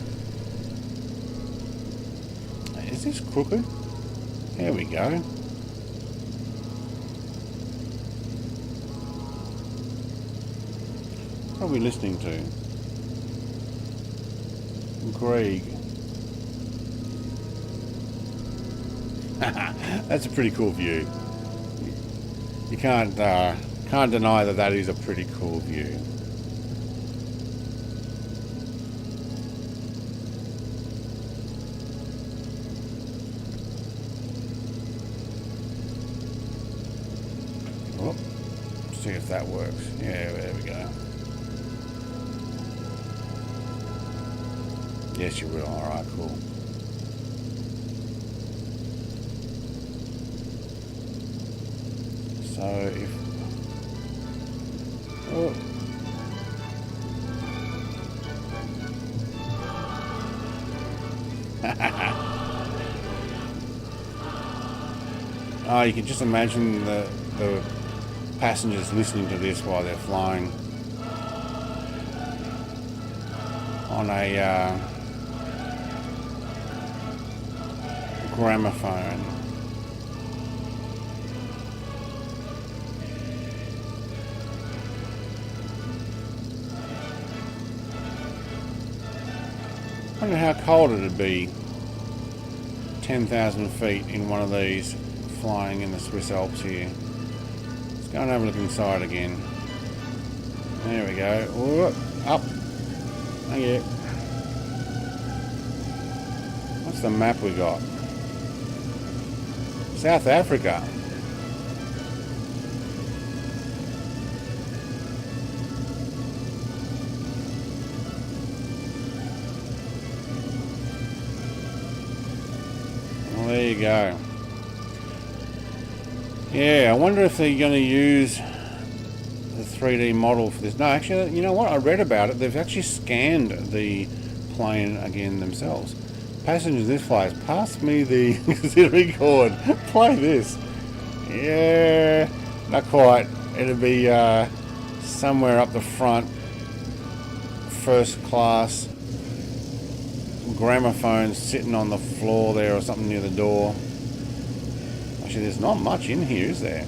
Is this crooked? There we go. What are we listening to? Greg. That's a pretty cool view. You can't Can't deny that that is a pretty cool view. Oh, see if that works. Yeah, there we go. Yes, you will. Alright, cool. So if... Oh. Oh, you can just imagine the passengers listening to this while they're flying on a gramophone. I wonder how cold it'd be 10,000 feet in one of these flying in the Swiss Alps here. Let's go and have a look inside again. There we go. Whoop, up. Thank you. What's the map we got? South Africa. Well, there you go. Yeah, I wonder if they're going to use the 3D model for this. No, actually, you know what? I read about it. They've actually scanned the plane again themselves. Passengers, this flies. Pass me the auxiliary cord. Play this. Yeah, not quite. It'll be somewhere up the front. First class. Gramophone sitting on the floor there or something near the door. Actually, there's not much in here, is there?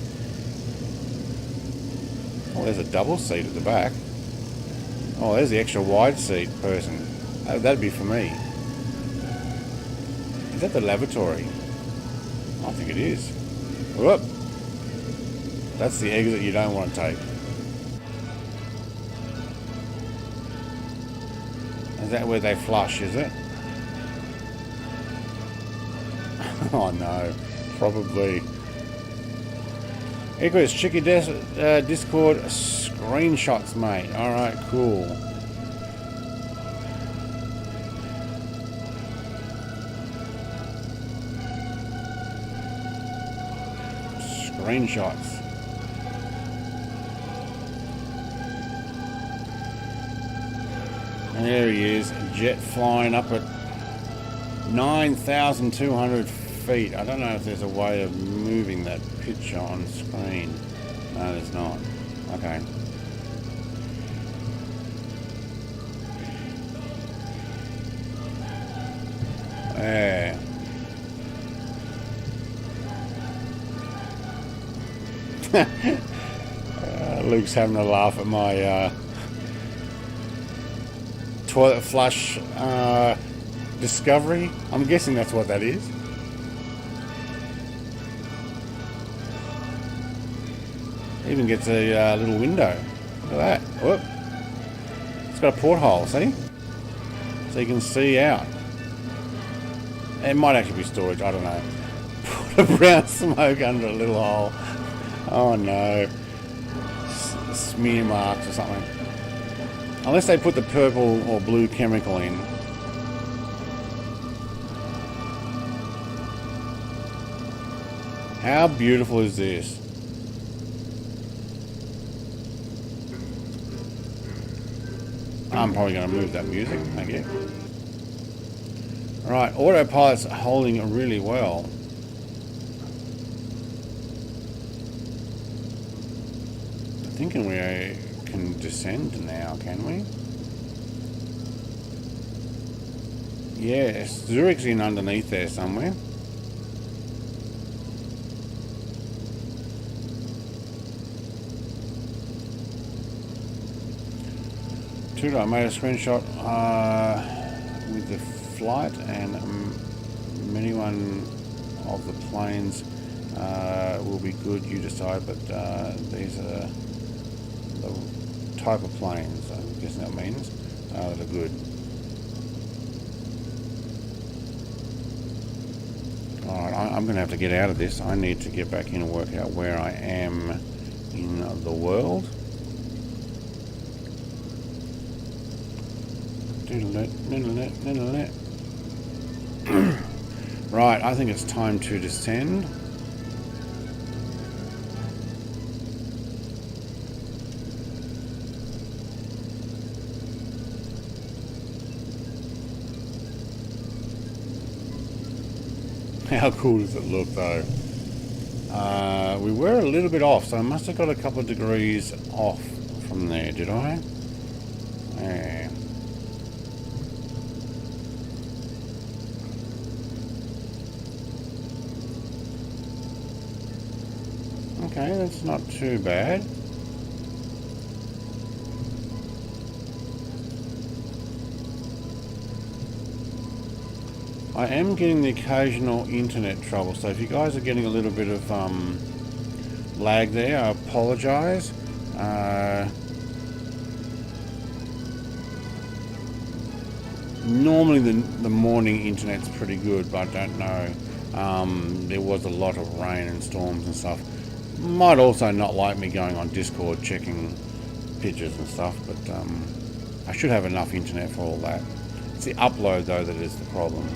Oh, there's a double seat at the back. Oh, there's the extra wide seat person. That'd be for me. Is that the lavatory? I think it is. Whoop. That's the exit you don't want to take. Is that where they flush, is it? Oh no, probably. Equus, check your Discord screenshots, mate. Alright, cool. Screenshots. And there he is, jet flying up at 9,200 feet. I don't know if there's a way of moving that picture on screen. No, there's not. Okay. There. Luke's having a laugh at my toilet flush discovery. I'm guessing that's what that is. Even gets a little window. Look at that. Whoop. It's got a porthole, see? So you can see out. It might actually be storage, I don't know. Put a brown smoke under a little hole. Oh no. Smear marks or something. Unless they put the purple or blue chemical in. How beautiful is this? I'm probably going to move that music. Thank you. Right, autopilot's holding really well. I'm thinking we can descend now, can we? Yes, Zurich's in underneath there somewhere. I made a screenshot with the flight, and many one of the planes will be good, you decide, but these are the type of planes, I'm guessing that means, that are good. Alright, I'm going to have to get out of this. I need to get back in and work out where I am in the world. Right, I think it's time to descend. How cool does it look though? We were a little bit off, so I must have got a couple of degrees off from there, did I? Yeah. Okay, that's not too bad. I am getting the occasional internet trouble, so if you guys are getting a little bit of lag there, I apologise. Normally the morning internet's pretty good, but I don't know. There was a lot of rain and storms and stuff. Might also not like me going on Discord checking pictures and stuff, but I should have enough internet for all that. It's the upload though that is the problem.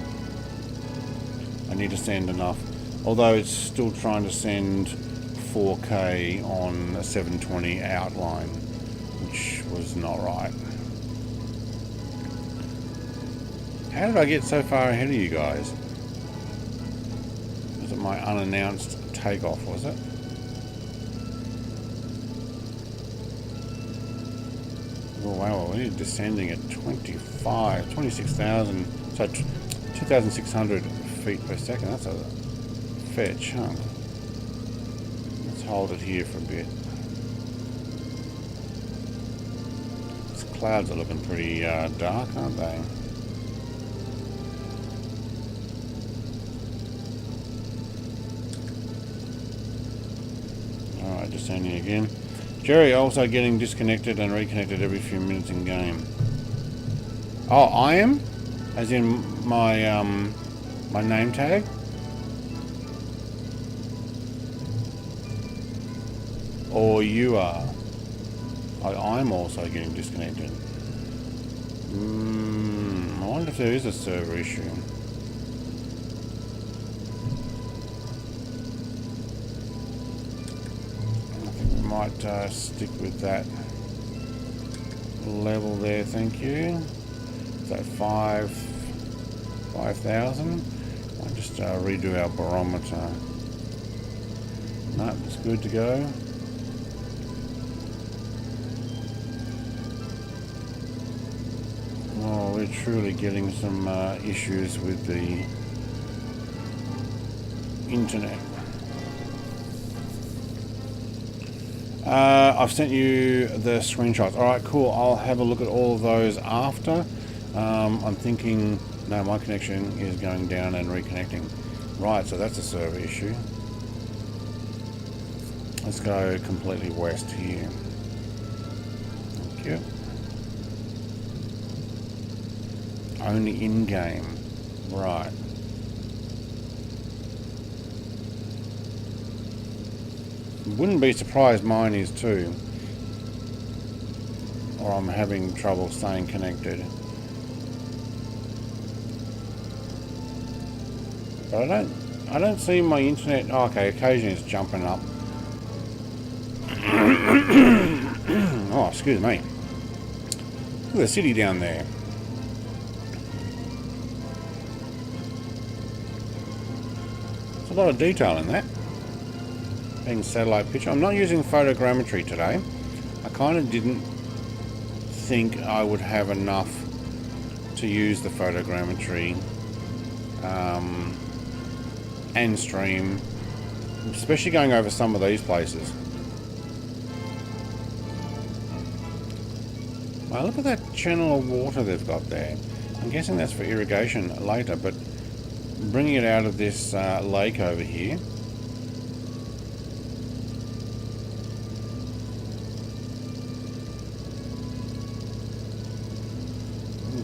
I need to send enough, although it's still trying to send 4K on a 720 outline, which was not right. How did I get so far ahead of you guys? Was it my unannounced takeoff, was it? Oh wow, we're descending at 26,000, so 2,600 feet per second. That's a fair chunk. Let's hold it here for a bit. These clouds are looking pretty dark, aren't they? Alright, descending again. Jerry also getting disconnected and reconnected every few minutes in game. Oh, I am? As in my my name tag? Or you are? I'm also getting disconnected. I wonder if there is a server issue. I think we might stick with that level there, thank you. So 5,000. I'll just redo our barometer. No, it's good to go. Oh, we're truly getting some issues with the internet. I've sent you the screenshots. Alright, cool. I'll have a look at all of those after. I'm thinking, no, my connection is going down and reconnecting. Right, so that's a server issue. Let's go completely west here. Thank you. Only in-game. Right. Wouldn't be surprised mine is too. Or I'm having trouble staying connected. But I don't see my internet. Oh, okay, occasionally it's jumping up. Oh, excuse me. Look at the city down there. There's a lot of detail in that. Being satellite picture. I'm not using photogrammetry today. I kind of didn't think I would have enough to use the photogrammetry and stream, especially going over some of these places. Wow, look at that channel of water they've got there. I'm guessing that's for irrigation later, but bringing it out of this lake over here.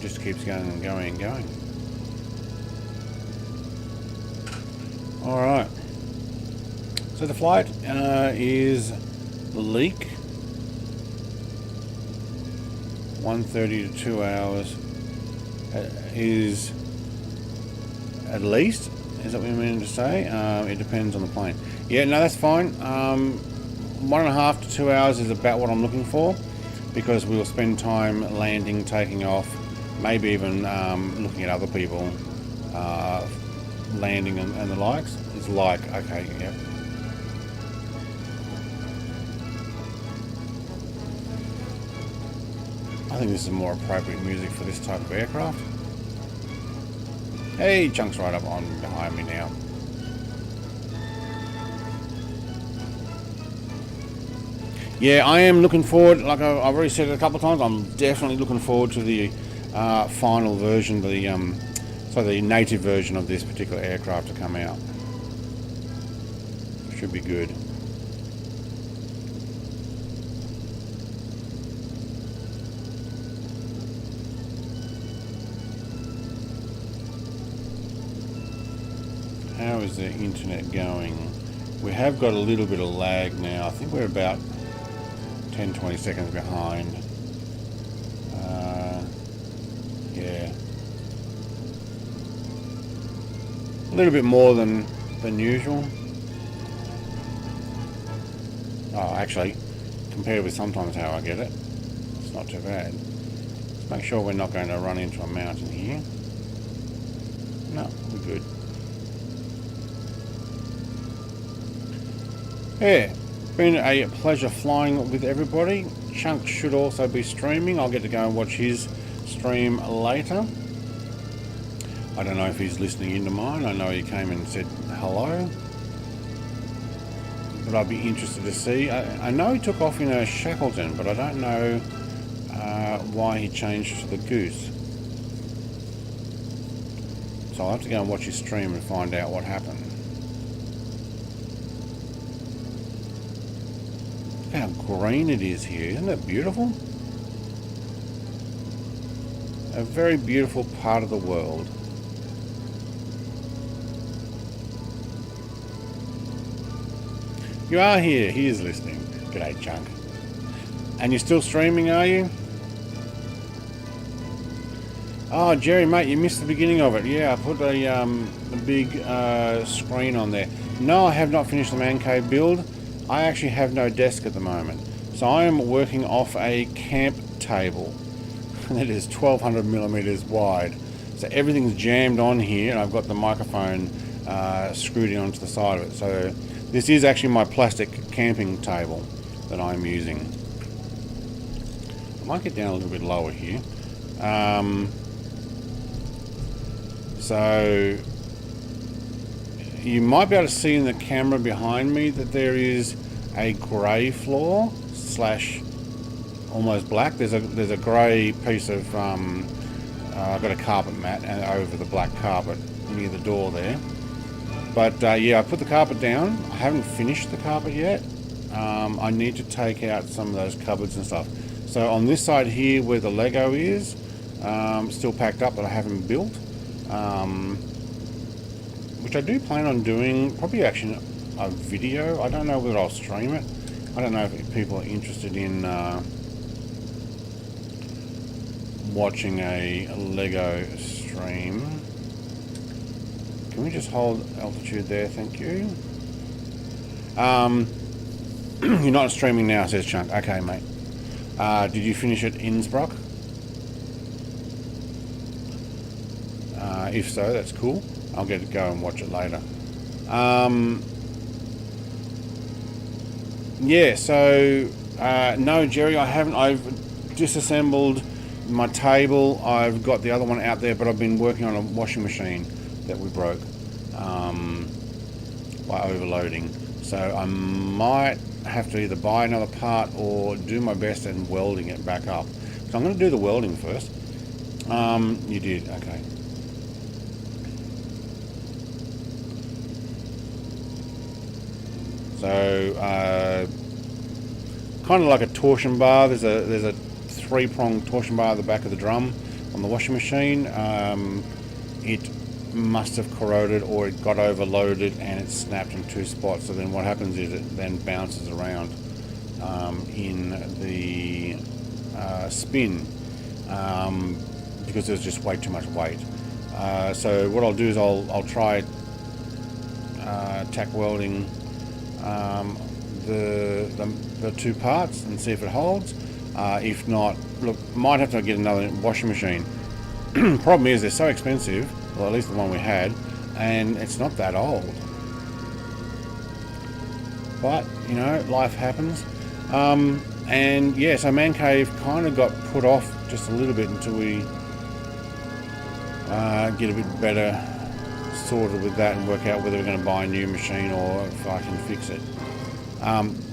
It just keeps going and going and going. Alright. So the flight is Leak. 1:30 to 2 hours. Is at least. Is that what you mean to say? It depends on the plane. Yeah, no, that's fine. 1.5 to 2 hours is about what I'm looking for, because we'll spend time landing, taking off, maybe even looking at other people landing and the likes. It's like, okay, yep. I think this is more appropriate music for this type of aircraft. Hey, Chunk's right up on behind me now. Yeah, I am looking forward, like I've already said it a couple of times, I'm definitely looking forward to the final version, the native version of this particular aircraft to come out. Should be good. How is the internet going? We have got a little bit of lag now. I think we're about 10-20 seconds behind. Yeah. A little bit more than usual. Oh, actually, compared with sometimes how I get it, it's not too bad. Let's make sure we're not going to run into a mountain here. No, we're good. Yeah, been a pleasure flying with everybody. Chunk should also be streaming. I'll get to go and watch his stream later. I don't know if he's listening into mine. I know he came and said hello. But I'd be interested to see. I know he took off in a Shackleton, but I don't know why he changed to the Goose. So I'll have to go and watch his stream and find out what happened. How green it is here. Isn't that beautiful? A very beautiful part of the world. You are here. He is listening. G'day, Chunk. And you're still streaming, are you? Oh, Jerry, mate, you missed the beginning of it. Yeah, I put a big screen on there. No, I have not finished the man cave build. I actually have no desk at the moment. So I am working off a camp table. It is 1200 millimeters wide. So everything's jammed on here, and I've got the microphone screwed in onto the side of it. So this is actually my plastic camping table that I'm using. I might get down a little bit lower here. So you might be able to see in the camera behind me that there is a grey floor slash almost black. There's a grey piece of I've got a carpet mat and over the black carpet near the door there. But yeah, I put the carpet down. I haven't finished the carpet yet. I need to take out some of those cupboards and stuff. So on this side here where the Lego is, still packed up that I haven't built. Which I do plan on doing, probably actually a video. I don't know whether I'll stream it. I don't know if people are interested in watching a Lego stream. Can we just hold altitude there? Thank you. You're not streaming now, says Chunk. Okay, mate. Did you finish at Innsbruck? If so, that's cool. I'll get to go and watch it later. Yeah, so no, Jerry, I haven't. I've disassembled my table. I've got the other one out there, but I've been working on a washing machine that we broke by overloading. So I might have to either buy another part or do my best in welding it back up. So I'm going to do the welding first. You did, okay. So kind of like a torsion bar. There's a three-pronged torsion bar at the back of the drum. on the washing machine. It must have corroded, or it got overloaded and it snapped in 2 spots. So then what happens is it then bounces around in the spin because there's just way too much weight. So what I'll do is I'll try tack welding the 2 parts and see if it holds. If not, look, might have to get another washing machine. Problem is they're so expensive, well, at least the one we had, and it's not that old. But you know, life happens. And yeah, so Man Cave kind of got put off just a little bit until we get a bit better sorted with that and work out whether we're going to buy a new machine or if I can fix it.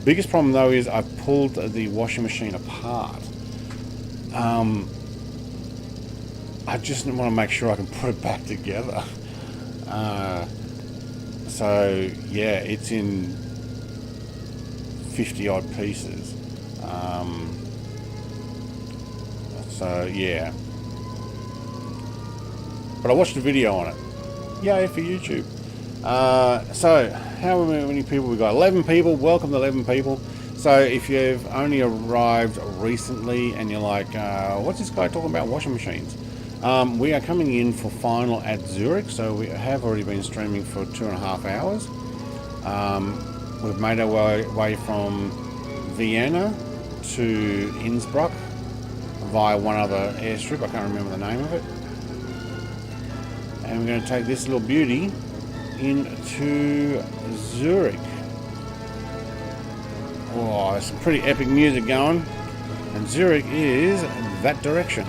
Biggest problem though is I pulled the washing machine apart. I just want to make sure I can put it back together. So yeah, it's in 50 odd pieces. So yeah, but I watched a video on it. Yay for YouTube. So how many people we got? 11 people. Welcome to 11 people. So if you've only arrived recently and you're like, what's this guy talking about washing machines? We are coming in for final at Zurich, so we have already been streaming for 2.5 hours. We've made our way from Vienna to Innsbruck via one other airstrip. I can't remember the name of it. And we're going to take this little beauty into Zurich. Oh, there's some pretty epic music going. And Zurich is that direction.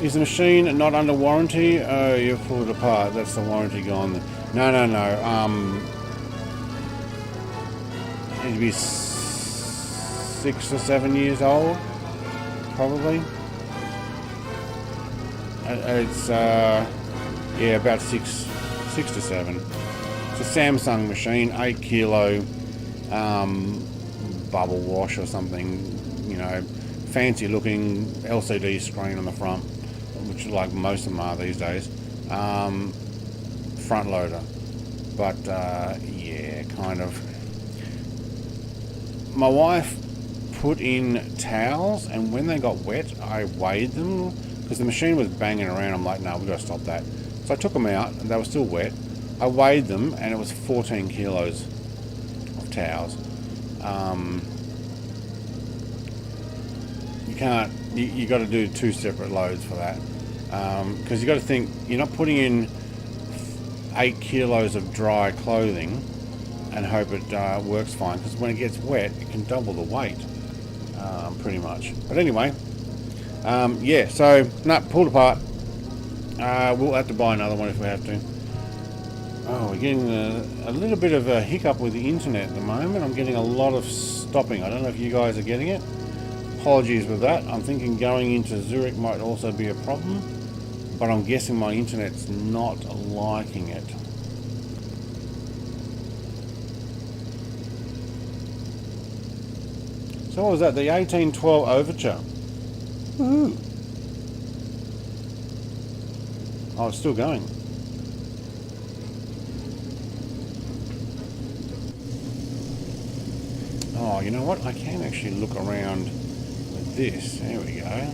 Is the machine not under warranty? Oh, you've pulled it apart. That's the warranty gone. No. It'd be 6 or 7 years old, probably. It's yeah, about six to 7. It's a Samsung machine, 8 kilo, bubble wash or something. You know, fancy looking LCD screen on the front, which like most of them are these days. Front loader, but yeah, kind of. My wife put in towels, and when they got wet, I weighed them because the machine was banging around. I'm like, no, we've got to stop that. So I took them out, and they were still wet. I weighed them, and it was 14 kilos of towels. You can't. You got to do 2 separate loads for that, because you got to think you're not putting in 8 kilos of dry clothing and hope it works fine, because when it gets wet it can double the weight, pretty much. But anyway, yeah, so no, pulled apart. We'll have to buy another one if we have to. Oh, we're getting a little bit of a hiccup with the internet at the moment. I'm getting a lot of stopping. I don't know if you guys are getting it. Apologies with that. I'm thinking going into Zurich might also be a problem, but I'm guessing my internet's not liking it. So what was that? The 1812 Overture. Woohoo! Oh, it's still going. Oh, you know what? I can actually look around with this. There we go.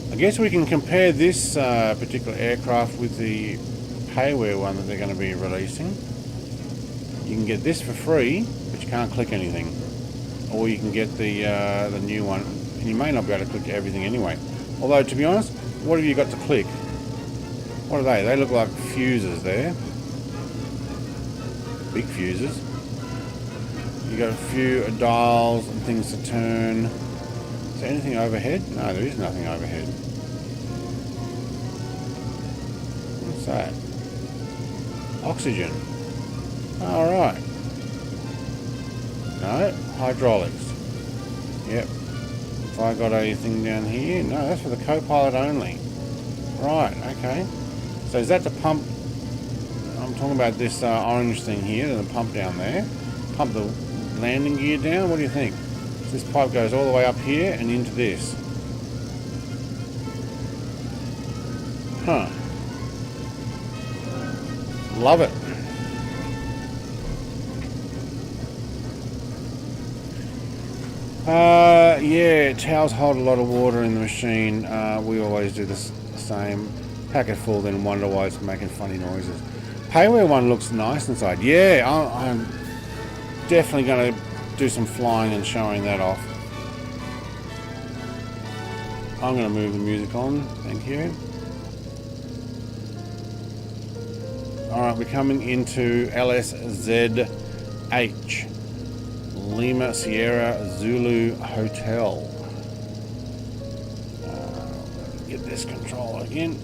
I guess we can compare this particular aircraft with the payware one that they're going to be releasing. You can get this for free, but you can't click anything. Or you can get the new one, and you may not be able to click everything anyway. Although, to be honest, what have you got to click? What are they? They look like fuses there. Big fuses. You got a few dials and things to turn. Is there anything overhead? No, there is nothing overhead. What's that? Oxygen. Alright. No, hydraulics. Yep. If I got anything down here? No, that's for the co-pilot only. Right, okay. So is that the pump? I'm talking about this orange thing here, the pump down there. Pump the landing gear down. What do you think? This pipe goes all the way up here and into this. Huh. Love it. Yeah, towels hold a lot of water in the machine. We always do the same. Pack it full, then wonder why it's making funny noises. Payware one looks nice inside. Yeah, I'm definitely going to do some flying and showing that off. I'm going to move the music on. Thank you. Alright, we're coming into LSZH. Lima Sierra Zulu Hotel. Get this controller again.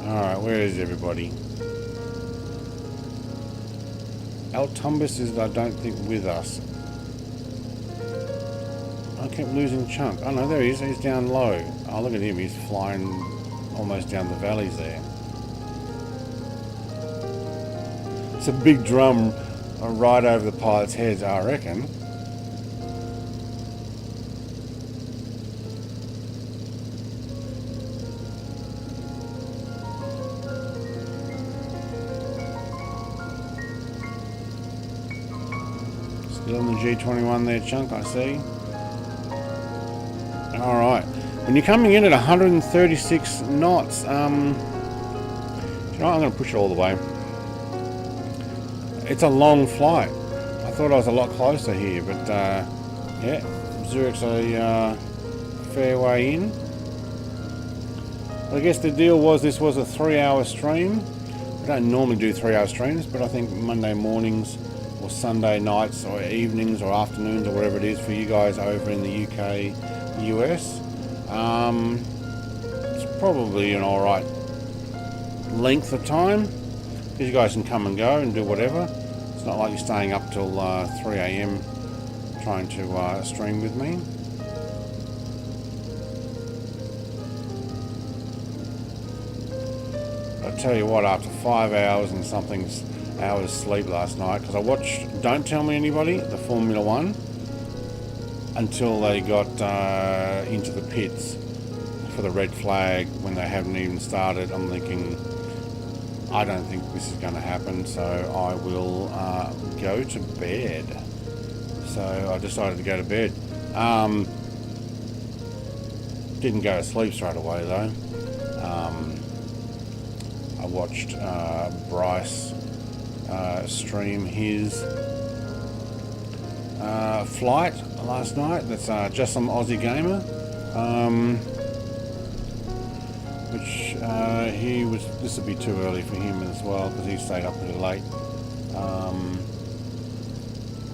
Alright, where is everybody? Altumbus is, I don't think, with us. I kept losing Chunk. Oh no, there he is. He's down low. Oh, look at him. He's flying almost down the valleys there. It's a big drum right over the pilot's heads, I reckon. Still on the G21 there, Chunk, I see. Alright. When you're coming in at 136 knots, you know what, I'm going to push it all the way. It's a long flight. I thought I was a lot closer here, but yeah, Zurich's a fair way in. I guess the deal was this was a 3-hour stream. We don't normally do 3-hour streams, but I think Monday mornings or Sunday nights or evenings or afternoons or whatever it is for you guys over in the UK, US, it's probably an alright length of time. You guys can come and go and do whatever. It's not like you're staying up till 3 AM trying to stream with me. I'll tell you what, after 5 hours and something hours sleep last night, because I watched, don't tell me anybody, the Formula One until they got into the pits for the red flag when they haven't even started. I'm thinking, I don't think this is going to happen, so I will go to bed. So I decided to go to bed. Didn't go to sleep straight away though. I watched Bryce stream his flight last night. That's just some Aussie gamer. Which he was, this would be too early for him as well because he stayed up pretty late.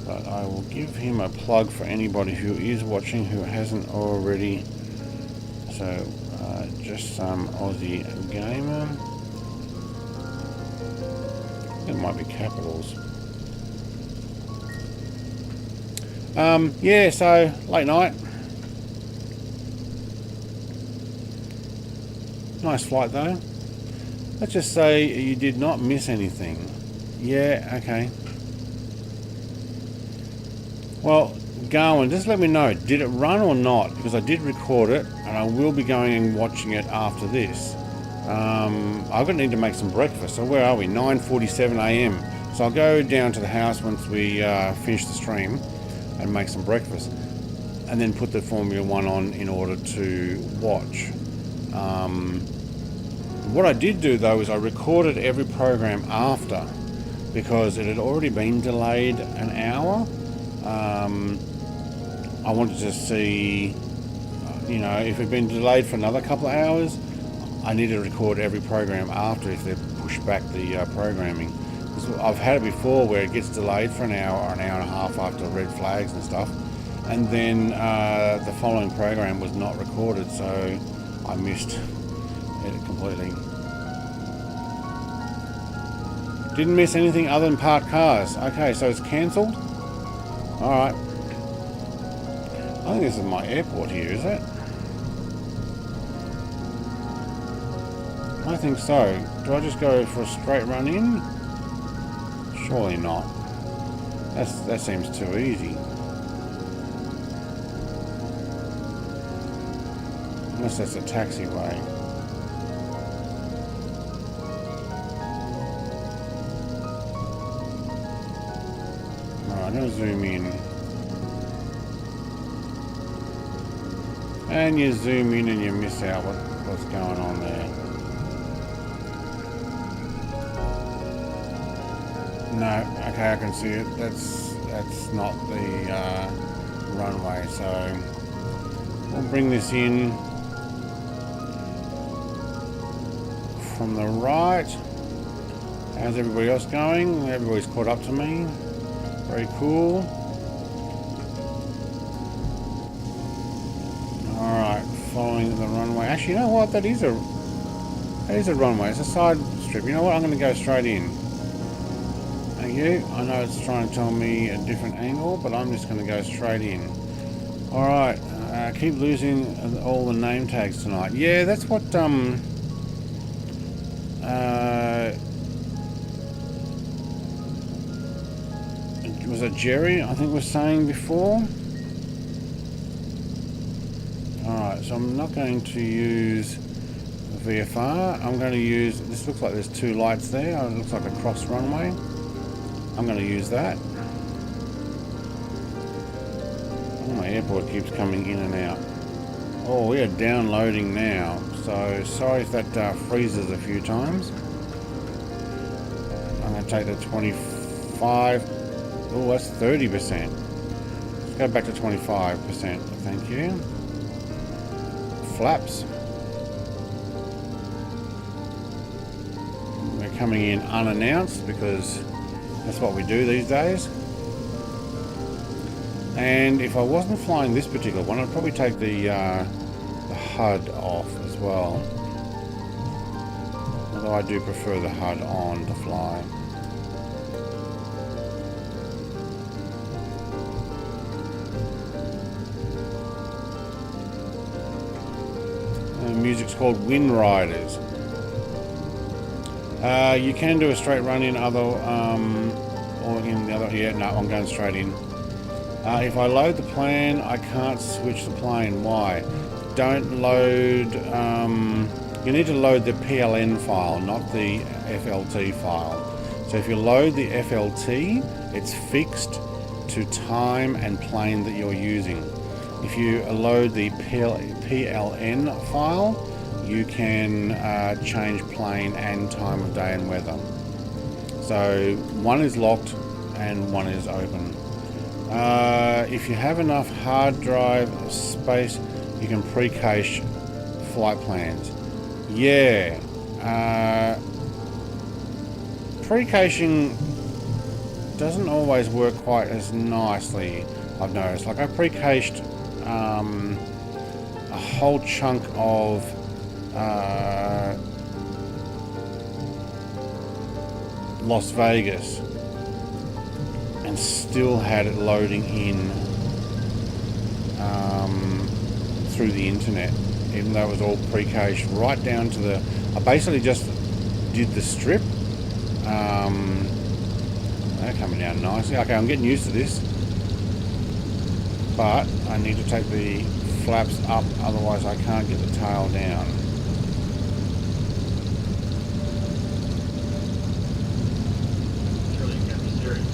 But I will give him a plug for anybody who is watching who hasn't already. So just some Aussie gamer. It might be capitals. Yeah, so late night. Nice flight though. Let's just say you did not miss anything. Yeah, okay. Well, Garwin, just let me know, did it run or not? Because I did record it and I will be going and watching it after this. I'm going to need to make some breakfast. So where are we? 9:47 AM. So I'll go down to the house once we finish the stream and make some breakfast. And then put the Formula One on in order to watch. What I did do though is I recorded every program after because it had already been delayed an hour. I wanted to see, you know, if it had been delayed for another couple of hours, I need to record every program after if they push back the programming. I've had it before where it gets delayed for an hour or an hour and a half after red flags and stuff, and then the following program was not recorded, so I missed it completely. Didn't miss anything other than parked cars. Okay, so it's cancelled. Alright. I think this is my airport here, is it? I think so. Do I just go for a straight run in? Surely not. That seems too easy. Unless that's a taxiway. Alright, I'm going to zoom in. And you zoom in and you miss out what's going on there. No, okay, I can see it. That's not the runway, so we'll bring this in from the right. How's everybody else going? Everybody's caught up to me. Very cool. Alright, following the runway. Actually, you know what? That is a runway. It's a side strip. You know what? I'm going to go straight in. Thank you. I know it's trying to tell me a different angle, but I'm just going to go straight in. Alright, keep losing all the name tags tonight. Yeah, that's what was it Jerry, I think, was saying before. Alright, so I'm not going to use VFR. I'm going to use, this looks like there's two lights there. It looks like a cross runway. I'm going to use that. Oh, my airport keeps coming in and out. Oh, we are downloading now. So sorry if that freezes a few times. I'm going to take the 25. Oh, that's 30%. Let's go back to 25%. Thank you. Flaps. We're coming in unannounced because that's what we do these days. And if I wasn't flying this particular one, I'd probably take the HUD off as well. Although I do prefer the HUD on to fly. The music's called Wind Riders. You can do a straight run in other, or in the other. Yeah, no, I'm going straight in. If I load the plan, I can't switch the plane. Why? Don't load. You need to load the PLN file, not the FLT file. So if you load the FLT, it's fixed to time and plane that you're using. If you load the PLN file, you can change plane and time of day and weather. So one is locked and one is open. If you have enough hard drive space, you can pre-cache flight plans. Yeah, pre-caching doesn't always work quite as nicely, I've noticed. Like I pre-cached a whole chunk of Las Vegas and still had it loading in through the internet, even though it was all pre-cached right down to the. I basically just did the strip. They're coming down nicely. Okay, I'm getting used to this, but I need to take the flaps up, otherwise I can't get the tail down. Surely you can't be serious.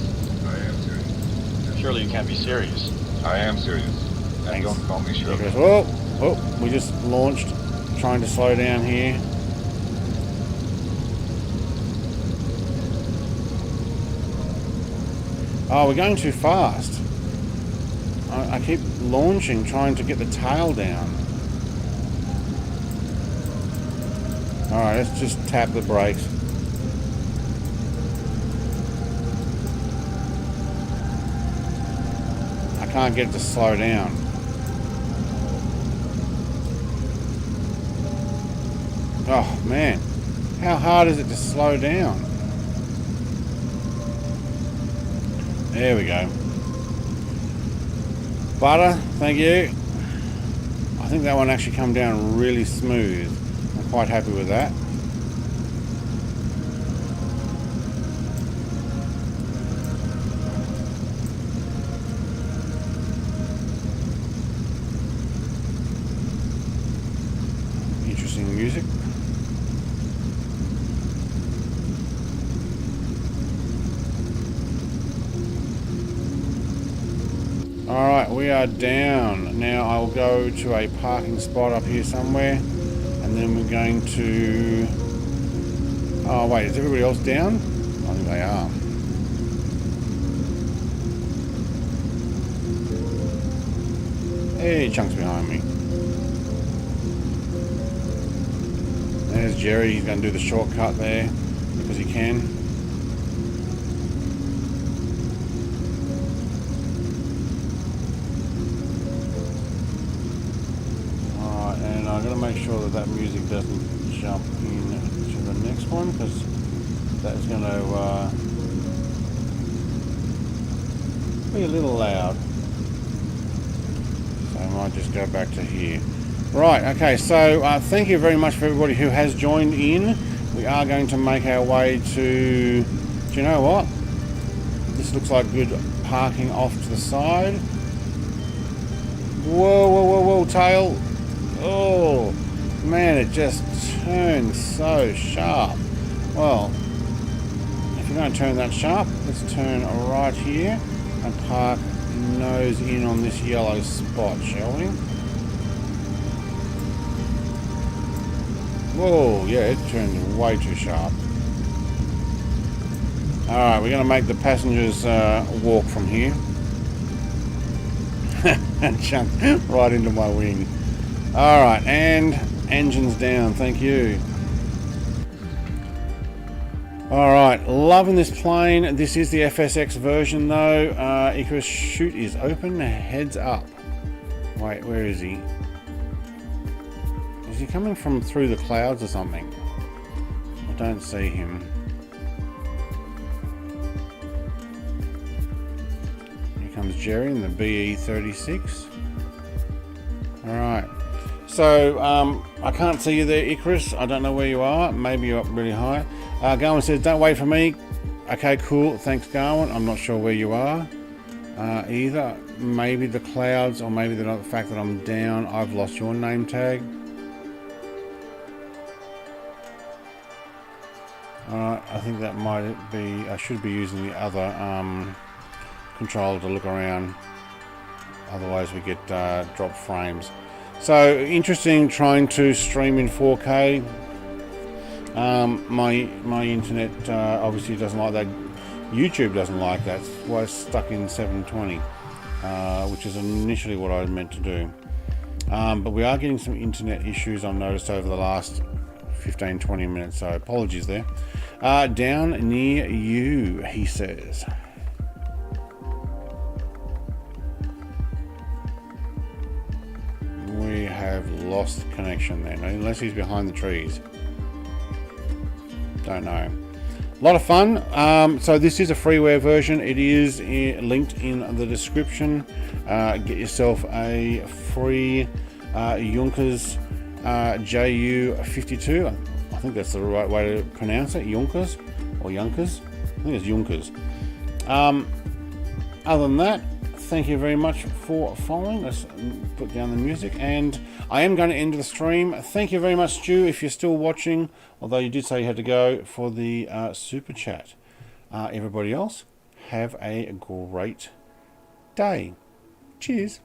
I am serious. Surely you can't be serious. I am serious. And Thanks. don't call me Shirley. Oh, we just launched, trying to slow down here. Oh, we're going too fast. I keep launching, trying to get the tail down. Alright, let's just tap the brakes. I can't get it to slow down. Oh man, how hard is it to slow down? There we go. Butter, thank you. I think that one actually come down really smooth. I'm quite happy with that. Alright, we are down. Now I'll go to a parking spot up here somewhere. And then we're going to... Oh wait, is everybody else down? I think they are. Hey, Chunk's behind me. There's Jerry, he's going to do the shortcut there because he can. Alright, and I've got to make sure that that music doesn't jump in to the next one because that is going to be a little loud. So I might just go back to here. Right, okay, so thank you very much for everybody who has joined in. We are going to make our way to... Do you know what? This looks like good parking off to the side. Whoa, whoa, whoa, whoa, tail. Oh, man, it just turns so sharp. Well, if you're going to turn that sharp, let's turn right here and park nose in on this yellow spot, shall we? Whoa, yeah, it turned way too sharp. Alright, we're going to make the passengers walk from here. And jump right into my wing. Alright, and engines down, thank you. Alright, loving this plane. This is the FSX version though. Icarus chute is open, heads up. Wait, where is he? Is he coming from through the clouds or something? I don't see him. Here comes Jerry in the BE36. Alright. So, I can't see you there, Icarus. I don't know where you are. Maybe you're up really high. Garwin says, don't wait for me. Okay, cool. Thanks, Garwin. I'm not sure where you are either. Maybe the clouds or maybe the fact that I'm down. I've lost your name tag. Alright, I think that might be... I should be using the other controller to look around. Otherwise we get drop frames. So, interesting trying to stream in 4K. My internet obviously doesn't like that. YouTube doesn't like that. It's why it's stuck in 720. Which is initially what I meant to do. But we are getting some internet issues I've noticed over the last 15-20 minutes, so apologies there. Down near you, he says. We have lost connection then, unless he's behind the trees. Don't know. A lot of fun. So this is a freeware version. It is linked in the description. Get yourself a free Junkers Ju-52. I think that's the right way to pronounce it. Junkers or Junkers. I think it's Junkers. Other than that, thank you very much for following. Let's put down the music, and I am going to end the stream. Thank you very much, Stu, if you're still watching, although you did say you had to go for the super chat. Everybody else, have a great day. Cheers.